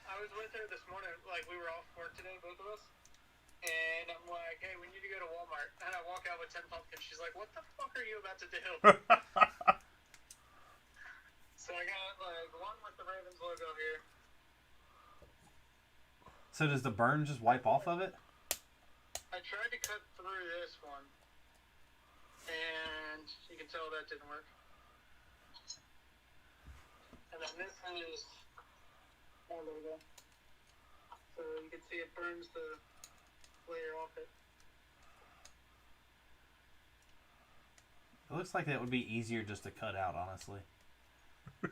I was with her this morning, like we were off work today, both of us. And I'm like, hey, we need to go to Walmart. And I walk out with 10 pumpkins. She's like, what the fuck are you about to do? So I got like one with the Ravens logo here. So does the burn just wipe off of it? I tried to cut through this one. And you can tell that didn't work. And then this is my logo. So you can see it burns the layer off it. It looks like that would be easier just to cut out, honestly. I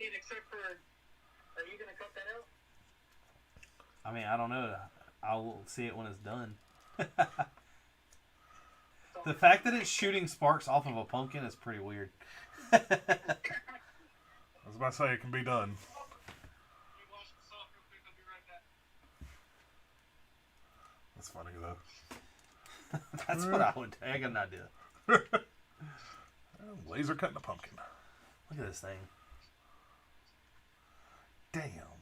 mean, except for, are you going to cut that out? I mean, I don't know. I'll see it when it's done. The fact that it's shooting sparks off of a pumpkin is pretty weird. I was about to say it can be done. You wash this off real quick, I'll be right back. That's funny though. That's what I would do. I got an idea. Laser cutting a pumpkin. Look at this thing. Damn.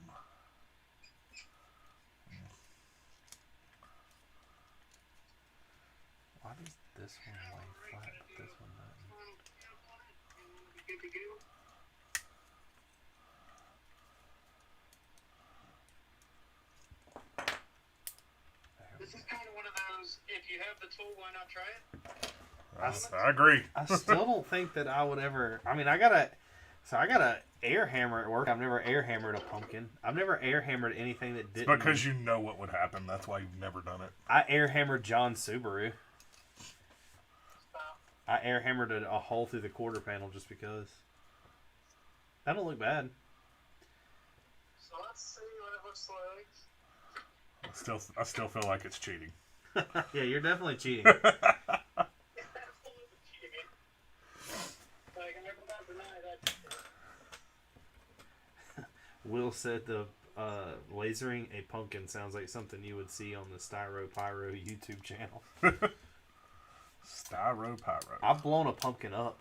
Why does this one lay flat, but this one doesn't? Good to go. This is kind of one of those, if you have the tool, why not try it? I agree. I still don't think that I would ever. I mean, I gotta air hammer at work. I've never air hammered a pumpkin. I've never air hammered anything that didn't. Because you know what would happen. That's why you've never done it. I air hammered John's Subaru. I air hammered a hole through the quarter panel just because. That don't look bad. So let's see what it looks like. I still feel like it's cheating. Yeah, you're definitely cheating. Will said the lasering a pumpkin sounds like something you would see on the Styro Pyro YouTube channel. Styro Pyro. I've blown a pumpkin up.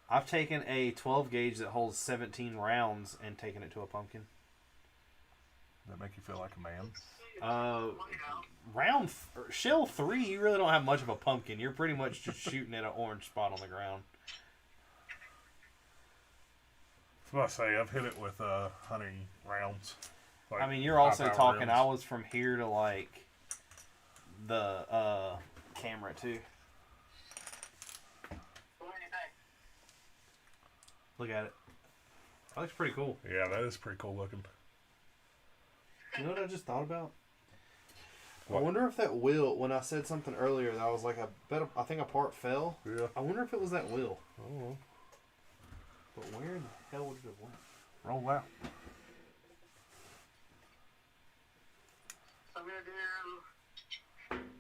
I've taken a 12 gauge that holds 17 rounds and taken it to a pumpkin. Does that make you feel like a man? shell 3, you really don't have much of a pumpkin. You're pretty much just shooting at an orange spot on the ground. I was about to say, I've hit it with hunting rounds. Like, I mean, you're also high-power talking, rounds. I was from here to, like, the camera, too. What do you think? Look at it. That looks pretty cool. Yeah, that is pretty cool looking. You know what I just thought about? What? I wonder if that wheel, when I said something earlier that I was like, I think a part fell. Yeah. I wonder if it was that wheel. Oh. But where in the hell would it have went? Roll out. So I'm gonna do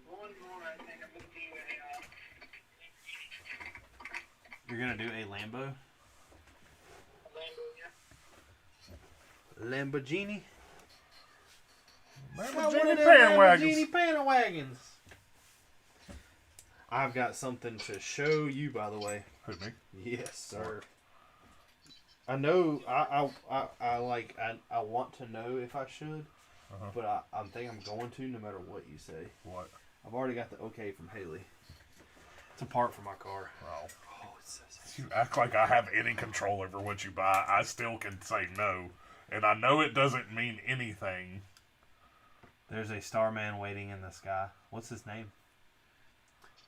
one more. I think I'm gonna do You're going to do a Lambo? a Lambo, yeah. Lamborghini? Lamborghini Panwagons. Lamborghini Panwagons. I've got something to show you, by the way. Who, me? Yes, sir. I know. I want to know if I should, but I think I'm going to, no matter what you say. What? I've already got the okay from Haley. It's a part for my car. Oh. Oh, it's so sexy. You act like I have any control over what you buy. I still can say no. And I know it doesn't mean anything. There's a starman waiting in the sky. What's his name?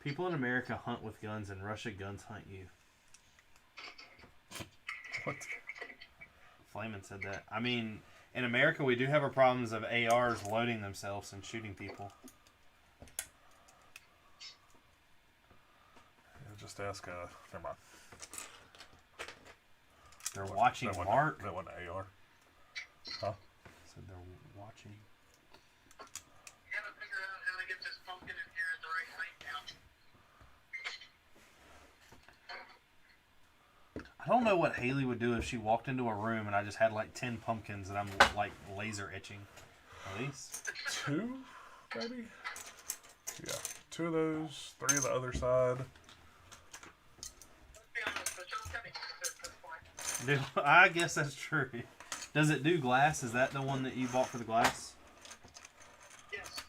People in America hunt with guns, and Russia guns hunt you. What? Flamin said that. I mean, in America, we do have our problems of ARs loading themselves and shooting people. Yeah, just ask, never mind. They're watching That Mark. That wasn't AR. Huh? Said they're watching. You gotta figure out how to get this pumpkin in here at the right height now. I don't know what Haley would do if she walked into a room and I just had like 10 pumpkins that I'm like laser etching. At least. 2, maybe? Yeah. 2 of those, 3 of the other side. Let's be honest, the show's coming at this point. Dude, I guess that's true. Does it do glass? Is that the one that you bought for the glass? Yes.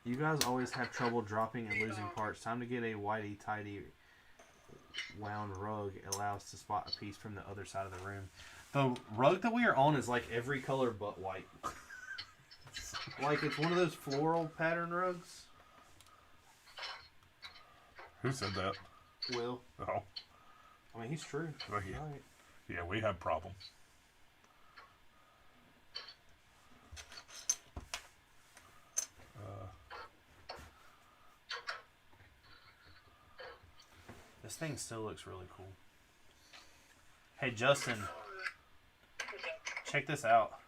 You guys always have trouble dropping and losing parts. Time to get a whitey tidy wound rug. It allows to spot a piece from the other side of the room. The rug that we are on is like every color but white. Like it's one of those floral pattern rugs. Who said that? Will. Oh. I mean, he's true. Well, yeah. Right. Yeah, we have problems. This thing still looks really cool. Hey, Justin, check this out.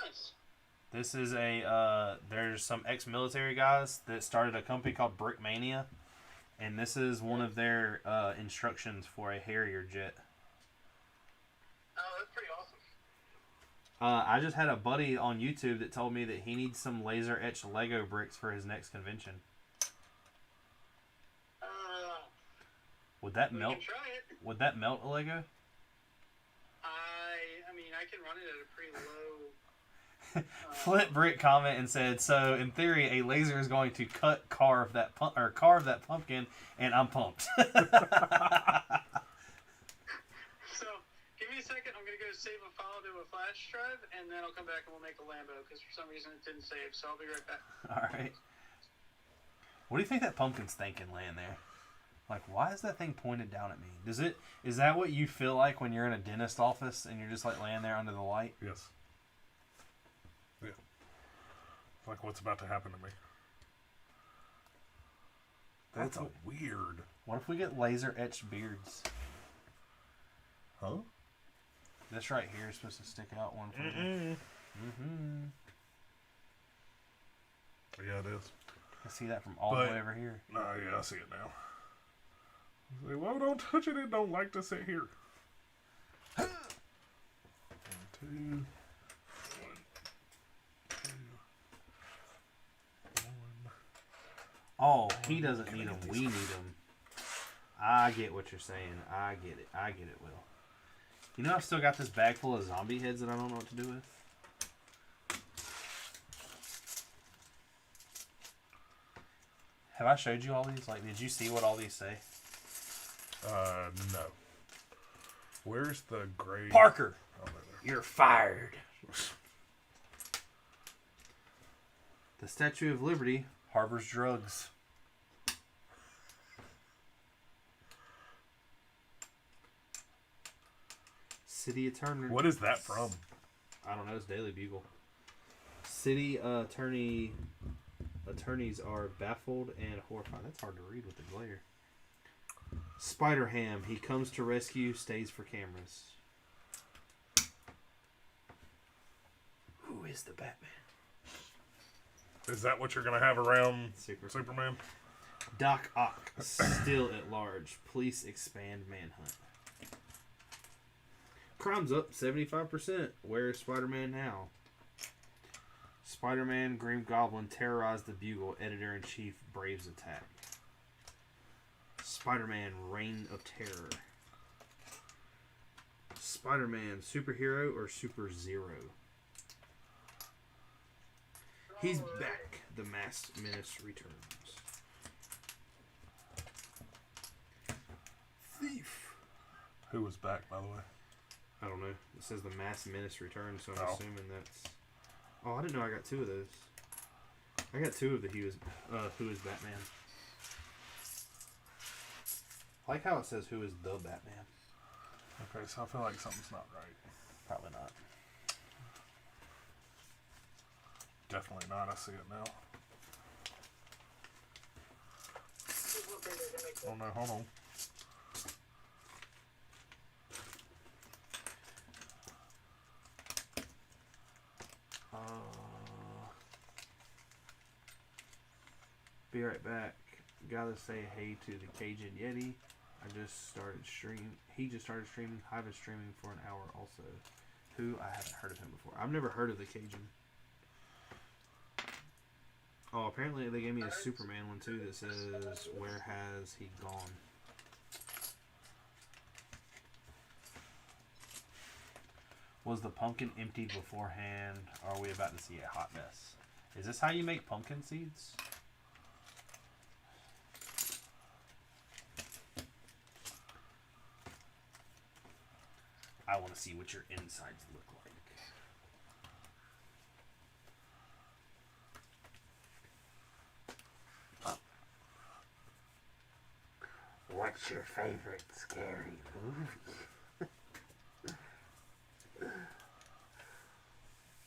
Nice. This is a, there's some ex-military guys that started a company called Brickmania, and this is one of their instructions for a Harrier jet. Oh, that's pretty awesome. I just had a buddy on YouTube that told me that he needs some laser-etched Lego bricks for his next convention. Would that We melt? can try it. Would that melt a Lego? I mean, I can run it at a pretty low. Flip Brick comment and said, "So in theory, a laser is going to carve that pumpkin, and I'm pumped." So, give me a second. I'm gonna go save a file to a flash drive, and then I'll come back and we'll make a Lambo because for some reason it didn't save. So I'll be right back. All right. What do you think that pumpkin's thinking laying there? Like, why is that thing pointed down at me? Is that what you feel like when you're in a dentist office and you're just like laying there under the light? Yes. Yeah. Like what's about to happen to me. That's a weird. What if we get laser etched beards? Huh? This right here is supposed to stick out one from you. Mm-hmm. Yeah, it is. I see that from all the way over here. No, yeah, I see it now. Say, well, don't touch it. It don't like to sit here. 1, 2. 1, 2. 1. Oh, he doesn't need them. We need them. I get what you're saying. I get it. Will. You know, I've still got this bag full of zombie heads that I don't know what to do with. Have I showed you all these? Like, did you see what all these say? No. Where's the gray? Parker, Oh, there. you're fired. The Statue of Liberty harbors drugs. City Attorney. What is that from? I don't know. It's Daily Bugle. City attorneys are baffled and horrified. That's hard to read with the glare. Spider-Ham. He comes to rescue, stays for cameras. Who is the Batman? Is that what you're going to have around Secret. Superman? Doc Ock. Still at large. Police expand manhunt. Crime's up 75%. Where is Spider-Man now? Spider-Man, Green Goblin terrorized the Bugle. Editor-in-Chief braves attack. Spider-Man, Reign of Terror. Spider-Man, superhero or super zero? He's back. The Masked Menace returns. Thief. Who was back, by the way? I don't know. It says the Masked Menace returns, so I'm Oh. assuming that's... Oh, I didn't know I got 2 of those. I got 2 of the Who is Batman. I like how it says Who is the Batman. Okay, so I feel like something's not right. Probably not. Definitely not. I see it now. Oh no, hold on. Be right back. Gotta say hey to the Cajun Yeti. I just started streaming. He just started streaming. Hive is streaming for an hour also. Who? I haven't heard of him before. I've never heard of the Cajun. Oh, apparently they gave me a Superman one too that says, "Where has he gone?" Was the pumpkin emptied beforehand? Or are we about to see a hot mess? Is this how you make pumpkin seeds? I want to see what your insides look like. What's your favorite scary movie?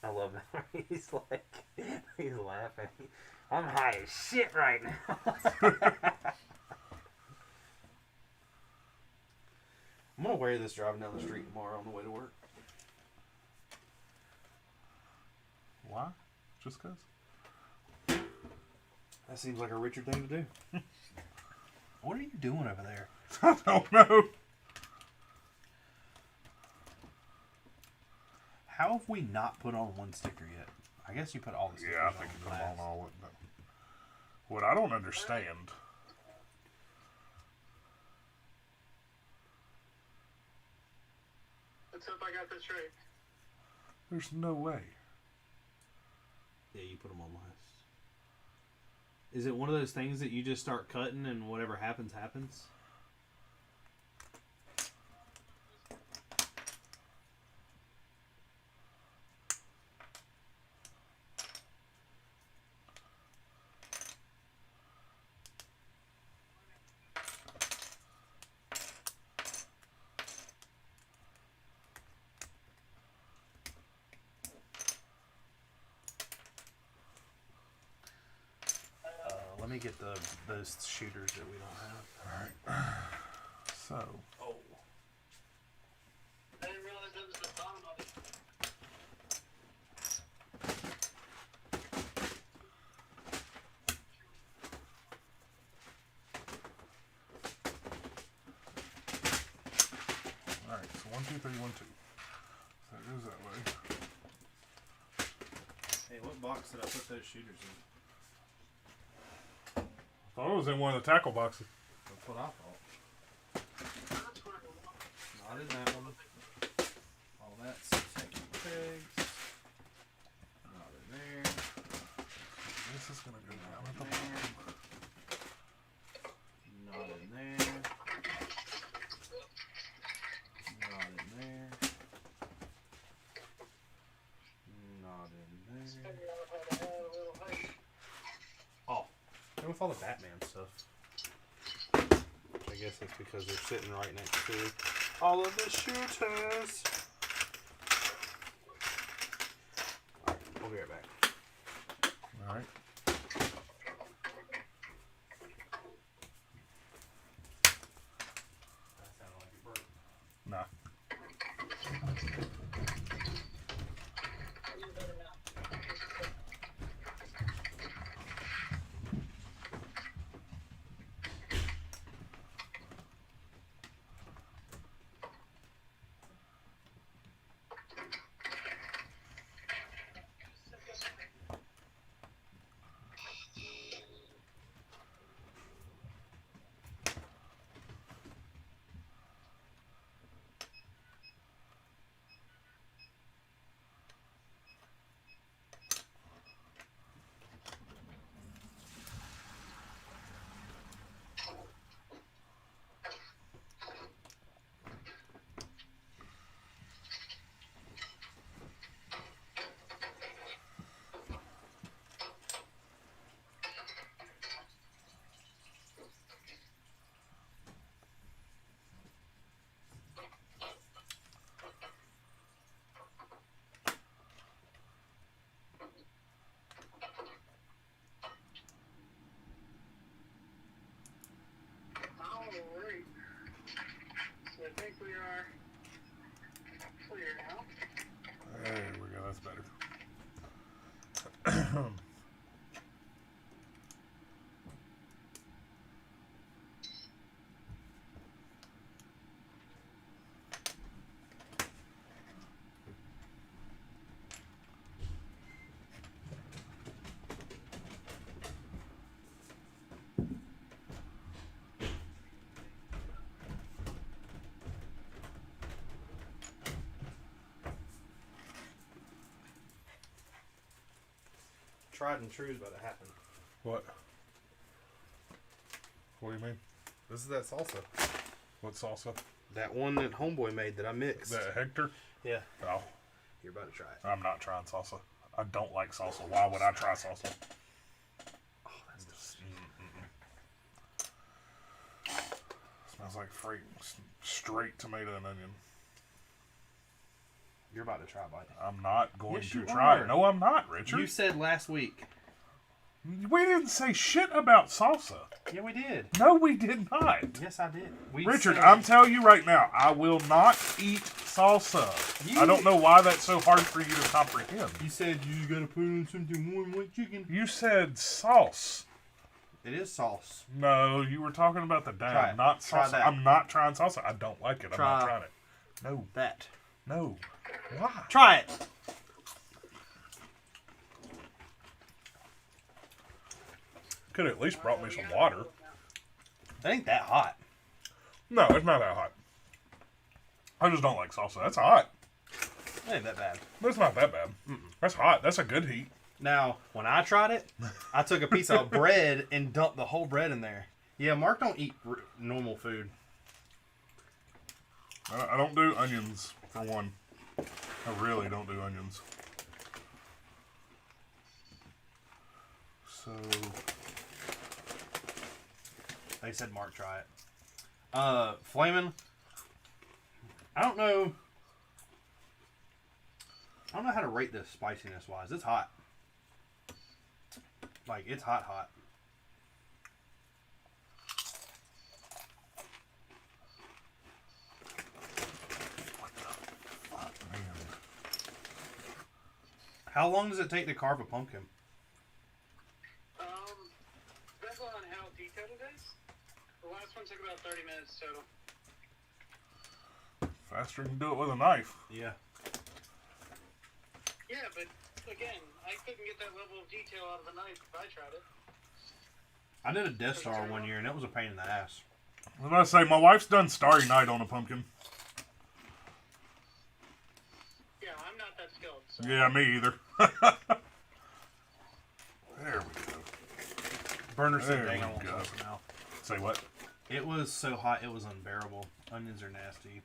I love that. He's like, he's laughing. I'm high as shit right now. I'm gonna wear this driving down the street tomorrow on the way to work. Why? Just cause? That seems like a Richard thing to do. What are you doing over there? I don't know. How have we not put on one sticker yet? I guess you put all the stickers Yeah, I think you put them on all. What I don't understand. Let's hope I got this right. There's no way. Yeah, you put them on last. Is it one of those things that you just start cutting and whatever happens, happens? Let me get those shooters that we don't have. Alright. So. Oh. I didn't realize that was the bottom of it. Alright, so 1, 2, 3, 1, 2. So it goes that way. Hey, what box did I put those shooters in? I thought it was in one of the tackle boxes. That's what I thought. That's where it was. Not in that one. all the Batman stuff? I guess it's because they're sitting right next to all of the shooters. Alright, we'll be right back. All right. That sounded like it burped. Nah. Alright. So I think we are clear now. There we go. That's better. Tried and true is about to happen. What? What do you mean? This is that salsa. What salsa? That one that Homeboy made that I mixed. That Hector? Yeah. Oh, You're about to try it. I'm not trying salsa. I don't like salsa. Why would I try salsa? Oh, that's delicious. Smells like straight tomato and onion. You're about to try, buddy. I'm not going Yes, to you try are. it. No, I'm not, Richard. You said last week. We didn't say shit about salsa. Yeah, we did. No, we did not. Yes, I did. Richard, said- I'm telling you right now, I will not eat salsa. I don't know why that's so hard for you to comprehend. You said you gotta put in something warm like chicken. You said sauce. It is sauce. No, you were talking about the Try dam, it. not Try salsa. that. I'm not trying salsa. I don't like it. I'm Try- not trying it. No, That. no. Why? Try it. Could have at least brought me some water. It ain't that hot. No, it's not that hot. I just don't like salsa. That's hot. It ain't that bad. That's not that bad. That's hot. That's a good heat. Now, when I tried it, I took a piece of bread and dumped the whole bread in there. Yeah, Mark don't eat normal food. I don't do onions, for one. I really don't do onions. So, They said Mark try it. Flamin'. I don't know how to rate this spiciness wise. It's hot. Like, it's hot, hot. man. How long does it take to carve a pumpkin? Depends on how detailed it is. The last one took about 30 minutes total. Faster than do it with a knife. Yeah. Yeah, but again, I couldn't get that level of detail out of a knife if I tried it. I did a Death Star one year, and it was a pain in the ass. I was about to say, my wife's done Starry Night on a pumpkin. Yeah, I'm not that skilled. So. Yeah, me either. There we go. Burner said, There dang, we I want go. salsa now. Say what? It was so hot, it was unbearable. Onions are nasty.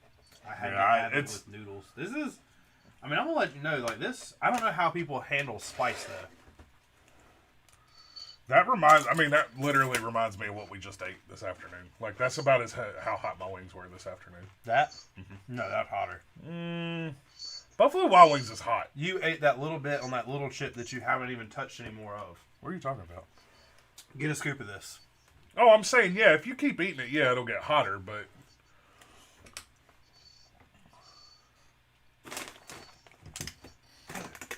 I had Yeah, to have it it's- with noodles. This is, I mean, I'm gonna let you know, like this, I don't know how people handle spice though. That literally reminds me of what we just ate this afternoon. Like, that's about how hot my wings were this afternoon. That? No, that's hotter. Buffalo Wild Wings is hot. You ate that little bit on that little chip that you haven't even touched any more of. What are you talking about? Get a scoop of this. Oh, I'm saying, yeah, if you keep eating it, yeah, it'll get hotter, but...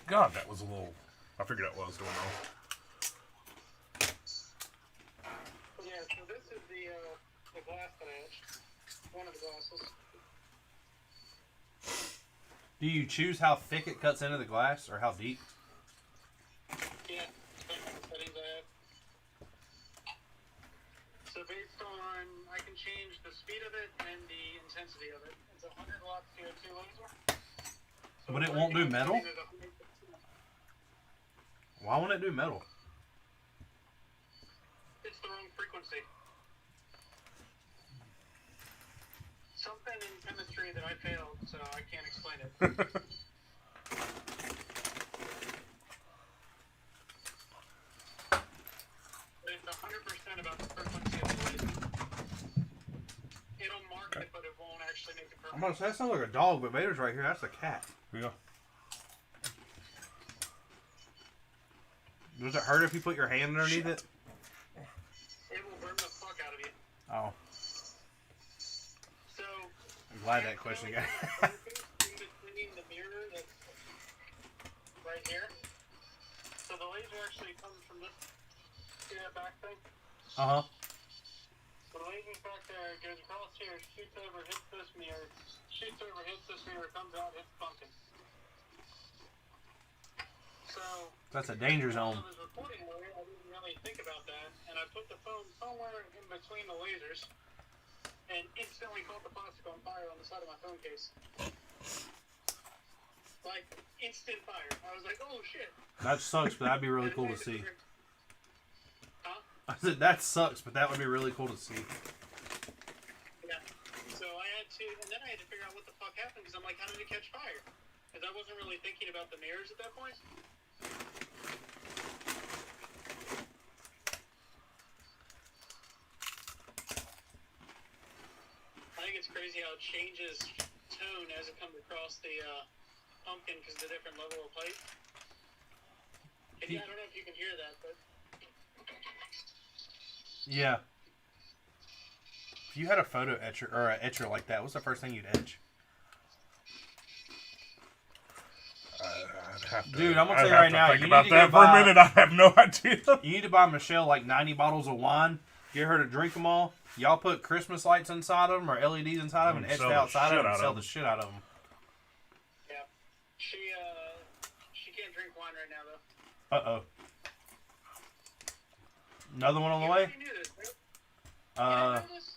God, that was a little... I figured out what I was doing wrong. Yeah, so this is the glass that I etched. One of the glasses. Do you choose how thick it cuts into the glass or how deep? Yeah, depending on the settings I have. So based on, I can change the speed of it and the intensity of it. It's a 100 watt CO2 laser. So But it won't do metal? there's a 100%. Why won't it do metal? It's the wrong frequency. Something in chemistry that I failed, so I can't explain it. It's 100% about the frequency of the laser. It'll mark it, but it won't actually make the I'm perfect. gonna say that sounds like a dog, but Vader's right here. That's a cat. Yeah. Does it hurt if you put your hand underneath it? It will burn the fuck out of you. Oh, So, I'm glad that question got. in between the mirror that's right here. So the laser actually comes from this back thing. Uh huh. So the laser's back there, it goes across here, shoots over, hits this mirror, shoots over, hits this mirror, comes out, hits Pumpkin. So That's a danger zone. I was recording earlier, I didn't really think about that, and I put the phone somewhere in between the lasers, and instantly caught the plastic on fire on the side of my phone case. Like, instant fire. I was like, oh shit. That sucks, but that'd be really cool to see. Huh? I said that sucks, but that would be really cool to see. Yeah. So I had to, and then I had to figure out what the fuck happened, because I'm like, how did it catch fire? Because I wasn't really thinking about the mirrors at that point. I think it's crazy how it changes tone as it comes across the pumpkin because of the different level of height. And yeah, I don't know if you can hear that, but Yeah. If you had a photo etcher or an etcher like that, what's the first thing you'd etch? I'd have to, Dude, I'm gonna I'd say have right to now, think you about need to that go for buy- a minute. I have no idea. You need to buy Michelle like 90 bottles of wine. Get her to drink them all. Y'all put Christmas lights inside of them or LEDs inside of them and etch Sell the the outside of shit them and out of sell them. the shit out of them. yeah. She can't drink wine right now though. Uh-oh. Another one on the You way? already knew this, right? You didn't know this?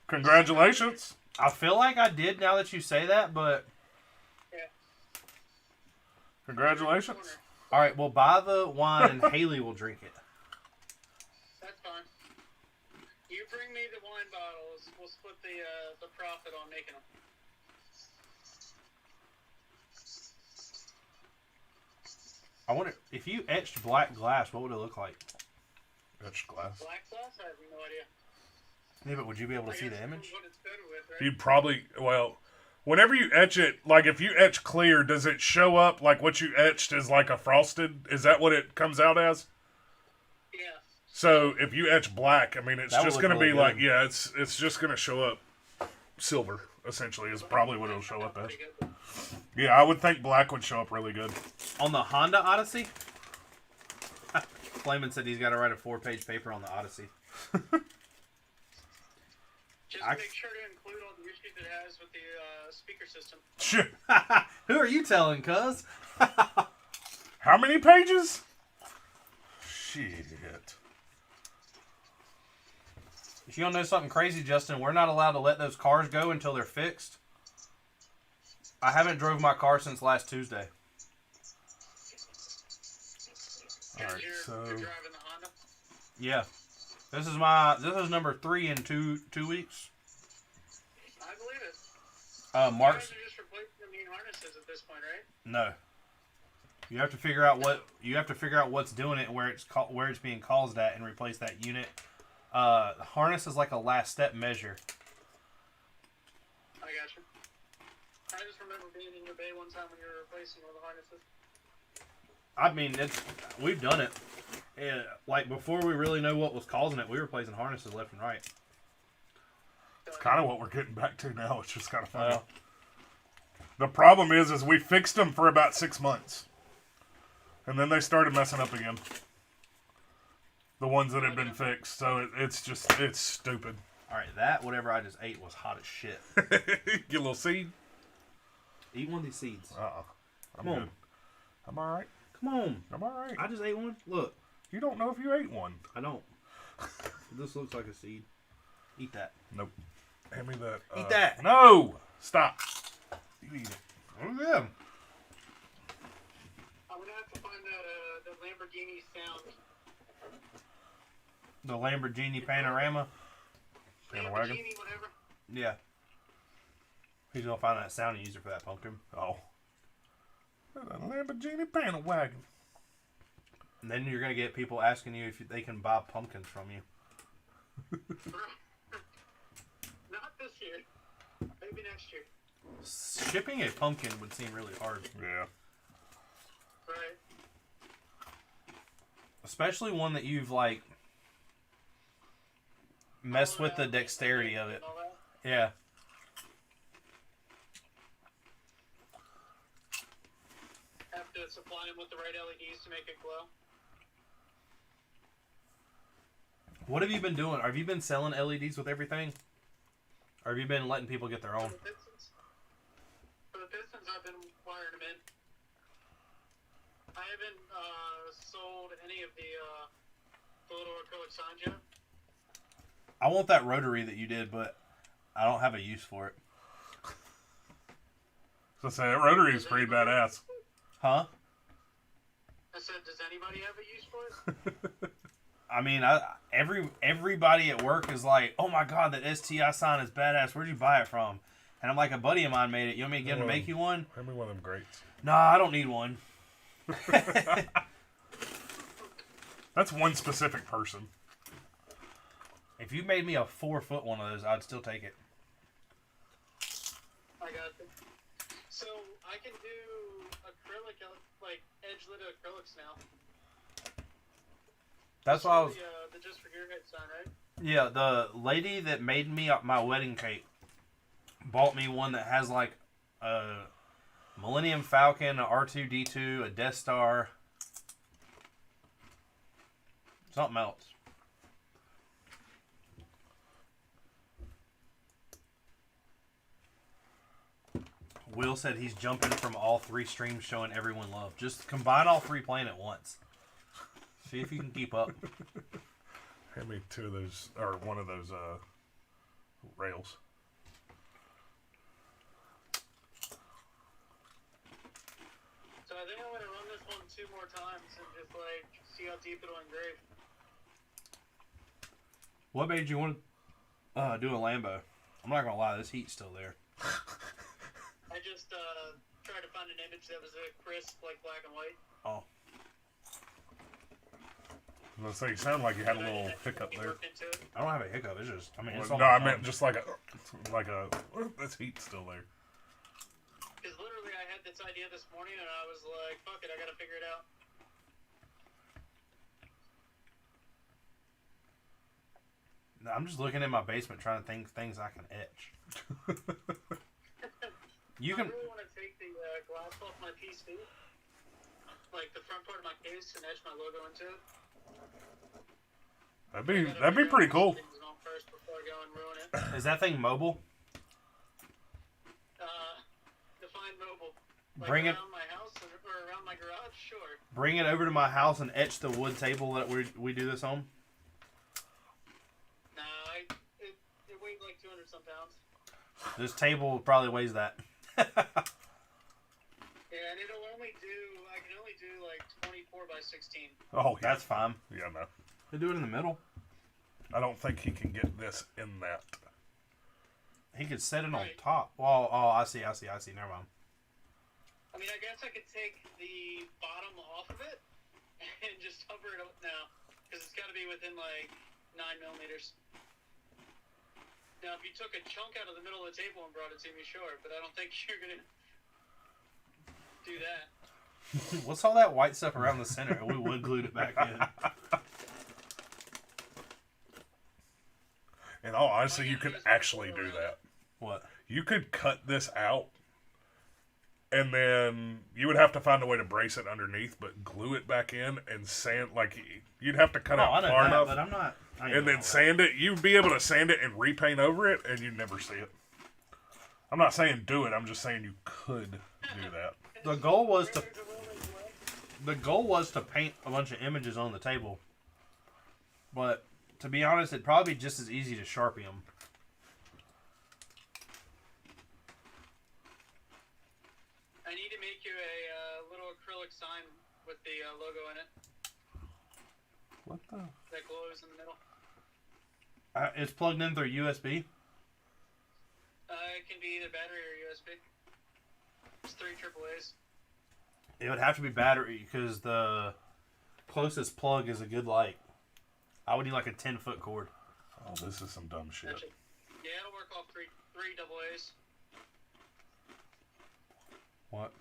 Congratulations. I feel like I did now that you say that, but... Yeah. Congratulations. Alright, well, buy the wine and Haley will drink it. That's fine. You bring me the wine bottles. We'll split the profit on making them. I wonder, if you etched black glass, what would it look like? Etched glass. Black glass? I have no idea. Yeah, but would you be able to I see guess the image? What it's coated with, right? You'd probably, whenever you etch it, like if you etch clear, does it show up like what you etched is like a frosted? Is that what it comes out as? Yeah. So if you etch black, I mean, it's That would just look going to really be like, good. yeah, it's just going to show up silver, essentially, is probably what it'll show up as. Pretty good. Yeah, I would think black would show up really good. On the Honda Odyssey? Flamin said he's got to write a 4-page paper on the Odyssey. Just I- make sure to include all the issues it has with the speaker system. Shit. Who are you telling, cuz? How many pages? Shit. If you don't know something crazy, Justin, we're not allowed to let those cars go until they're fixed. I haven't drove my car since last Tuesday. Because Alright, you're so- driving the Honda. Yeah. This is number 3 in two weeks. I believe it. Mark's You guys are just replacing the main harnesses at this point, right? no. You have to figure out what's doing it, where it's being caused at, and replace that unit. Harness is like a last step measure. I got you. I just remember being in your bay one time when you were replacing one of the harnesses. I mean, we've done it. Yeah, like before we really know what was causing it, we were replacing harnesses left and right. It's kind of what we're getting back to now. It's just kind of funny. The problem is we fixed them for about 6 months. And then they started messing up again. The ones that had been fixed. So it's stupid. Alright, whatever I just ate was hot as shit. Get a little seed? Eat one of these seeds. I'm good. I'm alright. Come on. I'm alright. I just ate one. Look. You don't know if you ate one. I don't. This looks like a seed. Eat that. Nope. Hand me that. Eat that. No! Stop. You eat it. Oh, yeah. I'm gonna have to find the Lamborghini sound. The Lamborghini Panorama. Panawagon? Lamborghini, whatever. Yeah. He's gonna find that sound user for that pumpkin. Oh. A Lamborghini Panawagon. And then you're gonna get people asking you if they can buy pumpkins from you. Not this year. Maybe next year. Shipping a pumpkin would seem really hard. Yeah. Right. Especially one that you've, like, messed with the dexterity of it. Yeah. Have to supply them with the right LEDs to make it glow. What have you been doing? Have you been selling LEDs with everything? Or have you been letting people get their own? For the Pistons, I've been wiring them in. I haven't sold any of the little acrylic signs yet. I want that rotary that you did, but I don't have a use for it. So say that rotary is pretty badass. Huh? I said, does anybody have a use for it? I mean, everybody at work is like, "Oh my god, that STI sign is badass. Where'd you buy it from?" And I'm like, "A buddy of mine made it. You want me to get him to make you one?" Hand me one of them greats. Nah, I don't need one. That's one specific person. If you made me a 4-foot one of those, I'd still take it. I got it. So I can do acrylic, like edge-lit acrylics now. That's why I was. The Just for Your Head sign, right? Yeah, the lady that made me my wedding cake bought me one that has like a Millennium Falcon, a R2-D2, a Death Star, something else. Will said he's jumping from all 3 streams showing everyone love. Just combine all 3 playing at once. See if you can keep up. Hand me 2 of those, or one of those rails. So I think I'm going to run this one 2 more times and just like see how deep it'll engrave. What made you want to do a Lambo? I'm not going to lie, this heat's still there. I just tried to find an image that was a crisp, like black and white. Oh. Let's say you sound like you had a little hiccup there. I don't have a hiccup. It's just, I mean, it's No, all I meant just like a this heat's still there. Because literally I had this idea this morning and I was like, fuck it, I gotta figure it out. I'm just looking in my basement trying to think things I can etch. You can. I really want to take the glass off my PC, like the front part of my case, and etch my logo into it. That'd be pretty cool. First before I go and ruin it. Is that thing mobile? Define mobile. Like Bring it. around my house or around my garage, sure. Bring it over to my house and etch the wood table that we do this on. Nah, it weighed like 200 some pounds. This table probably weighs that. Yeah, and it'll only do. I can only do like 24 by 16. Oh, yeah. That's fine. Yeah, no. They do it in the middle. I don't think he can get this in that. He could set it on Right. top. Well, oh, I see. Never mind. I mean, I guess I could take the bottom off of it and just hover it up now, because it's got to be within like 9 millimeters. Now, if you took a chunk out of the middle of the table and brought it to me, sure, but I don't think you're gonna do that. What's all that white stuff around the center? We would glue it back in. In all honesty, you could actually do that. What? You could cut this out, and then you would have to find a way to brace it underneath, but glue it back in and sand. Like, you'd have to cut I it know far that, enough, but I'm not. and then sand it. You'd be able to sand it and repaint over it, and you'd never see it. I'm not saying do it. I'm just saying you could do that. The goal was to paint a bunch of images on the table, but to be honest, it'd probably be just as easy to Sharpie them. I need to make you a little acrylic sign with the logo in it What the? that glows in the middle. It's plugged in through USB. It can be either battery or USB. It's 3 AAAs. It would have to be battery because the closest plug is a good light. I would need like a 10-foot cord. Oh, this is some dumb shit. Yeah, it'll work off three AA's. What?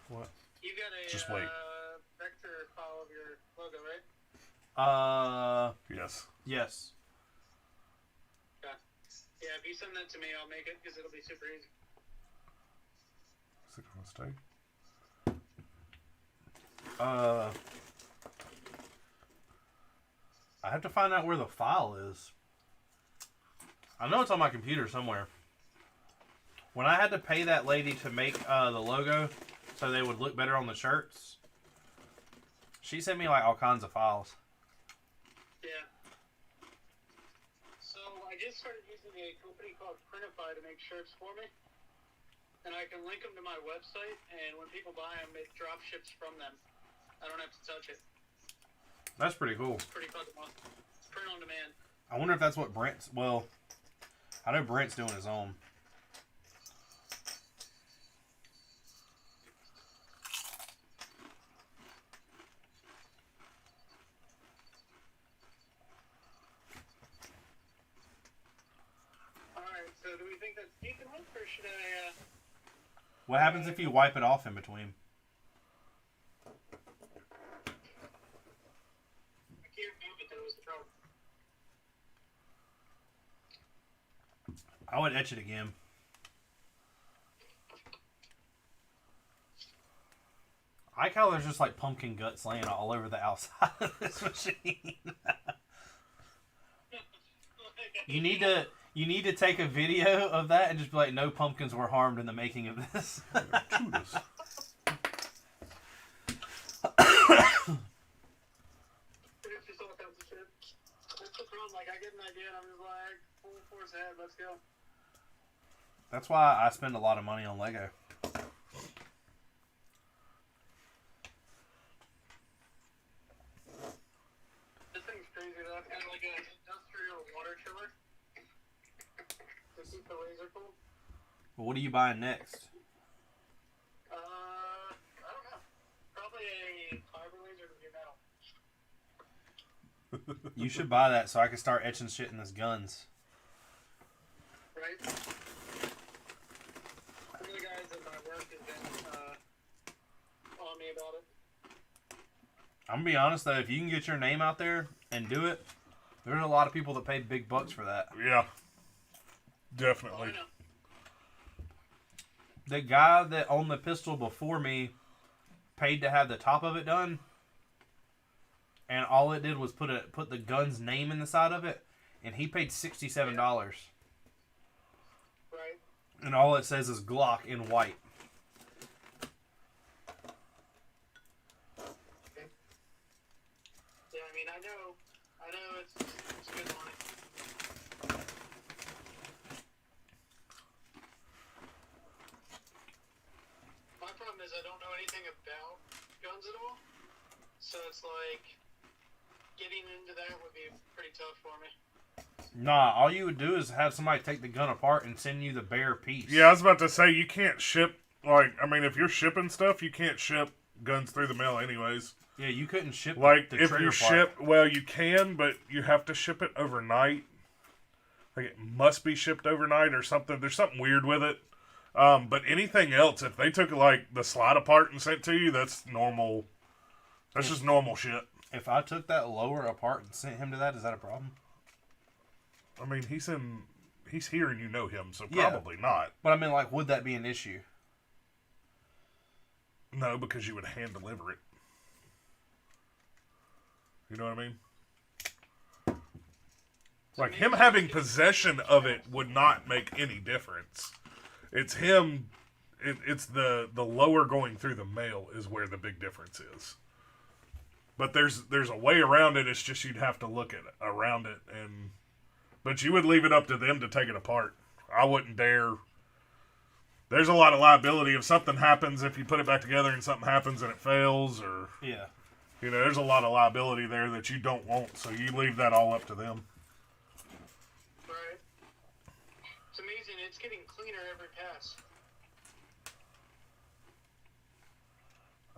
What? You've got a Just wait. vector file of your logo, right? Yes. Yes. Okay. Yeah, if you send that to me, I'll make it because it'll be super easy. Is it gonna stay? I have to find out where the file is. I know it's on my computer somewhere. When I had to pay that lady to make the logo so they would look better on the shirts, she sent me like all kinds of files. Yeah. So I just started using a company called Printify to make shirts for me. And I can link them to my website, and when people buy them, it drop ships from them. I don't have to touch it. That's pretty cool. It's pretty fucking awesome. It's print on demand. I wonder if that's what Brent's... Well, I know Brent's doing his own. Alright, so do we think that's deep enough, or should I, What happens if you wipe it off in between? I can't move it, that was the problem. I would etch it again. I like how there's just like pumpkin guts laying all over the outside of this machine. You need to take a video of that and just be like, no pumpkins were harmed in the making of this. Judas. It's just all kinds of shit. That's the problem, like, I get an idea and I'm just like, full force ahead, let's go. That's why I spend a lot of money on Lego. This thing's crazy though, it's got like an industrial water chiller to keep the laser cool. But what are you buying next? I don't know. Probably a fiber laser to do metal. You should buy that so I can start etching shit in his guns. Right? Some of the guys at my work have been on me about it. I'm gonna be honest though, if you can get your name out there and do it, there's a lot of people that pay big bucks for that. Yeah. Oh, Definitely. I know. The guy that owned the pistol before me paid to have the top of it done, and all it did was put the gun's name in the side of it, and he paid $67. Right. And all it says is Glock in white. Yeah, I mean, I know it's good money. My problem is I don't know anything about guns at all, so it's like getting into that would be pretty tough for me. Nah, all you would do is have somebody take the gun apart and send you the bare piece. Yeah, I was about to say, you can't ship, like, I mean, if you're shipping stuff, you can't ship guns through the mail anyways. Yeah, you couldn't ship Like, the if trigger you part. ship, well, you can, but you have to ship it overnight. Like, it must be shipped overnight or something. There's something weird with it. But anything else, if they took, like, the slide apart and sent to you, that's normal. That's just normal shit. If I took that lower apart and sent him to that, is that a problem? I mean, he's here and you know him, so Yeah. probably not. But I mean, like, would that be an issue? No, because you would hand deliver it. You know what I mean? Like, him having possession of it would not make any difference. It's him, it's the lower going through the mail is where the big difference is. But there's a way around it, it's just you'd have to look at around it, but you would leave it up to them to take it apart. I wouldn't dare. There's a lot of liability if something happens, if you put it back together and something happens and it fails, or... Yeah. You know, there's a lot of liability there that you don't want, so you leave that all up to them. Right. It's amazing. It's getting cleaner every pass.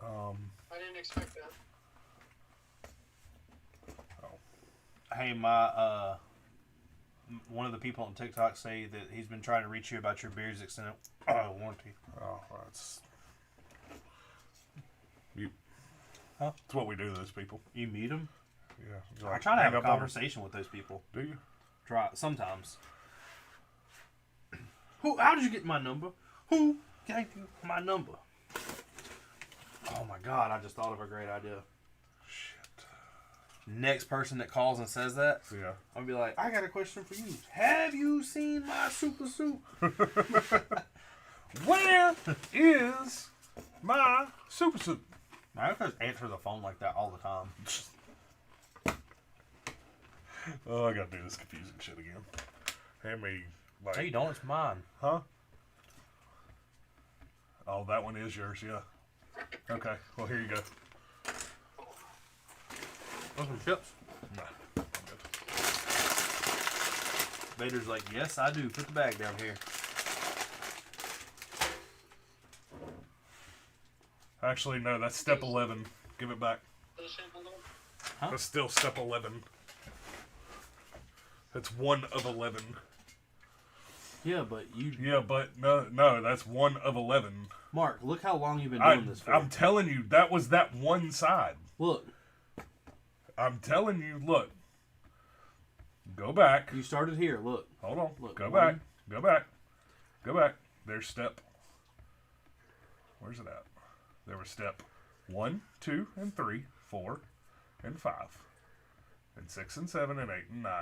I didn't expect that. Hey, my one of the people on TikTok say that he's been trying to reach you about your beer's extended warranty. Oh, that's... Huh? That's what we do to those people. You meet him? Yeah. I try to have hang a up on 'em. conversation with those people. Do you? Try sometimes. How did you get my number? Who gave you my number? Oh my God! I just thought of a great idea. Shit. Next person that calls and says that, Yeah. I'll be like, I got a question for you. Have you seen my super suit? Where is my super suit? I just answer the phone like that all the time. Oh, I gotta do this confusing shit again. Hand me, like... No, you don't. It's mine. Huh? Oh, that one is yours, yeah. Okay, well, here you go. Want some chips? Nah, I'm good. Vader's like, yes, I do. Put the bag down here. Actually, no, that's step 11. Give it back. Huh? That's still step 11. That's 1 of 11. Yeah, but you... Yeah, but no, that's 1 of 11. Mark, look how long you've been doing this for. I'm telling you, that was that one side. Look. I'm telling you, look. Go back. You started here. Look. Hold on. Look, Go one. back. Go back. Go back. There's step. Where's it at? There was step 1, 2, and 3, 4, and 5, and 6, and 7, and 8, and 9.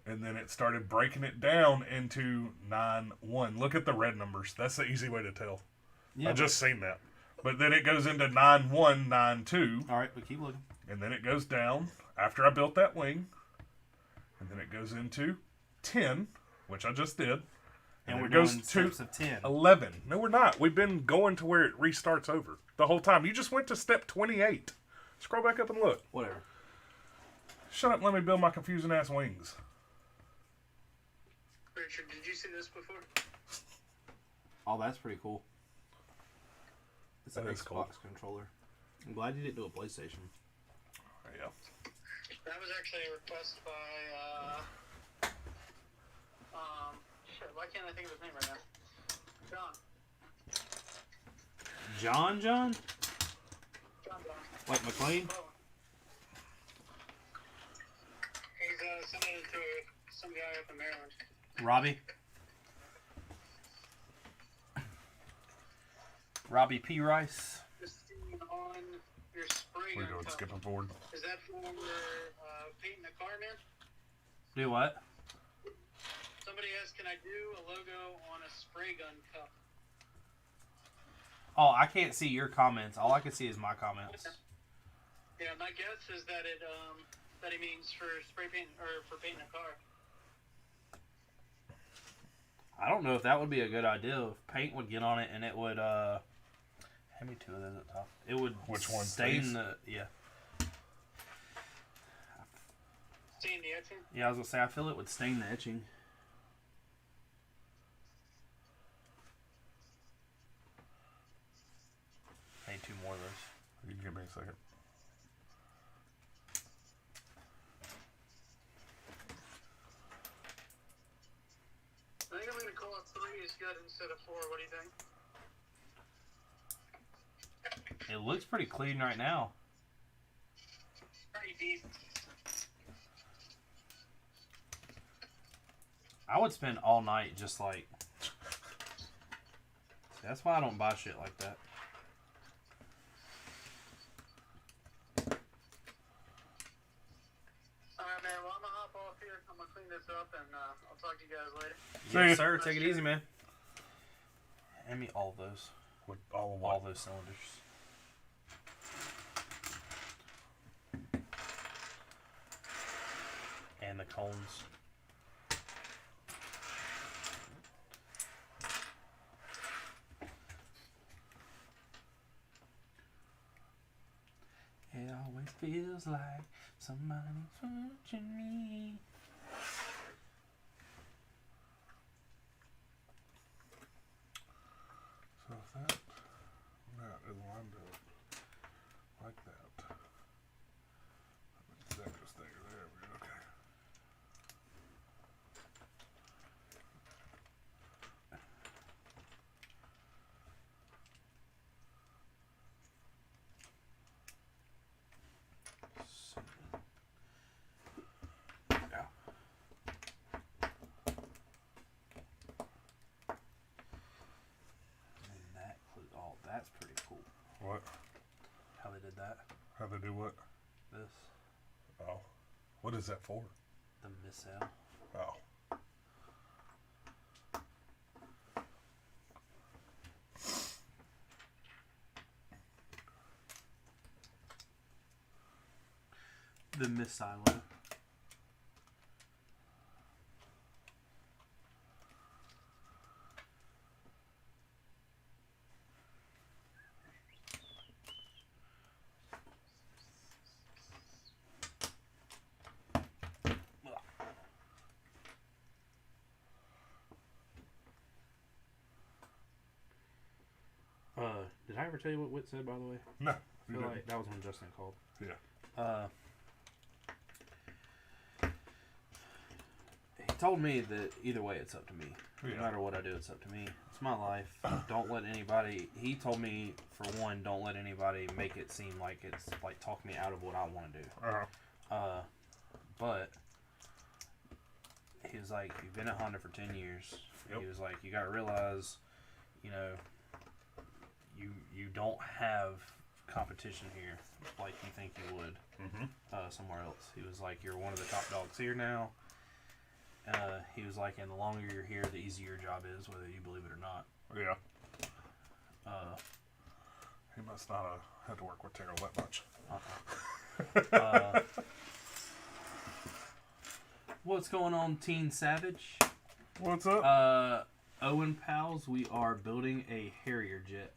And then it started breaking it down into 9, 1. Look at the red numbers. That's the easy way to tell. Yeah, I just seen that. But then it goes into 9, 1, 9, 2. All right, but keep looking. And then it goes down after I built that wing. And then it goes into 10, which I just did. And we're it goes doing to steps of 10. 11. No, we're not. We've been going to where it restarts over the whole time. You just went to step 28. Scroll back up and look. Whatever. Shut up and let me build my confusing ass wings. Richard, did you see this before? Oh, that's pretty cool. It's an That is Xbox cool. controller. I'm glad you didn't do a PlayStation. Yeah. That was actually a request by, shit, why can't I think of his name right now? John. John? John. Like McLean? Oh. He's sending it to some guy up in Maryland. Robbie? Robbie P. Rice? Just seeing on your spray We're gun doing cup. skipping forward. Is that for painting the car, man? Do what? Somebody asked, can I do a logo on a spray gun cup? Oh, I can't see your comments. All I can see is my comments. Yeah, my guess is that he means for spray paint or for painting a car. I don't know if that would be a good idea. If paint would get on it and it would, hand me 2 of those at the top. It would Which one, stain please? the, yeah. stain the etching? Yeah, I was gonna say I feel it would stain the etching. I need 2 more of those. You can give me a second. I think I'm going to call it 3 is good instead of 4. What do you think? It looks pretty clean right now. Pretty deep. I would spend all night just like. That's why I don't buy shit like that. Alright, man. Well, I'm going to hop off here. I'm going to clean this up, and I'll talk to you guys later. Yes, sir. Take it easy, man. Hand me all of those. With all of what? All those cylinders. And the cones. It always feels like somebody's watching me. So if that is lined up like that, that goes there. There we go. Okay. Yeah. And that includes all. That's pretty cool. What? How they did that. How they do what? This. Oh. What is that for? The missile. Oh. The missile. Did I ever tell you what Whit said, by the way? No. I You feel didn't. like that was when Justin called. Yeah. He told me that either way it's up to me. Yeah. No matter what I do, it's up to me. It's my life. Don't let anybody... He told me, for one, don't let anybody make it seem like it's like talk me out of what I want to do. Uh-huh. But he was like, you've been at Honda for 10 years. Yep. He was like, you got to realize, you know, you don't have competition here like you think you would somewhere else. He was like, you're one of the top dogs here now. He was like, and the longer you're here, the easier your job is, whether you believe it or not. Yeah. He must not have had to work with Terrell that much. What's going on, Teen Savage? What's up? Owen Pals, we are building a Harrier jet.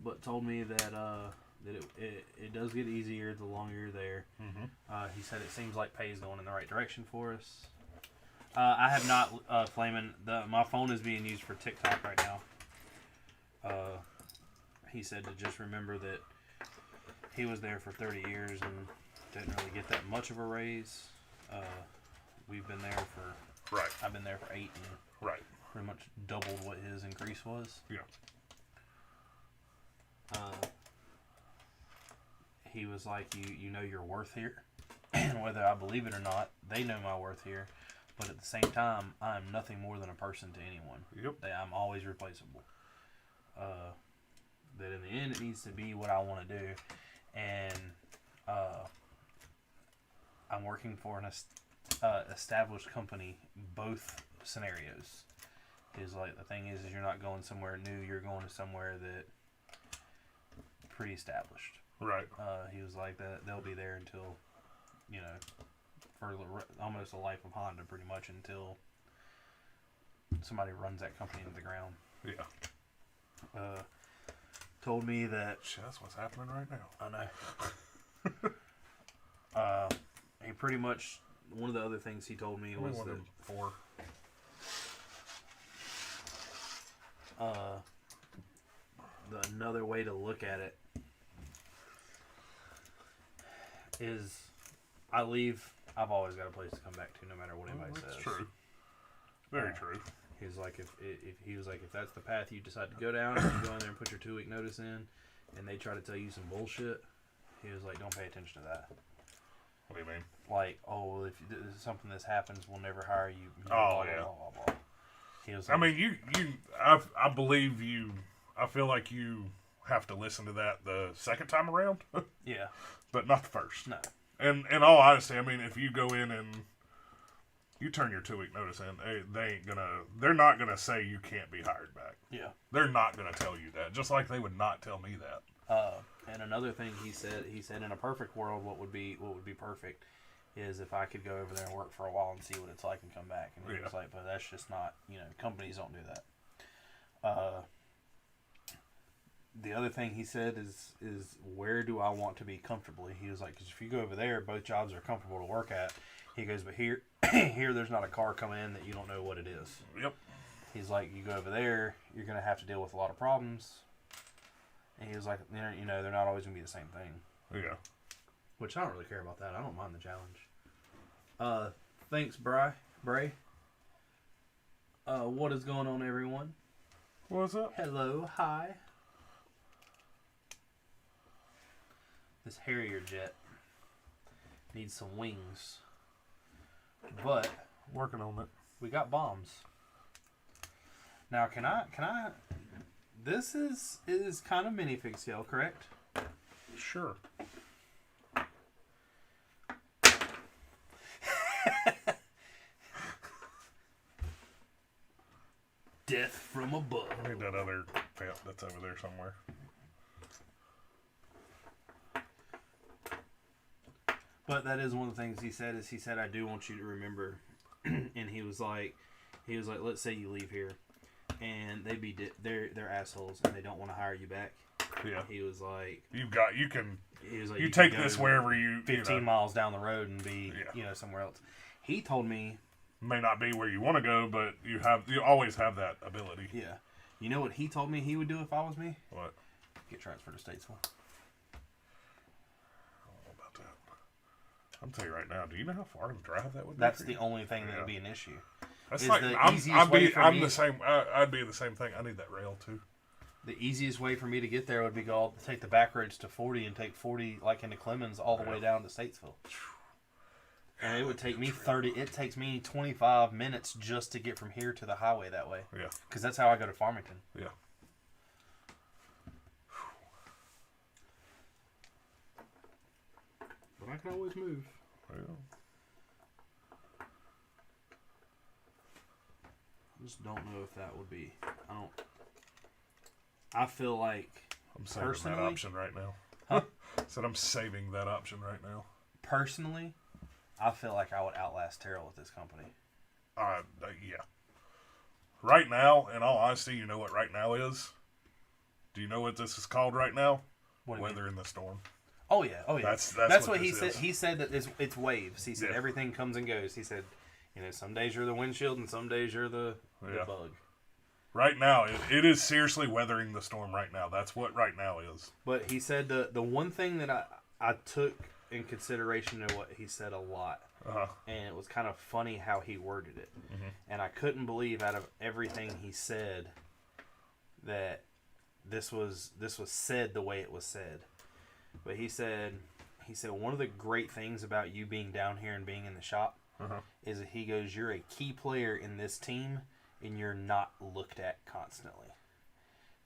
But told me that it does get easier the longer you're there. He said it seems like pay is going in the right direction for us. I have not flaming. My phone is being used for TikTok right now. He said to just remember that he was there for 30 years and didn't really get that much of a raise. We've been there for... Right. I've been there for 8 and Right. pretty much doubled what his increase was. Yeah. He was like, you know your worth here. And whether I believe it or not, they know my worth here. But at the same time, I'm nothing more than a person to anyone. Yep. I'm always replaceable. That in the end, it needs to be what I want to do. And I'm working for an established company, both scenarios. Is like, the thing is you're not going somewhere new, you're going to somewhere that pretty established. Right. He was like that they'll be there until, you know, for almost a life of Honda, pretty much, until somebody runs that company into the ground. Yeah. Told me that... Shit, that's what's happening right now. I know. He pretty much, one of the other things he told me was that 4. another way to look at it is I've always got a place to come back to no matter what anybody says. That's true. Very true. He was like, if that's the path you decide to go down, and you go in there and put your 2-week notice in, and they try to tell you some bullshit, he was like, don't pay attention to that. What do you mean? Like, oh, if something this happens, we'll never hire you. Oh, yeah. Blah, blah, blah. He was like, I mean, I believe you. I feel like you have to listen to that the second time around. yeah. But not the first. No. And in all honesty, I mean, if you go in and you turn your 2-week notice in, they're not gonna say you can't be hired back. Yeah. They're not gonna tell you that. Just like they would not tell me that. And another thing he said in a perfect world, what would be perfect is if I could go over there and work for a while and see what it's like and come back. And he was like, but that's just not, companies don't do that. The other thing he said is where do I want to be comfortably? He was like, because if you go over there, both jobs are comfortable to work at. He goes, but here there's not a car coming in that you don't know what it is. Yep. He's like, you go over there, you're going to have to deal with a lot of problems. And he was like, they're not always going to be the same thing. Yeah. Which I don't really care about that. I don't mind the challenge. Thanks, Bray. What is going on, everyone? What's up? Hello, hi. This Harrier jet needs some wings. But Working on it. we got bombs. Now, can I this is kind of minifig scale, correct? Sure. Death from above. I need that other pimp that's over there somewhere. But that is one of the things he said. I do want you to remember, and he was like, let's say you leave here, and they're assholes, and they don't want to hire you back. Yeah. He was like, You you take can this go wherever you 15 miles down the road and be somewhere else. He told me, may not be where you want to go, but you always have that ability. yeah. You know what he told me he would do if I was me? What? Get transferred to Statesville. I'm telling you right now. Do you know how far to drive that would be? That's the only thing that would be an issue. That's is like the I'm easiest way for me- the same. I'd be the same thing. I need that rail too. The easiest way for me to get there would be go take the back roads to 40 and take 40 like into Clemens all the way down to Statesville. And it would take me 30. It takes me 25 minutes just to get from here to the highway that way. Yeah. Because that's how I go to Farmington. Yeah. But I can always move. Yeah. I just don't know if that would be. I feel like I'm saving personally, that option right now. Huh? Said I'm saving that option right now. Personally, I feel like I would outlast Terrell with this company. Yeah. Right now, in all honesty, you know what right now is? Do you know what this is called right now? Weather in the storm. Oh yeah, oh yeah. That's what he said. is. He said that it's waves. He said everything comes and goes. He said, some days you're the windshield and some days you're the bug. Right now, it is seriously weathering the storm right now. That's what right now is. But he said the one thing that I took in consideration of what he said a lot, and it was kind of funny how he worded it, and I couldn't believe out of everything he said that this was said the way it was said. But he said one of the great things about you being down here and being in the shop is that he goes, you're a key player in this team and you're not looked at constantly.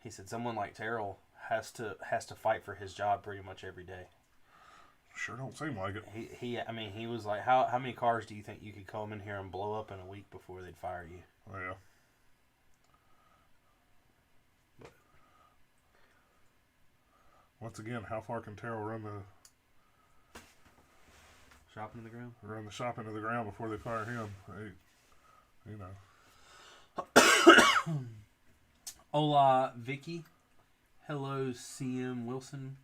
He said someone like Terrell has to fight for his job pretty much every day. Sure don't seem like it. He was like, how many cars do you think you could come in here and blow up in a week before they'd fire you? Oh, yeah. Once again, how far can Terrell run the shop into the ground? Run the shop into the ground before they fire him. Hola, Vicky. Hello, CM Wilson.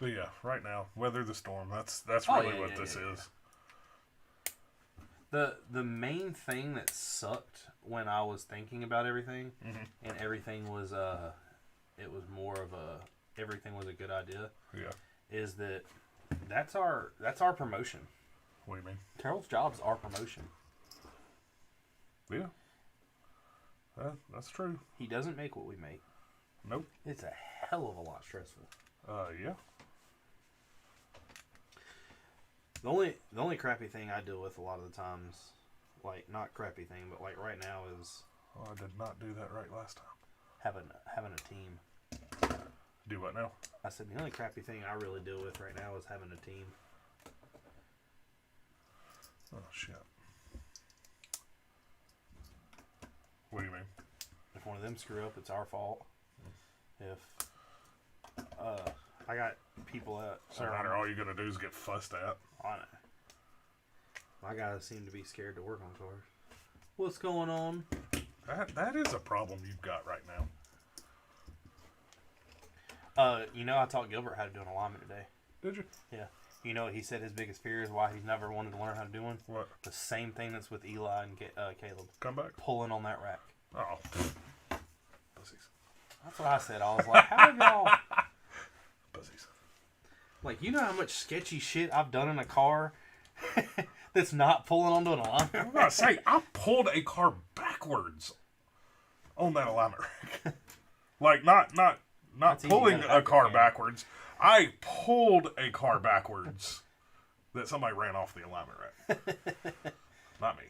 But yeah, right now, weather the storm. That's Oh, really yeah, what yeah, this yeah, is. The main thing that sucked when I was thinking about everything, and everything was it was more of a everything was a good idea. Yeah. Is that's our promotion. What do you mean? Carol's job's our promotion. Yeah. That's true. He doesn't make what we make. Nope. It's a hell of a lot stressful. Yeah. The only crappy thing I deal with a lot of the times, like not crappy thing, but like right now is Oh, I did not do that right last time. having a team. Do what now? I said the only crappy thing I really deal with right now is having a team. Oh, shit. What do you mean? If one of them screw up, it's our fault. If I got people at So matter, all you're gonna do is get fussed at. on it. My guys seem to be scared to work on cars. What's going on? That is a problem you've got right now. I taught Gilbert how to do an alignment today. Did you? Yeah. You know what he said his biggest fear is why he's never wanted to learn how to do one? What? The same thing that's with Eli and Caleb. Come back? Pulling on that rack. Oh. Pussies. That's what I said. I was like, how did y'all... Pussies. Like, you know how much sketchy shit I've done in a car that's not pulling onto an alignment I'm gonna say, I pulled a car backwards on that alignment rack. Like, not That's easy, pulling you a gotta car have it, backwards. I pulled a car backwards that somebody ran off the alignment rack. Not me.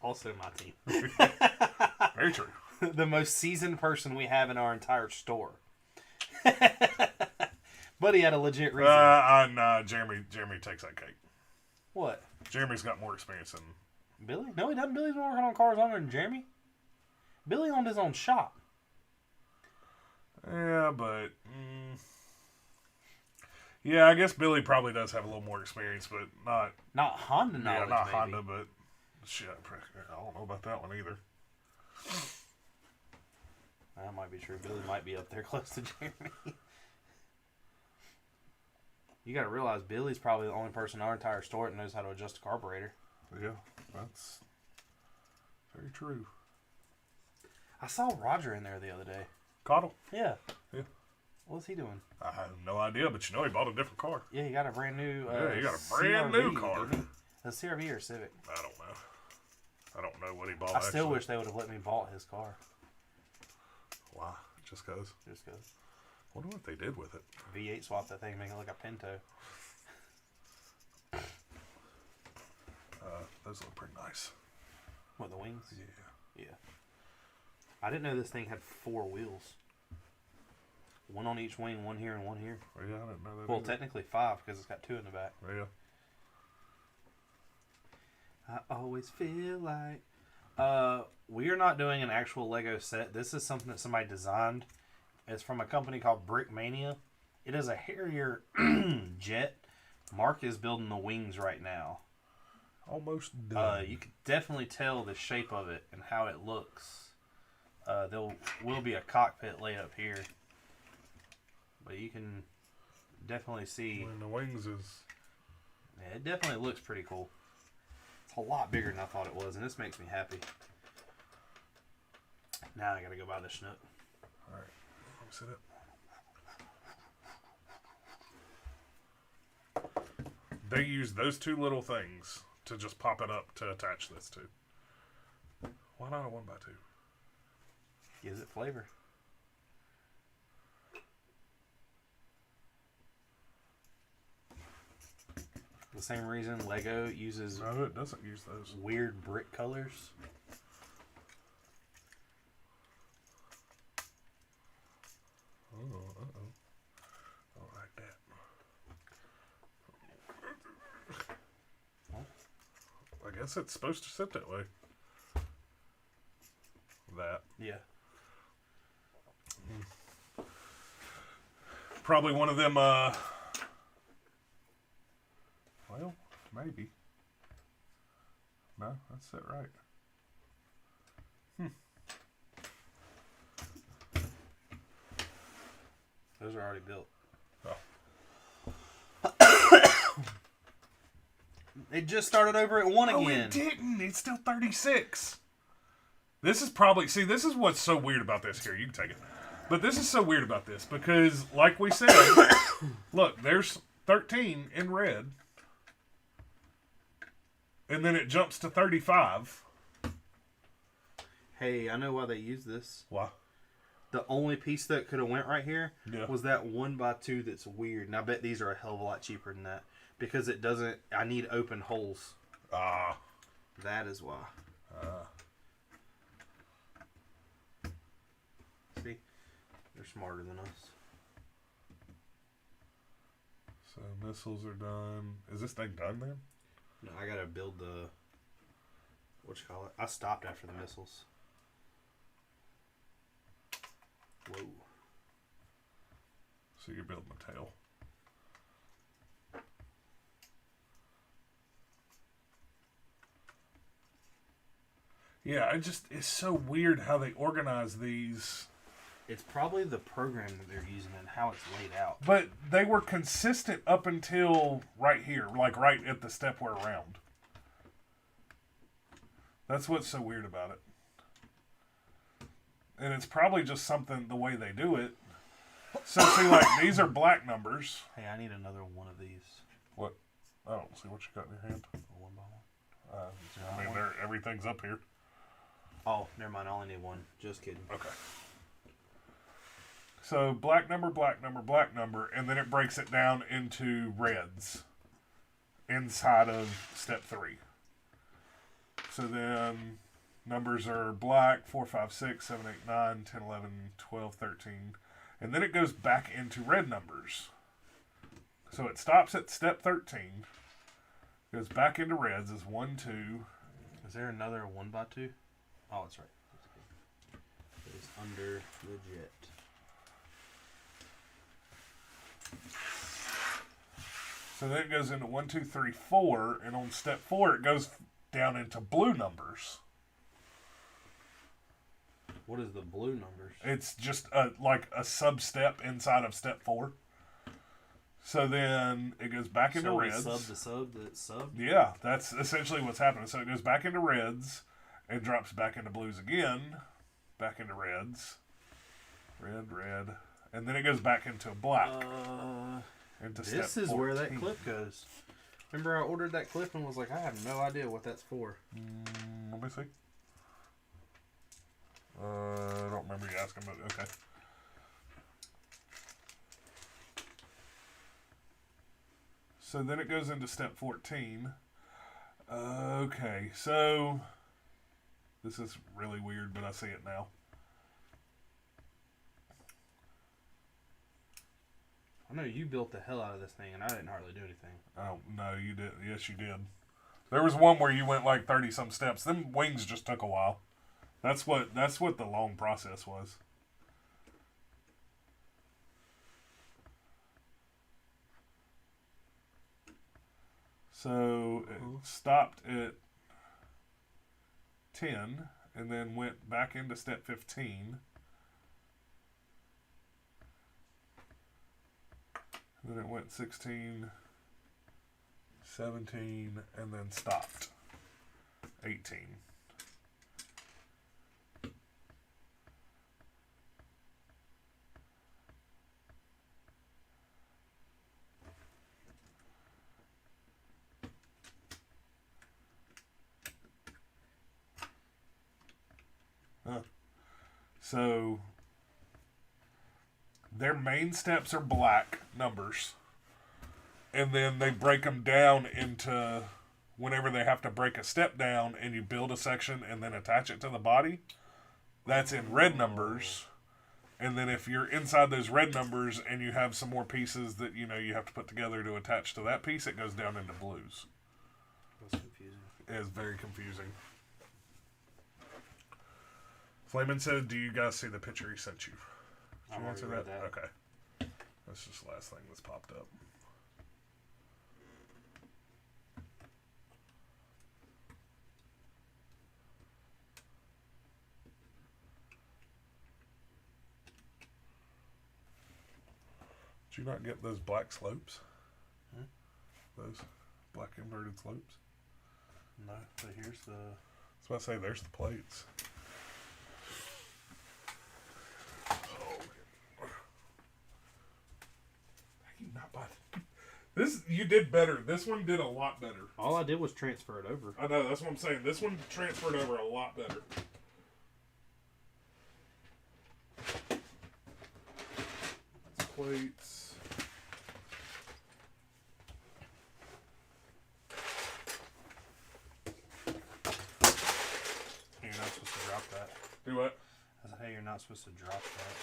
Also my team. Very true. The most seasoned person we have in our entire store. But he had a legit reason. Nah, Jeremy takes that cake. What? Jeremy's got more experience than... Billy? No, he doesn't. Billy's been working on cars longer than Jeremy. Billy owned his own shop. Yeah, but... Yeah, I guess Billy probably does have a little more experience, but not... Not Honda knowledge, Yeah, not maybe. Honda, but... Shit, I don't know about that one either. That might be true. Billy might be up there close to Jeremy. You gotta realize Billy's probably the only person in our entire store that knows how to adjust a carburetor. Yeah, that's very true. I saw Roger in there the other day. Cottle? Yeah. Yeah. What's he doing? I have no idea, but he bought a different car. Yeah, he got a brand new. Yeah, he got a brand new car. didn't he? A CRV or Civic? I don't know. I don't know what he bought. I still actually. wish they would have let me bought his car. Why? Just cause. Just because. Wonder what they did with it. V8 swap that thing, make it look like a Pinto. Those look pretty nice. What, the wings? Yeah. Yeah. I didn't know this thing had 4 wheels. One on each wing, one here and one here. Well, yeah, I didn't know that. Well, either. technically 5 because it's got 2 in the back. Yeah. I always feel like... we are not doing an actual Lego set. This is something that somebody designed. It's from a company called Brickmania. It is a Harrier jet. Mark is building the wings right now. Almost done. You can definitely tell the shape of it and how it looks. There will be a cockpit laid up here. But you can definitely see... When the wings is... Yeah, it definitely looks pretty cool. It's a lot bigger than I thought it was, and this makes me happy. Now I gotta go buy the Schnook. Alright. Let me sit it. They use those 2 little things to just pop it up to attach this to. Why not a 1x2? Gives it flavor. The same reason Lego uses No, it doesn't use those. weird brick colors. Oh, uh-oh. Don't like that. I guess it's supposed to sit that way. That. Yeah. Probably one of them, well, maybe. No, that's it right. Those are already built. Oh. It just started over at 1 again. Oh, it didn't. It's still 36. This is probably... See, this is what's so weird about this. Here, you can take it. But this is so weird about this because, like we said, look, there's 13 in red. And then it jumps to 35. Hey, I know why they use this. Why? The only piece that could have went right here Yeah. was that 1x2 that's weird. And I bet these are a hell of a lot cheaper than that. Because it doesn't... I need open holes. Ah. That is why. See? They're smarter than us. So missiles are done. Is this thing done then? No, I gotta build the... What you call it? I stopped after the missiles. Whoa. So you're building the tail. Yeah, it's so weird how they organize these. It's probably the program that they're using and how it's laid out. But they were consistent up until right here, like right at the step we're around. That's what's so weird about it. And it's probably just something, the way they do it. So see, like, these are black numbers. Hey, I need another one of these. What? I don't see what you got in your hand. One by one. I mean, everything's up here. Oh, never mind. I only need one. Just kidding. Okay. So black number, black number, black number, and then it breaks it down into reds inside of step 3. So then numbers are black, 4, 5, 6, 7, 8, 9, 10, 11, 12, 13. And then it goes back into red numbers. So it stops at step 13, goes back into reds as 1, 2. Is there another 1x2? Oh, that's right. It's under the jet. So then it goes into 1, 2, 3, 4, and on step 4 it goes down into blue numbers. What is the blue numbers? It's just like a sub-step inside of step 4. So then it goes back into reds. Sub to sub that's sub? Yeah, that's essentially what's happening. So it goes back into reds and drops back into blues again, back into reds, red, red, and then it goes back into black. Into this step is 14. where that clip goes. Remember I ordered that clip and was like, I have no idea what that's for. Let me see. I don't remember you asking, but okay. So then it goes into step 14. Okay, so this is really weird, but I see it now. I know you built the hell out of this thing, and I didn't hardly do anything. Oh, no, you did. Yes, you did. There was one where you went like 30-some steps. Them wings just took a while. That's what the long process was. So it stopped at 10 and then went back into step 15. Then it went 16, 17, and then stopped. 18. So their main steps are black numbers, and then they break them down into whenever they have to break a step down and you build a section and then attach it to the body, that's in red numbers. And then if you're inside those red numbers and you have some more pieces that you have to put together to attach to that piece, it goes down into blues. That's confusing. It is very confusing. Flamin said, do you guys see the picture he sent you? Did you answer that? Okay. That's just the last thing that's popped up. Did you not get those black slopes? Hmm? Those black inverted slopes? No, but here's the... That's what I say, there's the plates. Not bad. This, you did better. This one did a lot better. All I did was transfer it over. I know, that's what I'm saying. This one transferred over a lot better. That's plates. You're not supposed to drop that. Do what? I said, hey, you're not supposed to drop that.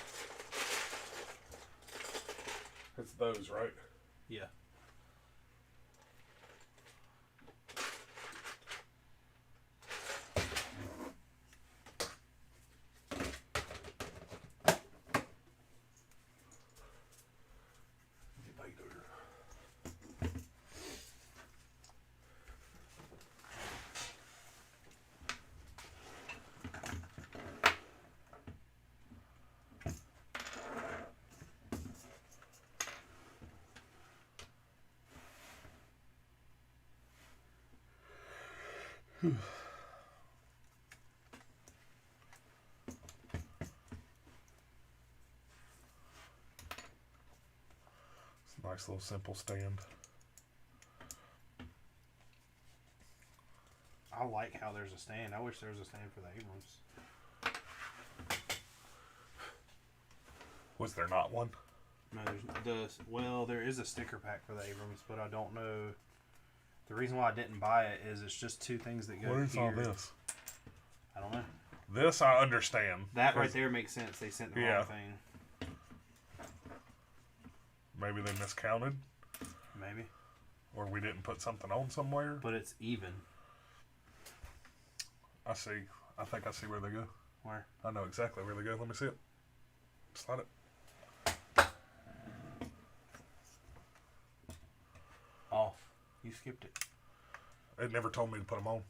It's those, right? Yeah. It's a nice little simple stand. I like how there's a stand. I wish there was a stand for the Abrams. Was there not one? No, well, there is a sticker pack for the Abrams, but I don't know. The reason why I didn't buy it is it's just two things that go What is here. all this? I don't know. This I understand. That right there makes sense. They sent the wrong thing. Maybe they miscounted. Maybe. Or we didn't put something on somewhere. But it's even. I see. I think I see where they go. Where? I know exactly where they go. Let me see it. Slide it. Off. You skipped it. It never told me to put them on.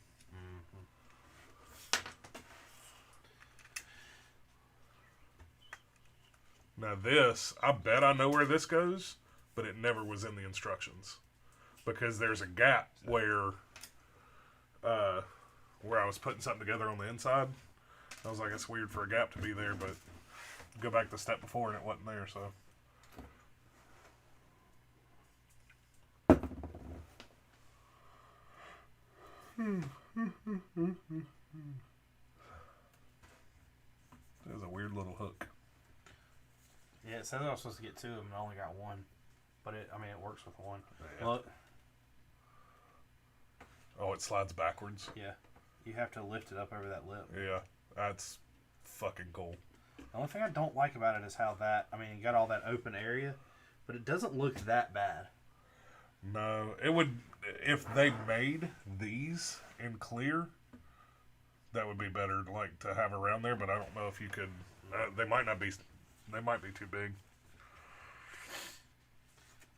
Now this, I bet I know where this goes, but it never was in the instructions. Because there's a gap where I was putting something together on the inside. I was like, it's weird for a gap to be there, but go back the step before and it wasn't there, so. There's a weird little hook. Yeah, it says I was supposed to get two of them and I only got one. But it works with one. Yeah. Look. Oh, it slides backwards. Yeah. You have to lift it up over that lip. Yeah, that's fucking cool. The only thing I don't like about it is how you got all that open area, but it doesn't look that bad. No, it would, if they made these in clear, that would be better, like, to have around there, but I don't know if you could, they might be too big.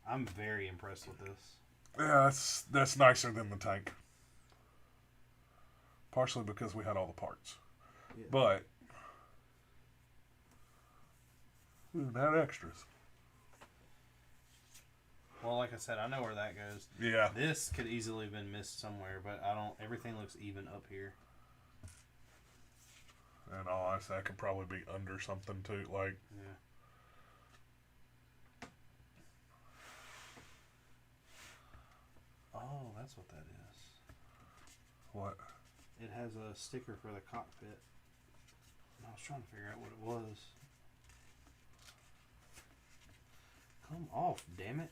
I'm very impressed with this. Yeah, that's nicer than the tank. Partially because we had all the parts. Yeah. But, we had extras. Well, like I said, I know where that goes. Yeah. This could easily have been missed somewhere, but everything looks even up here. And all I say, I could probably be under something too, like. Yeah. Oh, that's what that is. What? It has a sticker for the cockpit. I was trying to figure out what it was. Come off, damn it.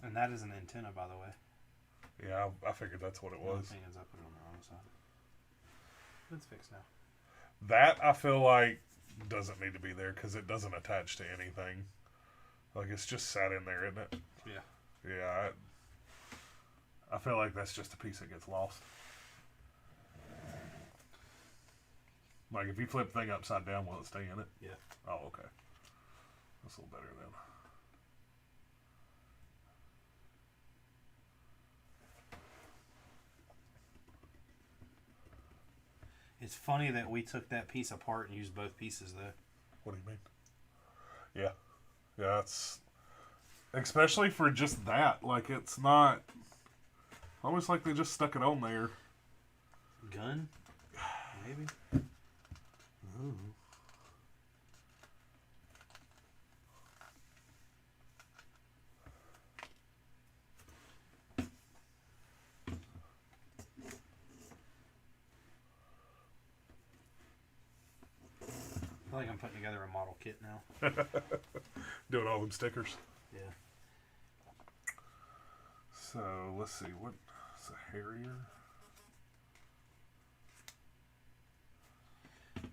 And that is an antenna, by the way. Yeah, I figured that's what it was. The thing is, I put it on the wrong side. It's fixed now. That, I feel like, doesn't need to be there because it doesn't attach to anything. Like, it's just sat in there, isn't it? Yeah. Yeah, I feel like that's just a piece that gets lost. Like, if you flip the thing upside down, will it stay in it? Yeah. Oh, okay. That's a little better then. It's funny that we took that piece apart and used both pieces, though. What do you mean? Yeah. Yeah, it's... Especially for just that. Like, it's not... Almost like they just stuck it on there. Gun? Maybe? Ooh. I feel like I'm putting together a model kit now. Doing all them stickers. Yeah. So, let's see. What's a Harrier?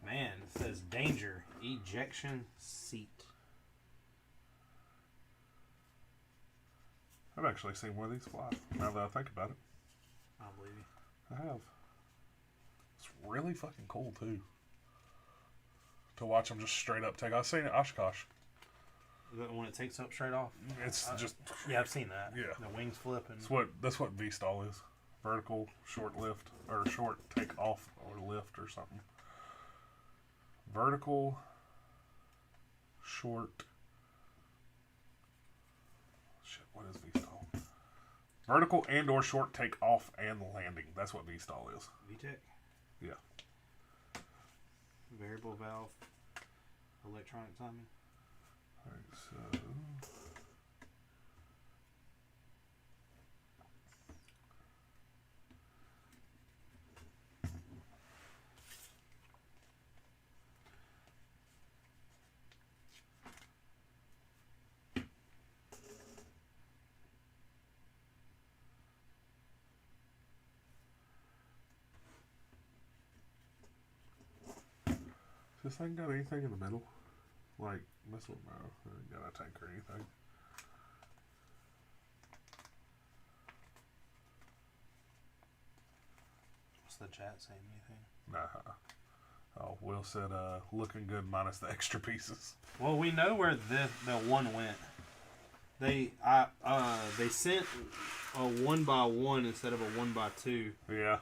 Man, it says danger. Ejection seat. I've actually seen one of these fly, now that I think about it. I don't believe you. I have. It's really fucking cool, too. To watch them just straight up take. I've seen it at Oshkosh. Is that when it takes up straight off? It's just... Yeah, I've seen that. Yeah. The wings flip and... That's what V-stall is. Vertical, short lift, or short take off or lift or something. Vertical, short... Shit, what is V-stall? Vertical and or short take off and landing. That's what V-stall is. VTEC? Yeah. Variable valve. Electronic timing. Alright, so... This thing got anything in the middle? Like, missile? No, it ain't got a tank or anything. What's the chat saying? Anything? Nah. Oh, Will said, looking good minus the extra pieces. Well, we know where the one went. They sent a 1x1 instead of a 1x2. Yeah.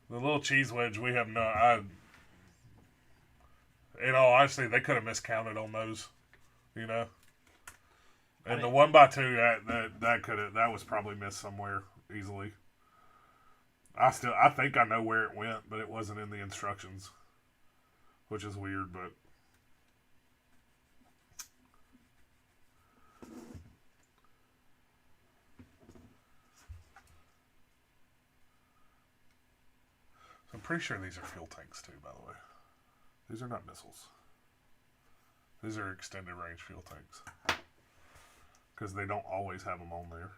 The little cheese wedge, we have in all honesty, they could have miscounted on those, you know. And the 1x2, that was probably missed somewhere easily. I think I know where it went, but it wasn't in the instructions, which is weird, but. I'm pretty sure these are fuel tanks too, by the way. These are not missiles. These are extended range fuel tanks. Because they don't always have them on there.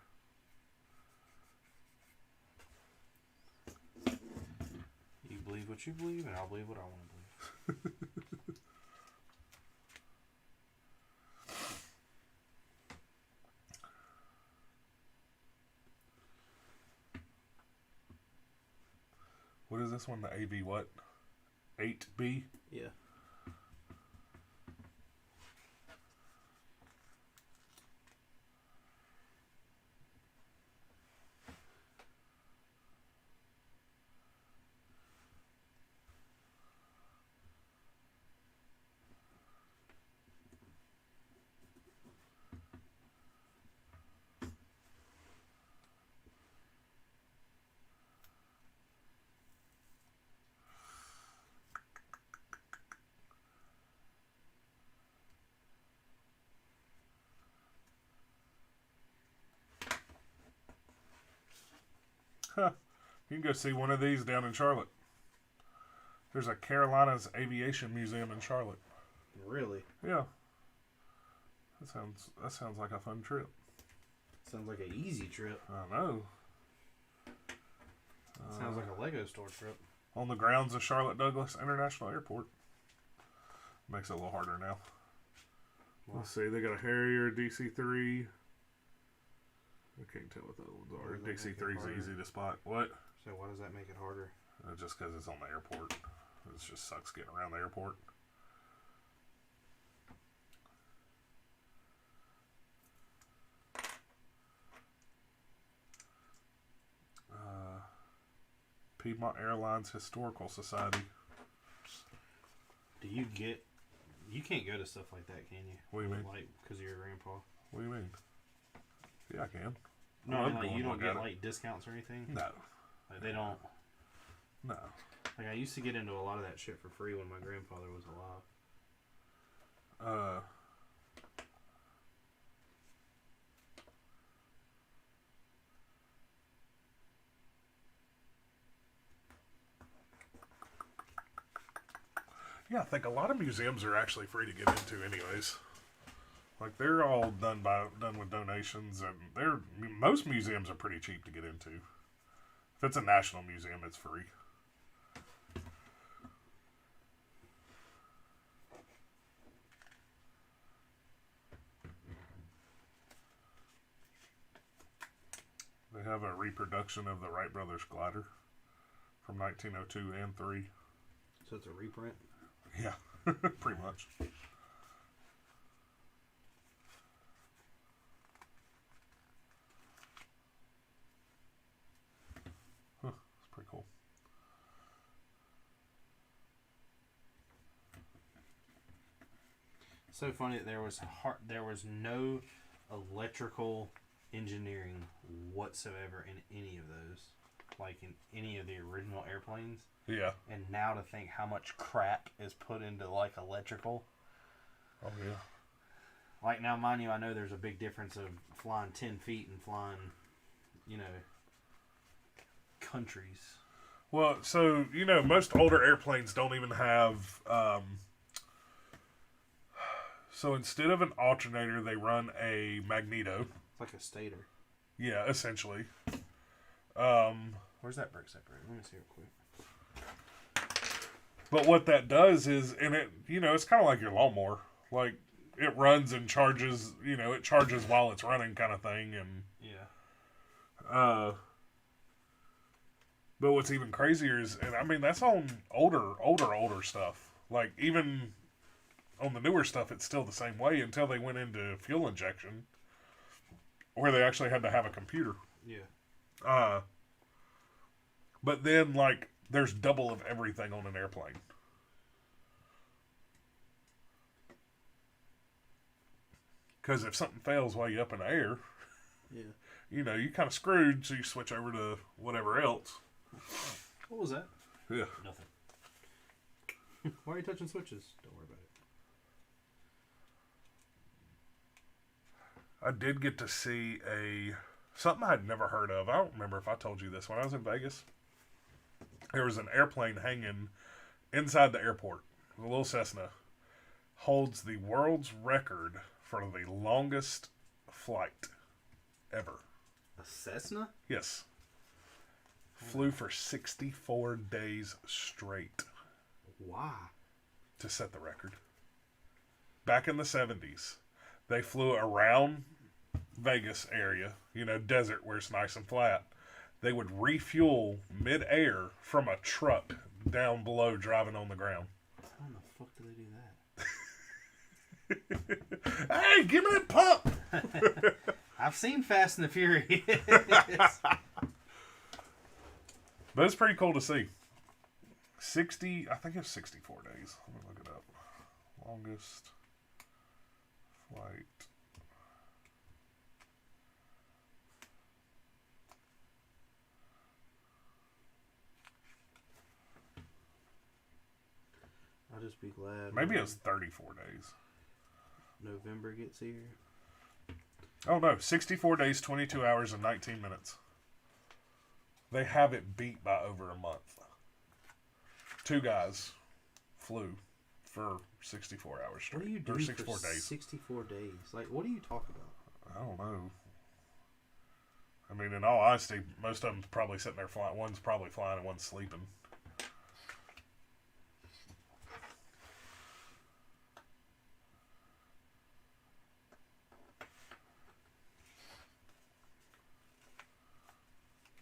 You believe what you believe, and I'll believe what I want to believe. What is this one? The AV what? 8B? Yeah. Huh. You can go see one of these down in Charlotte. There's a Carolinas Aviation Museum in Charlotte. Really? Yeah. That sounds like a fun trip. Sounds like an easy trip. I know. Sounds like a Lego store trip. On the grounds of Charlotte Douglas International Airport. Makes it a little harder now. Wow. Let's see, they got a Harrier, DC-3. I can't tell what the other ones are. DC-3 is easy to spot. What? So why does that make it harder? Just because it's on the airport. It just sucks getting around the airport. Piedmont Airlines Historical Society. Do you get... You can't go to stuff like that, can you? What do you mean? Like, because of your grandpa? What do you mean? Yeah, I can. No, I'd like, go you and don't look get, at it. like, discounts or anything? No. Like, they don't... No. Like, I used to get into a lot of that shit for free when my grandfather was alive. Yeah, I think a lot of museums are actually free to get into, anyways. Like they're all done with donations, and most museums are pretty cheap to get into. If it's a national museum, it's free. They have a reproduction of the Wright Brothers glider from 1902 and 3. So it's a reprint? Yeah, pretty much. Huh, it's pretty cool. So funny that there was no electrical engineering whatsoever in any of those, like in any of the original airplanes. Yeah. And now to think how much crap is put into like electrical. Oh yeah. Like now, mind you, I know there's a big difference of flying 10 feet and flying, countries. Well, so most older airplanes don't even have. So instead of an alternator, they run a magneto. It's like a stator. Yeah, essentially. Where's that brake separator? Let me see real quick. But what that does is, and it's kind of like your lawnmower. Like, it runs and charges, it charges while it's running kind of thing. And yeah. But what's even crazier is, and I mean, that's on older stuff. Like, even on the newer stuff, it's still the same way until they went into fuel injection, where they actually had to have a computer. Yeah. But then, like, there's double of everything on an airplane. Because if something fails while you're up in the air, yeah, you kind of screwed, so you switch over to whatever else. What was that? Yeah. Nothing. Why are you touching switches? Don't worry about it. I did get to see something I'd never heard of. I don't remember if I told you this. When I was in Vegas, there was an airplane hanging inside the airport. The little Cessna holds the world's record for the longest flight ever. A Cessna? Yes. Flew for 64 days straight. Why? To set the record. Back in the 70s, they flew around Vegas area, desert where it's nice and flat. They would refuel mid-air from a truck down below driving on the ground. How in the fuck do they do that? Hey, give me that pump! I've seen Fast and the Furious. But it's pretty cool to see. I think it's 64 days. Let me look it up. Longest flight. I'll just be glad. Maybe it's 34 days. November gets here. Oh no, 64 days, 22 hours, and 19 minutes. They have it beat by over a month. 2 guys flew for 64 hours straight. What do you do or 64 for days. 64 days? Like, what do you talk about? I don't know. I mean, in all honesty, most of them's probably sitting there flying. One's probably flying and one's sleeping.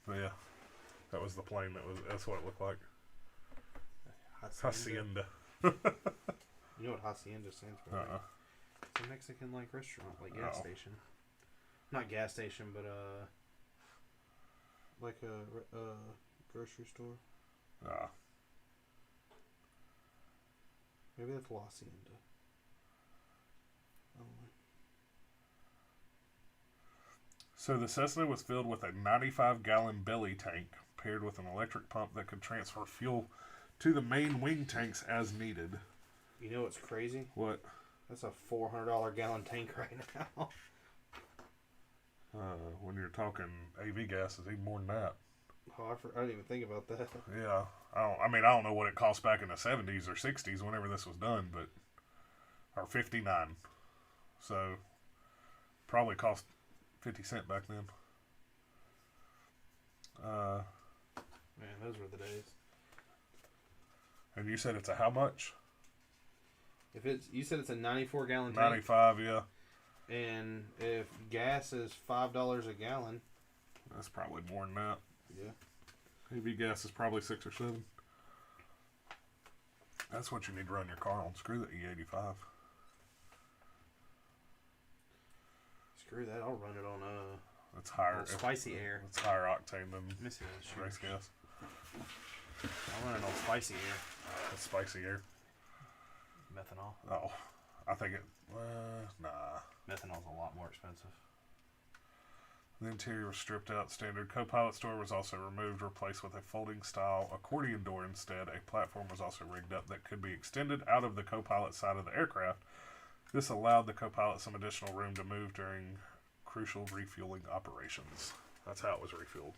But yeah, that was the plane. That's what it looked like. Hacienda. You know what hacienda stands for? Right? It's a Mexican restaurant, gas station. Not gas station, but like a grocery store. Maybe that's La Hacienda. So the Cessna was filled with a 95-gallon belly tank paired with an electric pump that could transfer fuel to the main wing tanks as needed. You know what's crazy? What? That's a $400 gallon tank right now. When you're talking AV gas, it's even more than that. Oh, I didn't even think about that. Yeah, I don't know what it cost back in the 70s or 60s whenever this was done, but or 59. So probably cost 50 cents back then. Man, those were the days. And you said it's a how much? You said it's a 94 gallon tank. 95, yeah. And if gas is $5 a gallon, That's probably more than that. yeah. AV gas is probably 6 or 7. That's what you need to run your car on. Screw the E85. Screw that. I'll run it on It's higher. spicy air. It's higher octane than Let me see those race shoes. gas. I'll run it on spicy air. It's spicy air. Methanol. Oh, I think it. Nah. Methanol's a lot more expensive. The interior was stripped out. Standard co-pilot door was also removed, replaced with a folding style accordion door instead. A platform was also rigged up that could be extended out of the co-pilot side of the aircraft. This allowed the co-pilot some additional room to move during crucial refueling operations. That's how it was refueled.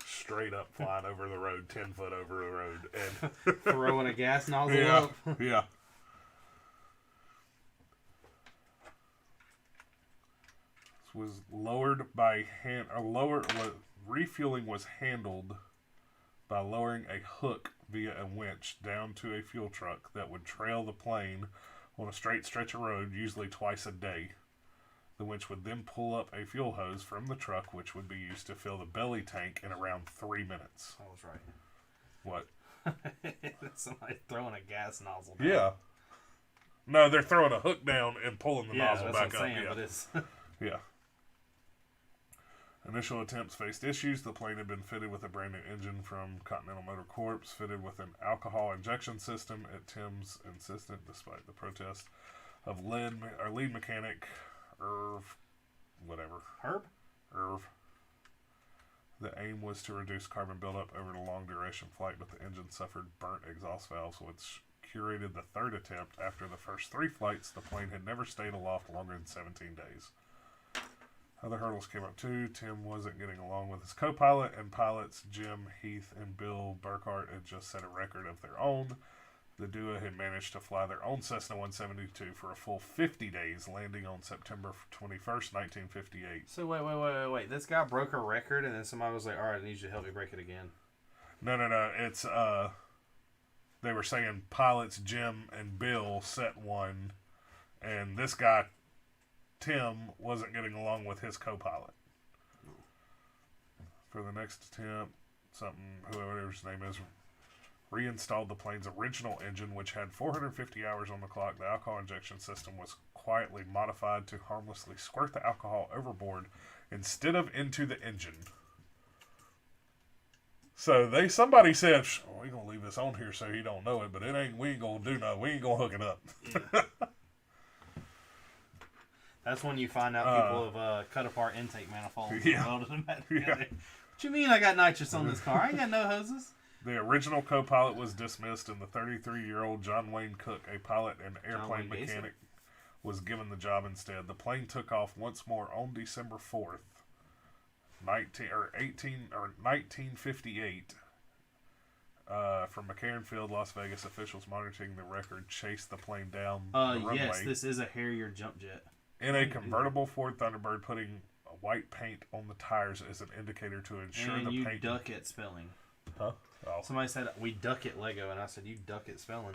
Straight up flying over the road, 10 foot over the road. And Throwing a gas nozzle yeah, up. yeah. This was lowered by hand, refueling was handled by lowering a hook via a winch down to a fuel truck that would trail the plane on a straight stretch of road, usually twice a day. The winch would then pull up a fuel hose from the truck, which would be used to fill the belly tank in around 3 minutes. I was right. What? Somebody throwing a gas nozzle down. Yeah. No, they're throwing a hook down and pulling the nozzle that's back what I'm up. saying, Yeah. but it's Yeah. Initial attempts faced issues. The plane had been fitted with a brand new engine from Continental Motor Corps, fitted with an alcohol injection system at Tim's insistence, despite the protest of lead mechanic Irv. Herb? The aim was to reduce carbon buildup over the long duration flight, but the engine suffered burnt exhaust valves, which curated the third attempt. After the first 3 flights, the plane had never stayed aloft longer than 17 days. Other hurdles came up too. Tim wasn't getting along with his co-pilot, and pilots Jim Heath and Bill Burkhart had just set a record of their own. The duo had managed to fly their own Cessna 172 for a full 50 days, landing on September 21st, 1958. So wait. This guy broke a record, and then somebody was like, all right, I need you to help me break it again. No. It's, they were saying pilots Jim and Bill set one, and this guy, Tim, wasn't getting along with his co-pilot. For the next attempt, whoever his name is, reinstalled the plane's original engine, which had 450 hours on the clock. The alcohol injection system was quietly modified to harmlessly squirt the alcohol overboard instead of into the engine. So somebody said, we're going to leave this on here so he don't know it, but we ain't going to do nothing. We ain't going to hook it up. Yeah. That's when you find out people have cut apart intake manifolds and welded them back together. Yeah. What you mean I got nitrous on this car? I ain't got no hoses. The original co-pilot was dismissed, and the 33-year-old John Wayne Cook, a pilot and airplane mechanic, was given the job instead. The plane took off once more on December 4th, 1958. From McCarran Field, Las Vegas, officials monitoring the record chased the plane down the runway. Yes, this is a Harrier jump jet. In a convertible Ford Thunderbird, putting white paint on the tires as an indicator to ensure and the you paint... duck at spelling. Huh? Oh. Somebody said, we duck at Lego, and I said, you duck at spelling.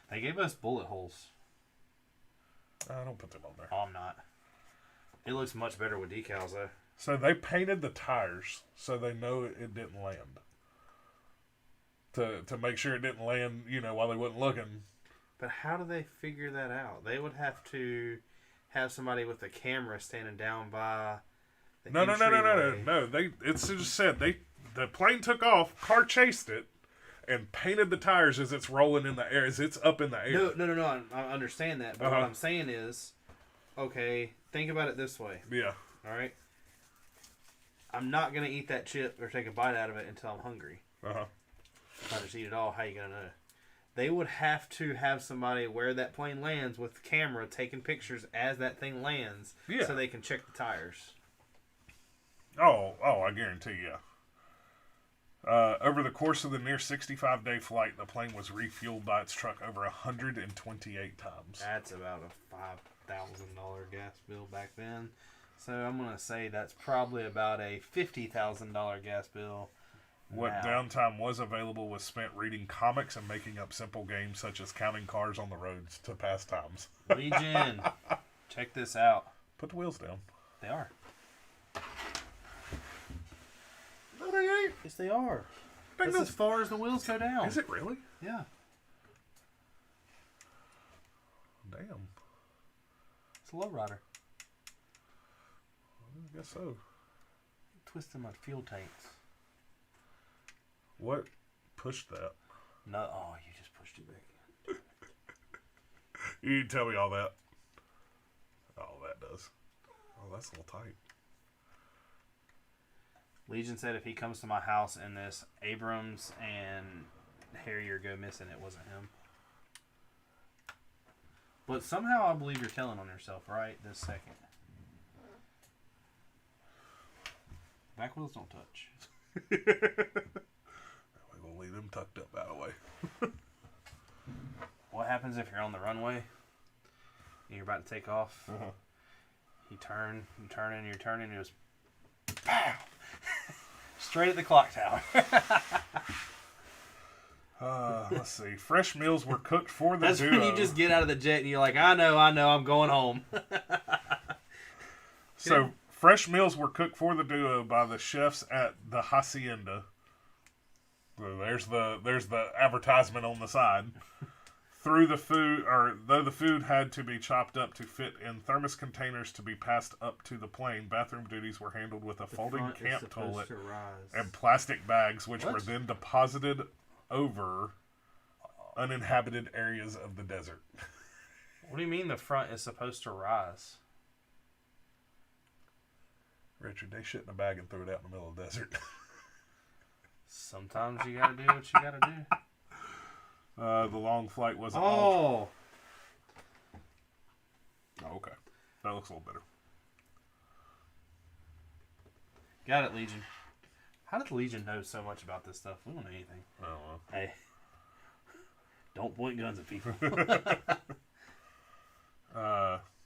They gave us bullet holes. I don't put them on there. Oh, I'm not. It looks much better with decals, though. So they painted the tires so they know it didn't land. To make sure it didn't land, while they wasn't looking. But how do they figure that out? They would have to have somebody with a camera standing down by the No. entryway. It's just said the plane took off, car chased it, and painted the tires as it's rolling in the air, as it's up in the air. No. I understand that, but what I'm saying is, okay, think about it this way. Yeah. All right. I'm not gonna eat that chip or take a bite out of it until I'm hungry. If I just eat it all, how you gonna know? They would have to have somebody where that plane lands with the camera taking pictures as that thing lands, so they can check the tires. Oh, I guarantee you. Over the course of the near 65-day flight, the plane was refueled by its truck over 128 times. That's about a $5,000 gas bill back then. So I'm going to say that's probably about a $50,000 gas bill. What downtime was available was spent reading comics and making up simple games such as counting cars on the roads to pass times. Legion, check this out. Put the wheels down. They are. No, they ain't. Yes, they are. That's as far as the wheels go down. Is it really? Yeah. Damn. It's a lowrider. I guess so. Twisting my fuel tanks. What pushed that? No, oh, you just pushed it back in. You didn't tell me all that. Oh, that does. Oh, that's a little tight. Legion said if he comes to my house and this Abrams and Harrier go missing, it wasn't him. But somehow I believe you're telling on yourself right this second. Back wheels don't touch. We're going to leave them tucked up out of the way. What happens if you're on the runway and you're about to take off? You turn, and it goes, pow! Straight at the clock tower. Let's see. Fresh meals were cooked for the That's duo. when you just get out of the jet and you're like, I know, I'm going home. So, fresh meals were cooked for the duo by the chefs at the Hacienda. So there's the advertisement on the side. Though the food had to be chopped up to fit in thermos containers to be passed up to the plane, bathroom duties were handled with a folding camp toilet and plastic bags, which were then deposited over uninhabited areas of the desert. What do you mean the front is supposed to rise? Richard, they shit in a bag and threw it out in the middle of the desert. Sometimes you gotta do what you gotta do. The long flight was Oh, okay. That looks a little better. got it, Legion. How did the Legion know so much about this stuff? We don't know anything. I don't know. Hey, don't point guns at people.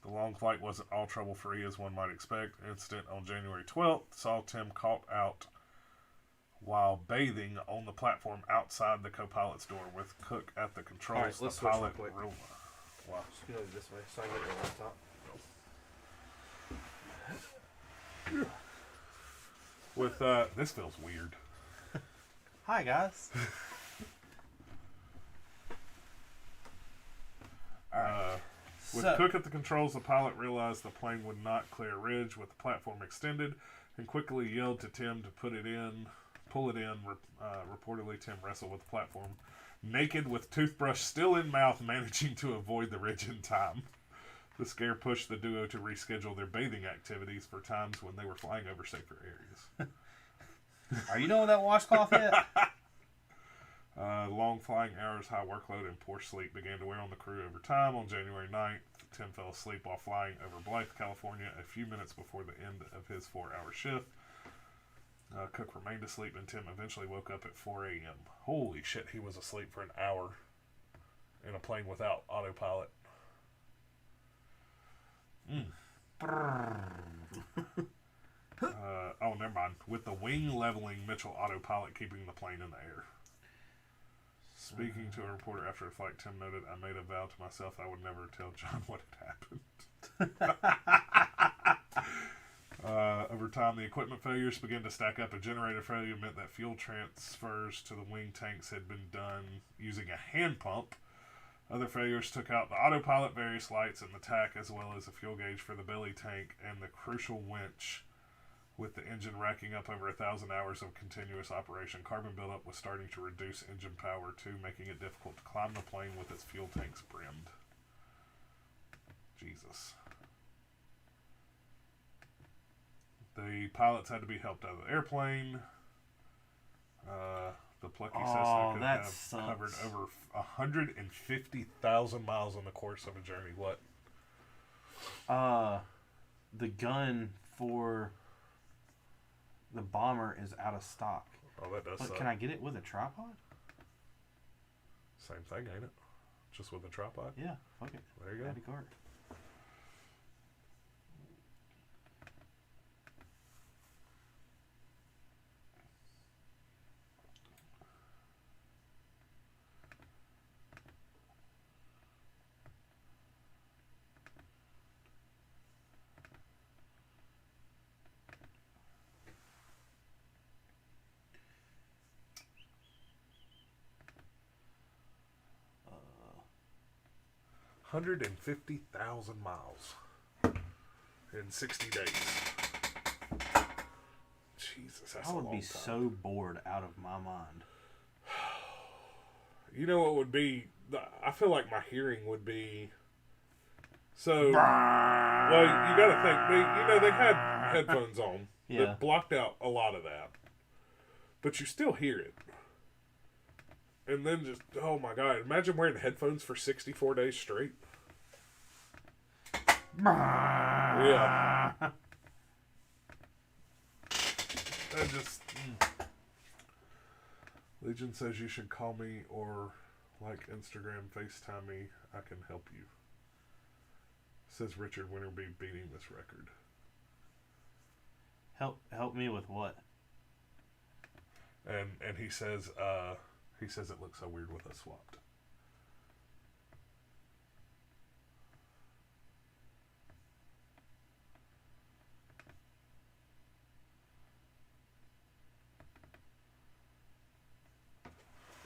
The long flight wasn't all trouble-free, as one might expect. An incident on January 12th saw Tim caught out while bathing on the platform outside the co-pilot's door with Cook at the controls. All right, let's the switch pilot real quick. Wow. Just get over this way so I can get your laptop. With this feels weird. Hi, guys. With Cook at the controls, the pilot realized the plane would not clear a ridge with the platform extended and quickly yelled to Tim to pull it in. Reportedly, Tim wrestled with the platform, naked with toothbrush still in mouth, managing to avoid the ridge in time. The scare pushed the duo to reschedule their bathing activities for times when they were flying over safer areas. Are you done with that washcloth yet? Long flying hours, high workload, and poor sleep began to wear on the crew over time. On January 9th, Tim fell asleep while flying over Blythe, California, a few minutes before the end of his 4-hour shift. Cook remained asleep, and Tim eventually woke up at 4 a.m. Holy shit, he was asleep for an hour in a plane without autopilot. Never mind. With the wing leveling, Mitchell autopilot keeping the plane in the air. Speaking to a reporter after the flight, Tim noted, I made a vow to myself I would never tell John what had happened. Over time, the equipment failures began to stack up. A generator failure meant that fuel transfers to the wing tanks had been done using a hand pump. Other failures took out the autopilot, various lights, and the tack, as well as a fuel gauge for the belly tank and the crucial winch, With the engine racking up over 1,000 hours of continuous operation, carbon buildup was starting to reduce engine power too, making it difficult to climb the plane with its fuel tanks brimmed. Jesus. The pilots had to be helped out of the airplane. The plucky Cessna could have covered over 150,000 miles in the course of a journey. What? The gun for the bomber is out of stock. Oh, that does suck. Can I get it with a tripod? Same thing, ain't it? Just with a tripod? Yeah, fuck it. There you go. Add to cart. Uh, 150,000 miles in 60 days. Jesus, that's a long time. I would be so bored out of my mind. You know what would be? I feel like my hearing would be. So, well, you got to think. They had headphones on that blocked out a lot of that, but you still hear it. And then just, oh my God, imagine wearing headphones for 64 days straight. Yeah. That just. Legion says you should call me or like Instagram, FaceTime me. I can help you. Says Richard Winterby beating this record. Help me with what? And he says it looks so weird with us swapped.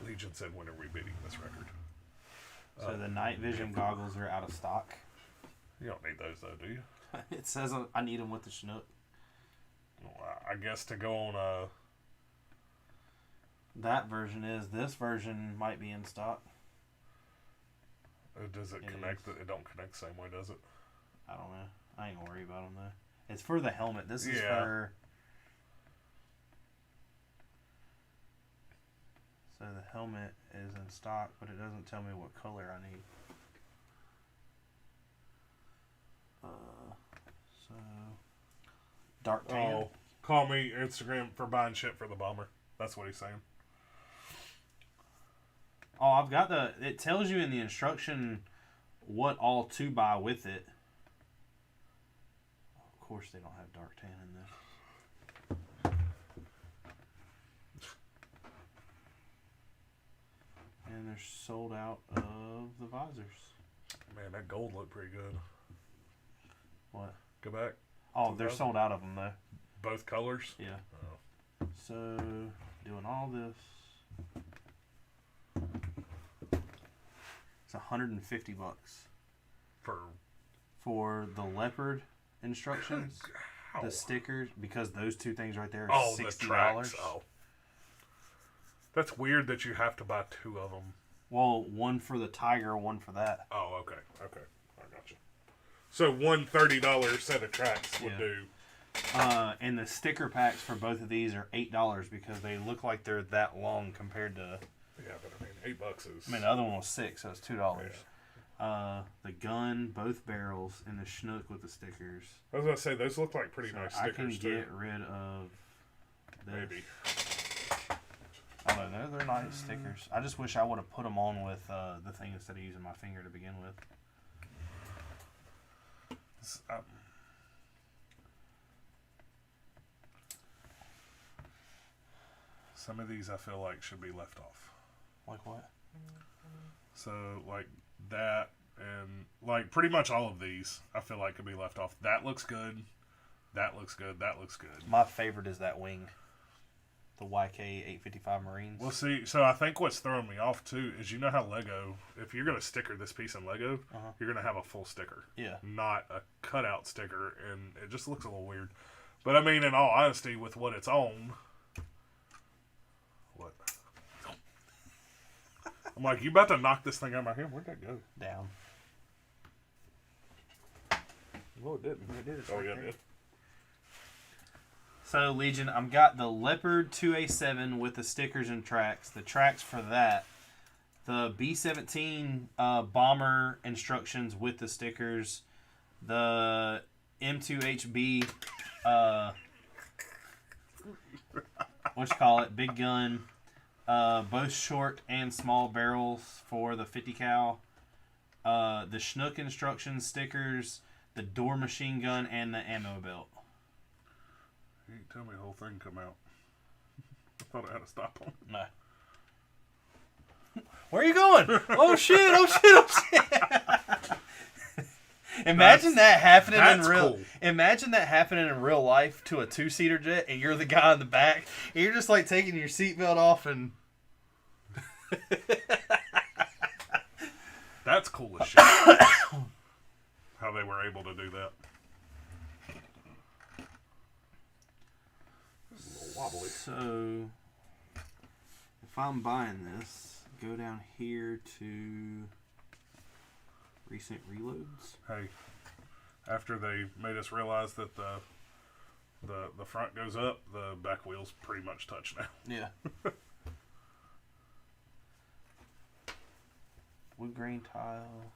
Legion said, when are we beating this record? So the night vision goggles are out of stock. You don't need those though, do you? It says I need them with the Chinook. Well, I guess to go on that version is. This version might be in stock. Does it connect? It don't connect the same way, does it? I don't know. I ain't gonna worry about them though. It's for the helmet. This is for. So the helmet is in stock, but it doesn't tell me what color I need. So dark tan. Oh, call me Instagram for buying shit for the bomber. That's what he's saying. Oh, I've got it tells you in the instruction what all to buy with it. Of course they don't have dark tan in this. And they're sold out of the visors. Man, that gold looked pretty good. What? Go back. Oh, they're sold out of them though. Both colors? Yeah. Oh. So, doing all this. It's $150 for the leopard instructions, the stickers, because those two things right there are $60. The tracks. Oh, that's weird that you have to buy two of them. Well, one for the tiger, one for that. Oh, okay, I got you. So one $30 set of tracks would do. And the sticker packs for both of these are $8 because they look like they're that long compared to. Yeah, but I mean, $8 is. I mean, the other one was $6, so it's $2. Yeah. The gun, both barrels, and the Chinook with the stickers. I was gonna say those look like pretty nice stickers. I can get rid of this. Maybe. I don't know, they're nice stickers. I just wish I would have put them on with the thing instead of using my finger to begin with. Some of these I feel like should be left off. Like what? So, like that, and like pretty much all of these I feel like could be left off. That looks good. That looks good. That looks good. My favorite is that wing. The YK-855 Marines. Well, see, so I think what's throwing me off, too, is you know how Lego, if you're going to sticker this piece in Lego, you're going to have a full sticker. Yeah. Not a cutout sticker, and it just looks a little weird. But I mean, in all honesty, with what it's on, what? I'm like, you about to knock this thing out of my hand? Where'd that go? Down. Well, it didn't. It did. It's Oh, right yeah, there. it did. So, Legion, I've got the Leopard 2A7 with the stickers and tracks. The tracks for that. The B-17 bomber instructions with the stickers. The M2HB, big gun. Both short and small barrels for the 50 cal. The Schnook instructions, stickers, the door machine gun, and the ammo belt. You ain't tell me the whole thing come out. I thought I had to stop on it. No. Where are you going? Oh shit! Oh shit! Oh shit! Imagine that happening in real. Cool. Imagine that happening in real life to a 2-seater jet, and you're the guy in the back, and you're just like taking your seatbelt off and. That's cool as shit. How they were able to do that. This is a little wobbly. So, if I'm buying this, go down here to recent reloads. Hey, after they made us realize that the front goes up, the back wheels pretty much touch now. Yeah. Wood grain tile.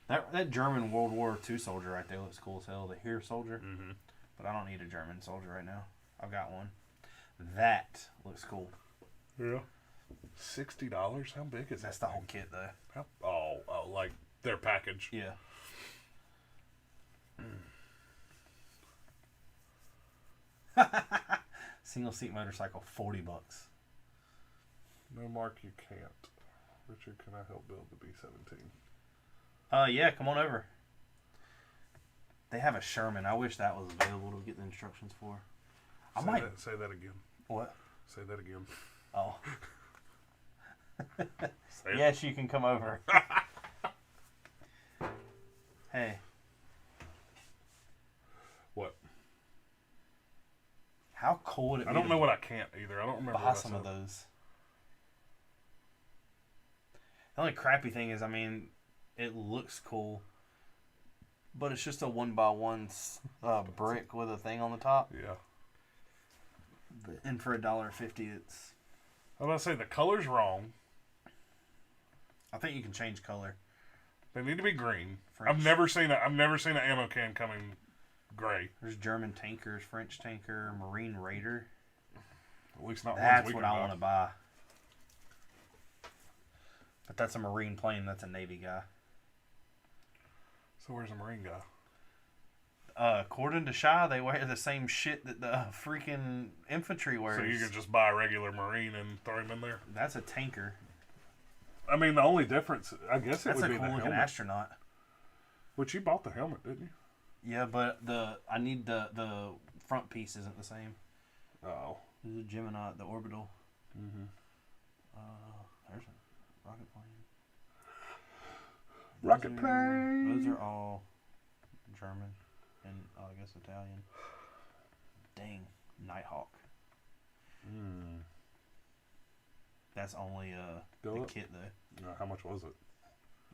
That German World War II soldier right there looks cool as hell. The Here soldier. Mm-hmm. But I don't need a German soldier right now. I've got one. That looks cool. Yeah. $60? How big is That's that? the whole kit though. Oh, like their package. Yeah. Single seat motorcycle, $40. No, Mark, you can't. Richard, can I help build the B-17? Yeah, come on over. They have a Sherman. I wish that was available to get the instructions for. Say that again. What? Say that again. Oh. Say it. Yes, you can come over. Hey. What? How cool would it be? I don't know what I can't either. I don't remember. Buy some of those. The only crappy thing is, I mean, it looks cool, but it's just a 1x1 brick with a thing on the top. Yeah. And for $1.50, it's. I was about to say the color's wrong. I think you can change color. They need to be green. French. I've never seen an ammo can coming gray. There's German tankers, French tanker, Marine Raider. At least not That's ones we what can I want to buy. But that's a Marine plane. That's a Navy guy. So where's the Marine guy? According to Shy, they wear the same shit that the freaking infantry wears. So you can just buy a regular Marine and throw him in there? That's a tanker. I mean, the only difference, I guess, That's would a be cool the looking helmet. astronaut. Which you bought the helmet, didn't you? Yeah, but I need the front piece isn't the same. Oh. This is a Gemini, the orbital. Mm-hmm. There's a rocket plane. Rocket plane. Those are all German and I guess Italian. Dang, Nighthawk. Mm. That's only Go the up. kit though. How much was it?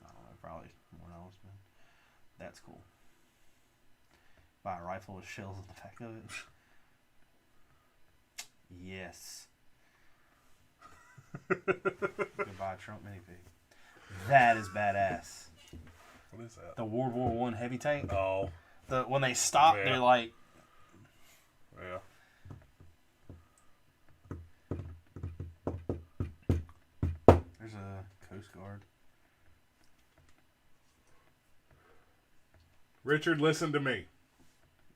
I don't know, probably more than I was spending. That's cool. Buy a rifle with shells in the back of it. Yes. Goodbye, Trump minifig. That is badass. What is that? The World War I heavy tank. Oh. When they stop, Yeah. they're like. Yeah. There's a Coast Guard. Richard, listen to me.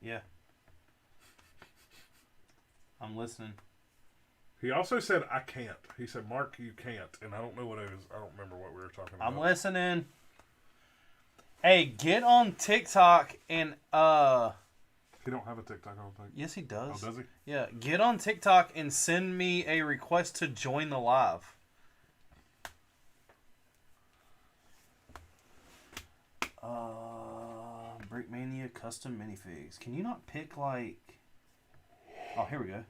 Yeah. I'm listening. He also said, I can't. He said, Mark, you can't. And I don't know what it is. I don't remember what we were talking about. I'm listening. Hey, get on TikTok and He don't have a TikTok, I don't think. yes, he does. Oh, does he? Yeah, get on TikTok and send me a request to join the live. Breakmania custom minifigs. Can you not pick like Oh, here we go.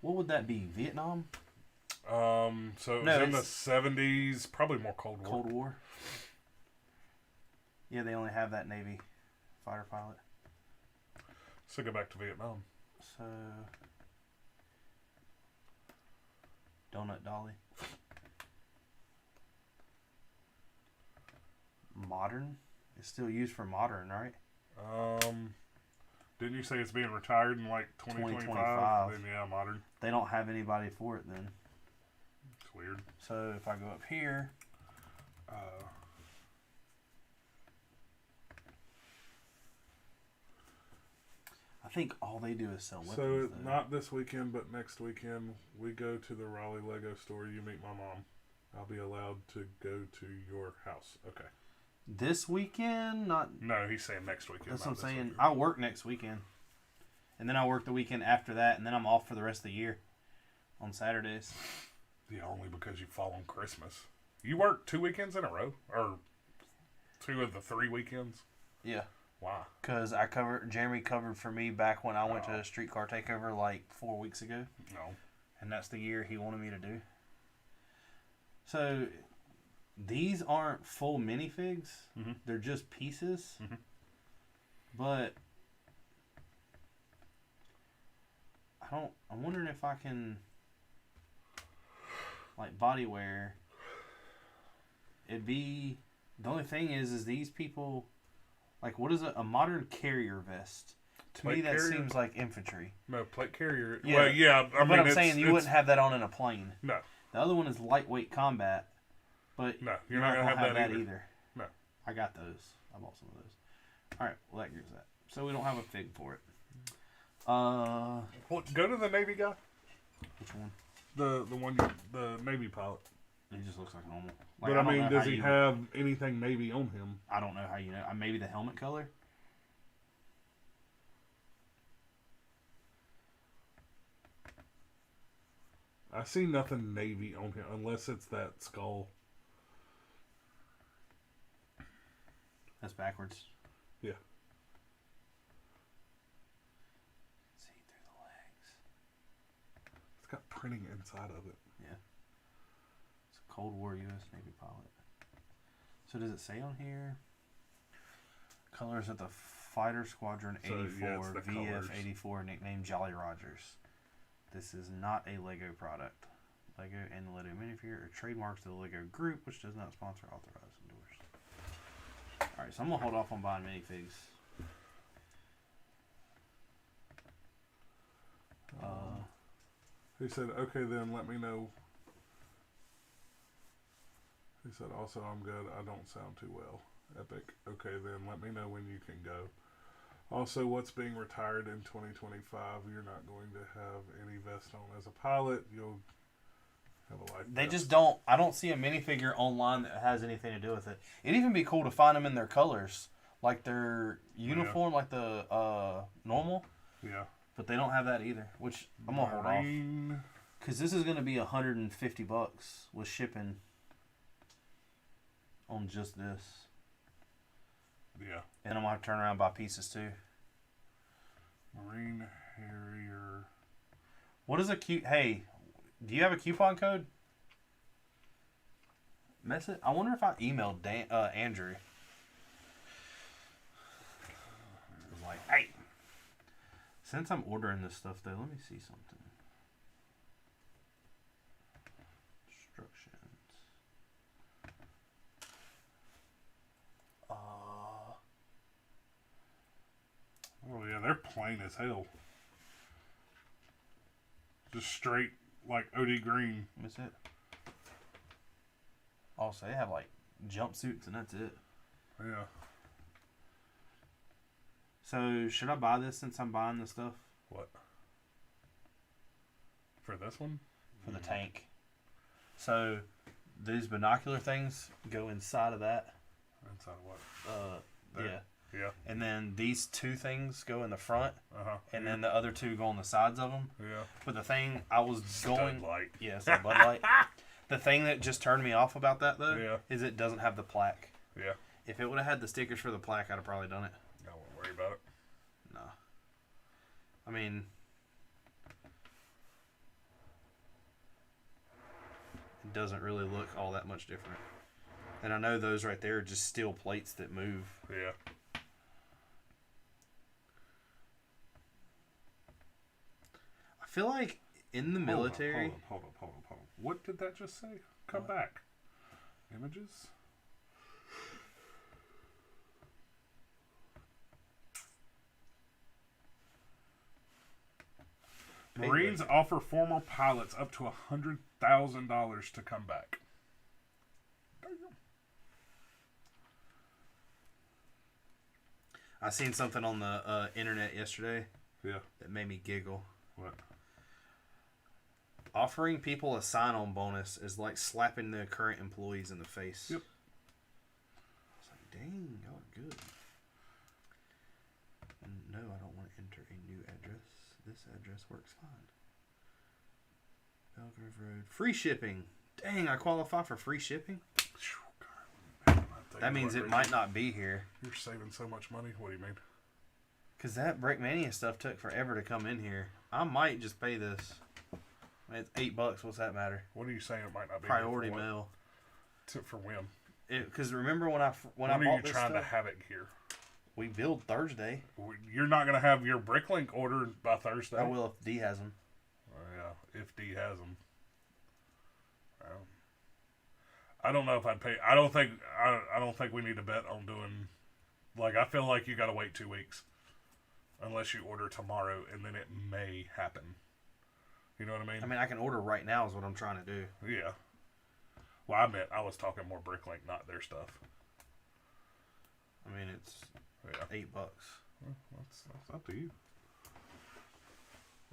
What would that be? Vietnam? So it was in the 70s, probably more Cold War. Cold War. Yeah, they only have that Navy fighter pilot. So go back to Vietnam. So, Donut Dolly. Modern? It's still used for modern, right? Didn't you say it's being retired in like 2025? 2025. Then yeah, modern. They don't have anybody for it then. It's weird. So if I go up here, I think all they do is sell weapons. So though. not this weekend, but next weekend, we go to the Raleigh Lego store. You meet my mom. I'll be allowed to go to your house. Okay. This weekend, not. No, he's saying next weekend. That's what I'm this saying. weekend. I work next weekend, and then I work the weekend after that, and then I'm off for the rest of the year on Saturdays. Yeah, only because you fall on Christmas. You work 2 weekends in a row, or 2 of the 3 weekends. Yeah. Why? Because Jeremy covered for me back when I went to a streetcar takeover like 4 weeks ago. No. And that's the year he wanted me to do. So, these aren't full minifigs. Mm-hmm. They're just pieces. Mm-hmm. But, I'm wondering if I can, like, body wear. The only thing is these people, like, what is a modern carrier vest? To Plate me, that carrier? seems like infantry. No, plate carrier. Yeah. Well, yeah. But I'm saying you wouldn't have that on in a plane. No. The other one is lightweight combat, but No, you're not going to have that either. No. I got those. I bought some of those. All right, well, that gives that. So we don't have a fig for it. Well, go to the Navy guy. Which one? The Navy pilot. He just looks like normal. Like, But I don't mean, know does how he you- have anything Navy on him? I don't know how you know. Maybe the helmet color. I see nothing Navy on him unless it's that skull. That's backwards. Yeah. See through the legs. It's got printing inside of it. Yeah. It's a Cold War U.S. Navy pilot. So does it say on here? Colors of the Fighter Squadron 84, So, yeah, it's the colors. VF-84, nicknamed Jolly Rogers. This is not a LEGO product. LEGO and the LEGO minifigure are trademarks of the LEGO group, which does not sponsor, authorize, endorse. Alright, so I'm going to hold off on buying minifigs. He said, okay, then let me know. He said, also, I'm good. I don't sound too well. Epic. Okay, then let me know when you can go. Also, what's being retired in 2025? You're not going to have any vest on as a pilot. You'll have a life They vest. just don't. I don't see a minifigure online that has anything to do with it. It'd even be cool to find them in their colors, like their uniform, like the normal. Yeah. But they don't have that either, which I'm gonna hold off Marine. because this is gonna be $150 with shipping on just this, Yeah. and I'm gonna have to turn around and buy pieces too. Marine Harrier. What is a cute? Hey, do you have a coupon code? Mess it. I wonder if I emailed Andrew. I was like, hey. Since I'm ordering this stuff, though, let me see something. Instructions. Oh, yeah, they're plain as hell. Just straight, like, OD green. Let me see it. Oh, so they have, like, jumpsuits, and that's it. Yeah. So, should I buy this since I'm buying the stuff? What? For this one? For the tank. So, these binocular things go inside of that. Inside of what? Yeah. There. Yeah. And then these two things go in the front, Uh-huh. and then the other two go on the sides of them. Yeah. But the thing I was going... Stud light. Yeah, so Bud Light. The thing that just turned me off about that, though, Yeah. is it doesn't have the plaque. Yeah. If it would have had the stickers for the plaque, I'd have probably done it. I won't worry about it. No. I mean, it doesn't really look all that much different. And I know those right there are just steel plates that move. Yeah. I feel like in the military... Hold on. What did that just say? Come back. Images? Marines offer former pilots up to $100,000 to come back. I seen something on the internet yesterday that made me giggle. What? Offering people a sign-on bonus is like slapping the current employees in the face. Yep. It's like, dang, y'all are good. No, I don't want to enter a new address. This address works fine. Belgrove Road. Free shipping. Dang, I qualify for free shipping? That means it might not be here. You're saving so much money. What do you mean? Because that Brickmania stuff took forever to come in here. I might just pay this. I mean, it's $8. What's that matter? What are you saying it might not be Priority here for mail. For when? Because remember when I bought this When are you trying to have it here? We build Thursday. You're not going to have your Bricklink ordered by Thursday? I will if D has them. Yeah, if D has them. I don't know if I'd pay. I don't think we need to bet on doing. Like, I feel like you got to wait 2 weeks, unless you order tomorrow, and then it may happen. You know what I mean? I mean, I can order right now is what I'm trying to do. Yeah. Well, I was talking more Bricklink, not their stuff. I mean, it's $8. Well, that's up to you.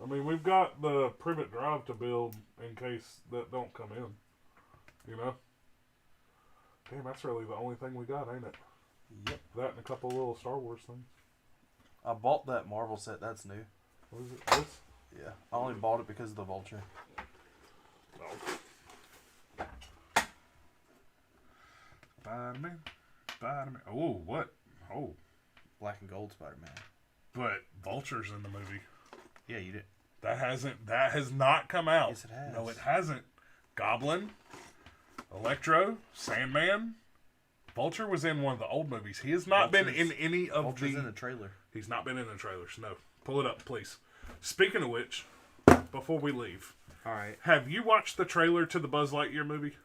I mean, we've got the Privet Drive to build in case that don't come in. You know? Damn, that's really the only thing we got, ain't it? Yep. That and a couple little Star Wars things. I bought that Marvel set. That's new. What is it? This? Yeah. I only bought it because of the Vulture. Oh. Spider-Man. Oh, what? Oh. Black and Gold Spider-Man. But Vulture's in the movie. Yeah, you did. That has not come out. Yes, it has. No, it hasn't. Goblin, Electro, Sandman. Vulture was in one of the old movies. He has not been in any of Vulture's in the trailer. He's not been in the trailers. No. Pull it up, please. Speaking of which, before we leave. All right. Have you watched the trailer to the Buzz Lightyear movie?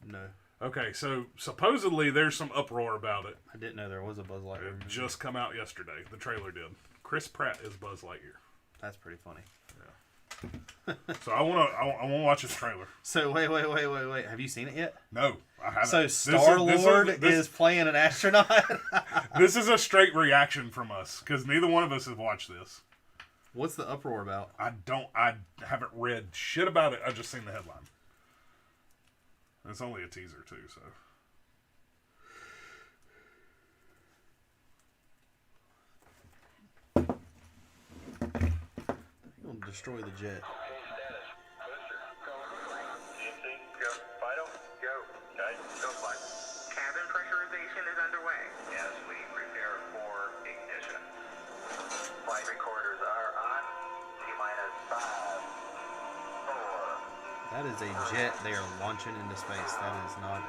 No. Okay, so supposedly there's some uproar about it. I didn't know there was a Buzz Lightyear movie. It just come out yesterday. The trailer did. Chris Pratt is Buzz Lightyear. That's pretty funny. So I wanna watch this trailer. So wait. Have you seen it yet? No, I haven't. So Star-Lord is playing an astronaut? This is a straight reaction from us because neither one of us have watched this. What's the uproar about? I haven't read shit about it. I just seen the headline. It's only a teaser too, so. You're gonna destroy the jet. Cabin pressurization is underway. Yes, we prepare for ignition. Flight recorders are on. T-minus 5, 4. That is a jet they are launching into space. That is not a...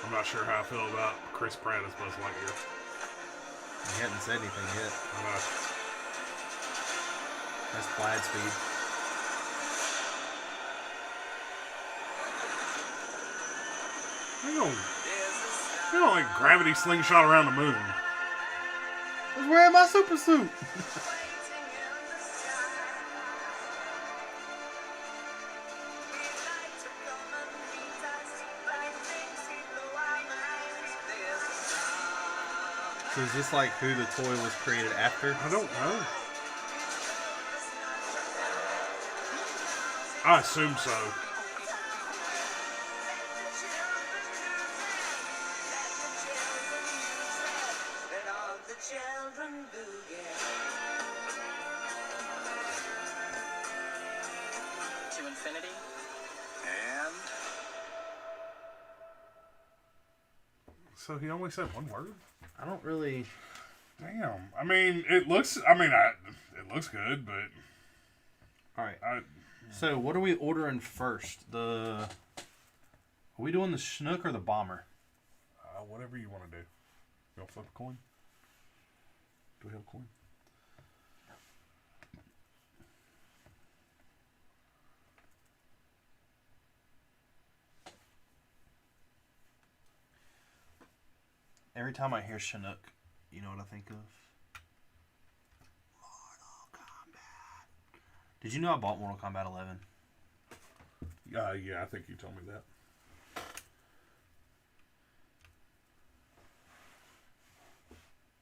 I'm not sure how I feel about Chris Pratt as Buzz Lightyear. He hasn't said anything yet. That's Plaid speed. You don't like gravity slingshot around the moon. I was wearing my super suit. So is this like who the toy was created after? I don't know. I assume so. To infinity So he only said one word? I don't really. Damn. I mean, it looks. I mean, it looks good, but. All right. So what are we ordering first? Are we doing the Schnook or the Bomber? Whatever you want to do. You want to flip a coin? Do we have a coin? Every time I hear Chinook, you know what I think of? Mortal Kombat. Did you know I bought Mortal Kombat 11? Yeah, I think you told me that.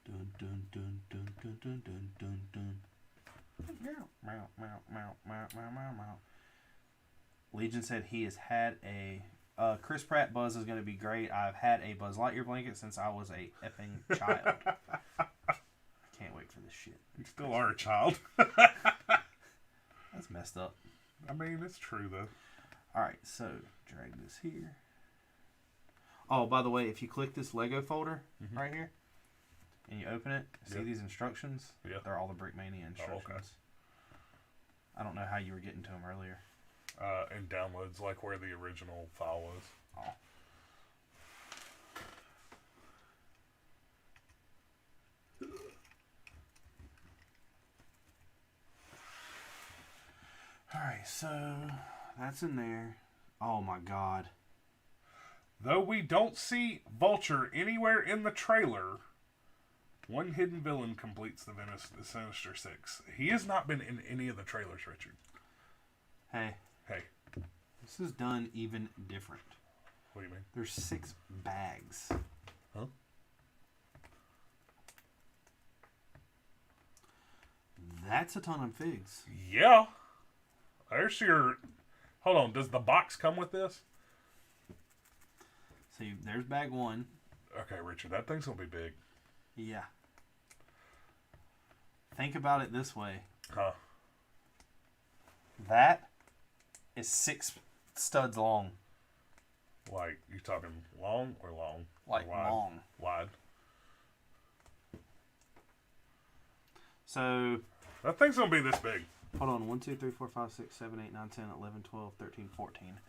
Dun dun dun dun dun dun dun dun dun. Meow meow meow meow meow meow meow meow. Legion said he has had a Chris Pratt Buzz is going to be great. I've had a Buzz Lightyear blanket since I was a effing child. I can't wait for this shit. You still are a child. That's messed up. I mean, it's true though. Alright, so drag this here. Oh, by the way, if you click this Lego folder right here and you open it, see these instructions? Yeah. They're all the Brickmania instructions. Oh, okay. I don't know how you were getting to them earlier. And downloads, like where the original file was. Oh. Alright, so that's in there. Oh my god. Though we don't see Vulture anywhere in the trailer, one hidden villain completes the Sinister Six. He has not been in any of the trailers, Richard. Hey. Hey. This is done even different. What do you mean? There's 6 bags. Huh? That's a ton of figs. Yeah. There's your... Hold on. Does the box come with this? So there's bag 1. Okay, Richard. That thing's going to be big. Yeah. Think about it this way. Huh? That is 6 studs long. Like, you talking long or long? Like or wide? long. Wide. So... That thing's going to be this big. Hold on. 1, 2, 3, 4, 5, 6, 7, 8, 9, 10, 11, 12, 13, 14.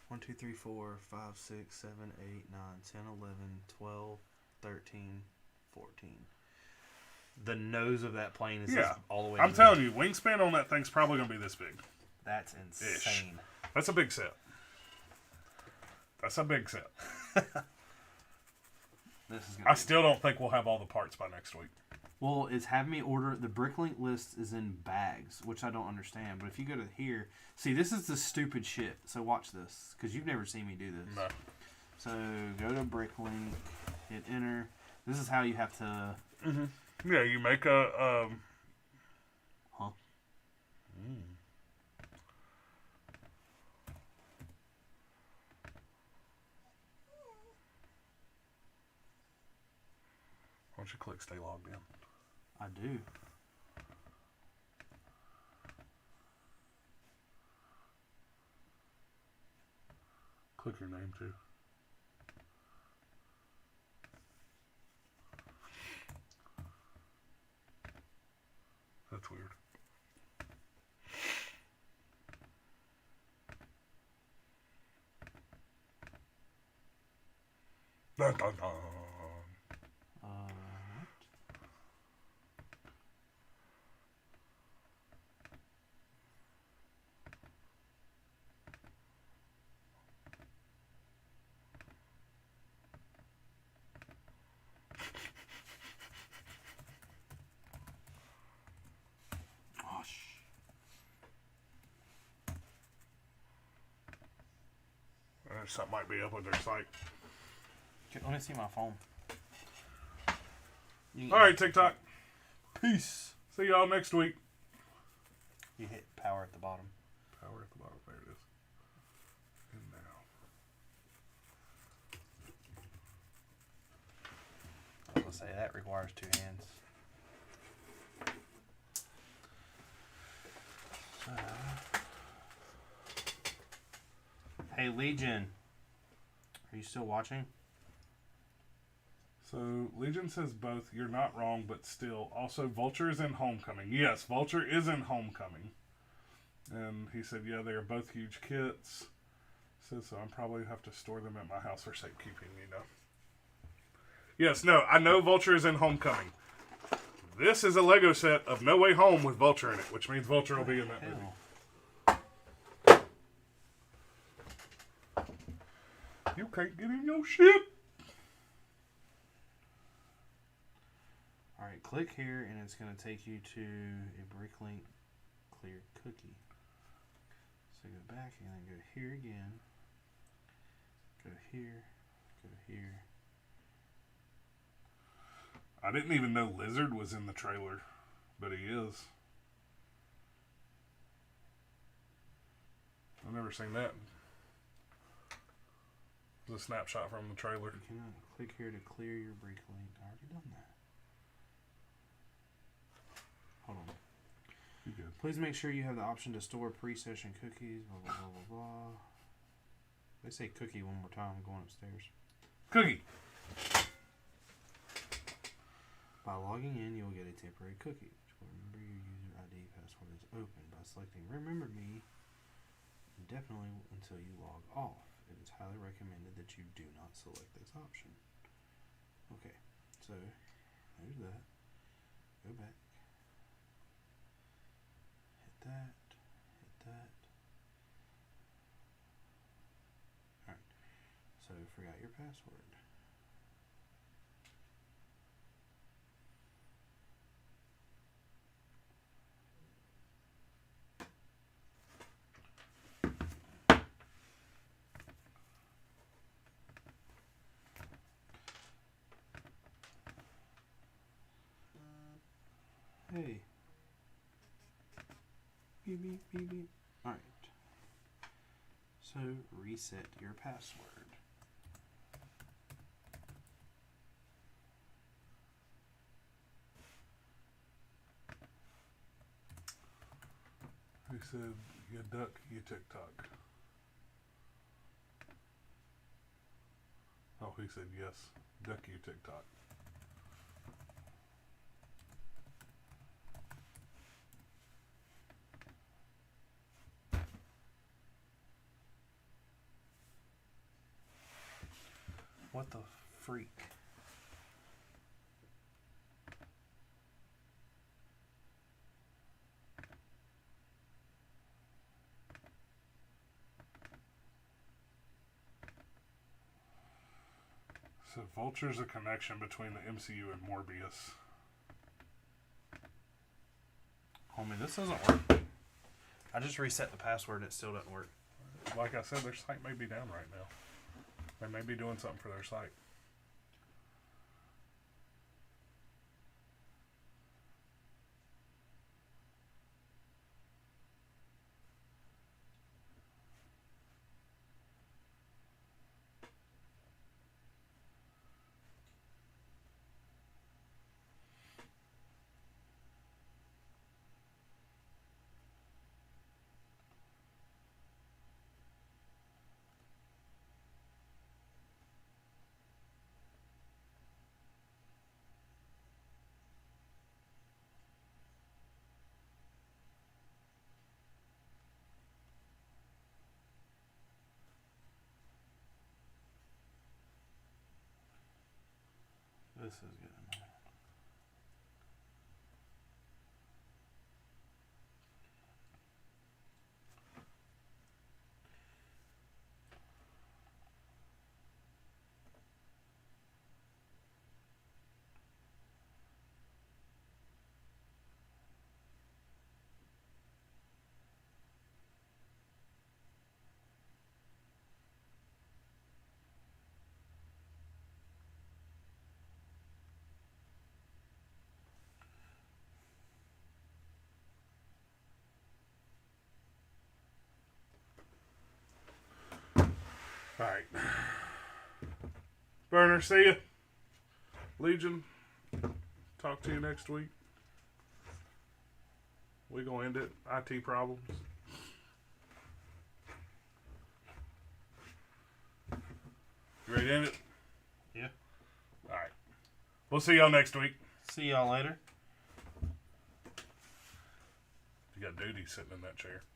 1, 2, 3, 4, 5, 6, 7, 8, 9, 10, 11, 12, 13, 14. The nose of that plane is just all the way. I'm telling you, wingspan on that thing's probably going to be this big. That's insane. Ish. That's a big set. That's a big set. This is I still don't think we'll have all the parts by next week. Well, it's have me order. The Bricklink list is in bags, which I don't understand. But if you go to here, see, this is the stupid shit. So watch this, because you've never seen me do this. No. So go to Bricklink, hit enter. This is how you have to. Mm-hmm. Yeah, you make a. Huh? Why don't you click stay logged in? I do. Click your name too. That's weird. Dun, dun, dun. Something might be up with their site. Let me see my phone. All right, TikTok. Peace. See y'all next week. You hit power at the bottom. Power at the bottom. There it is. And now. I was going to say, that requires 2 hands. Hey, Legion. Are you still watching? So, Legion says both. You're not wrong, but still. Also, Vulture is in Homecoming. Yes, Vulture is in Homecoming. And he said, yeah, they are both huge kits. Says, so I'm probably have to store them at my house for safekeeping, you know. Yes, no, I know Vulture is in Homecoming. This is a Lego set of No Way Home with Vulture in it, which means Vulture will be in that movie. You can't get in your ship. Alright, click here and it's going to take you to a BrickLink clear cookie. So go back and then go here again. Go here. Go here. I didn't even know Lizard was in the trailer, but he is. I've never seen that. It's a snapshot from the trailer. You cannot click here to clear your BrickLink. I already done that. Hold on. You good? Please make sure you have the option to store pre-session cookies. Blah, blah, blah, blah, blah. They say cookie one more time. I'm going upstairs. Cookie. By logging in, you will get a temporary cookie, which will remember your user ID password is open. By selecting Remember Me indefinitely until you log off. It is highly recommended that you do not select this option. Okay, so there's that. Go back. Hit that. Hit that. Alright, so forgot your password. Hey. Beep, beep, beep, beep. Alright. So, reset your password. He said, you duck, you TikTok. Oh, he said, yes. Duck, you TikTok. What the freak? So Vulture's a connection between the MCU and Morbius. Homie, this doesn't work. I just reset the password and it still doesn't work. Like I said, their site may be down right now. They may be doing something for their site. This is good. Alright. Burner, see ya. Legion, talk to you next week. We gonna end it. IT problems. You ready to end it? Yeah. Alright. We'll see y'all next week. See y'all later. You got Duty sitting in that chair.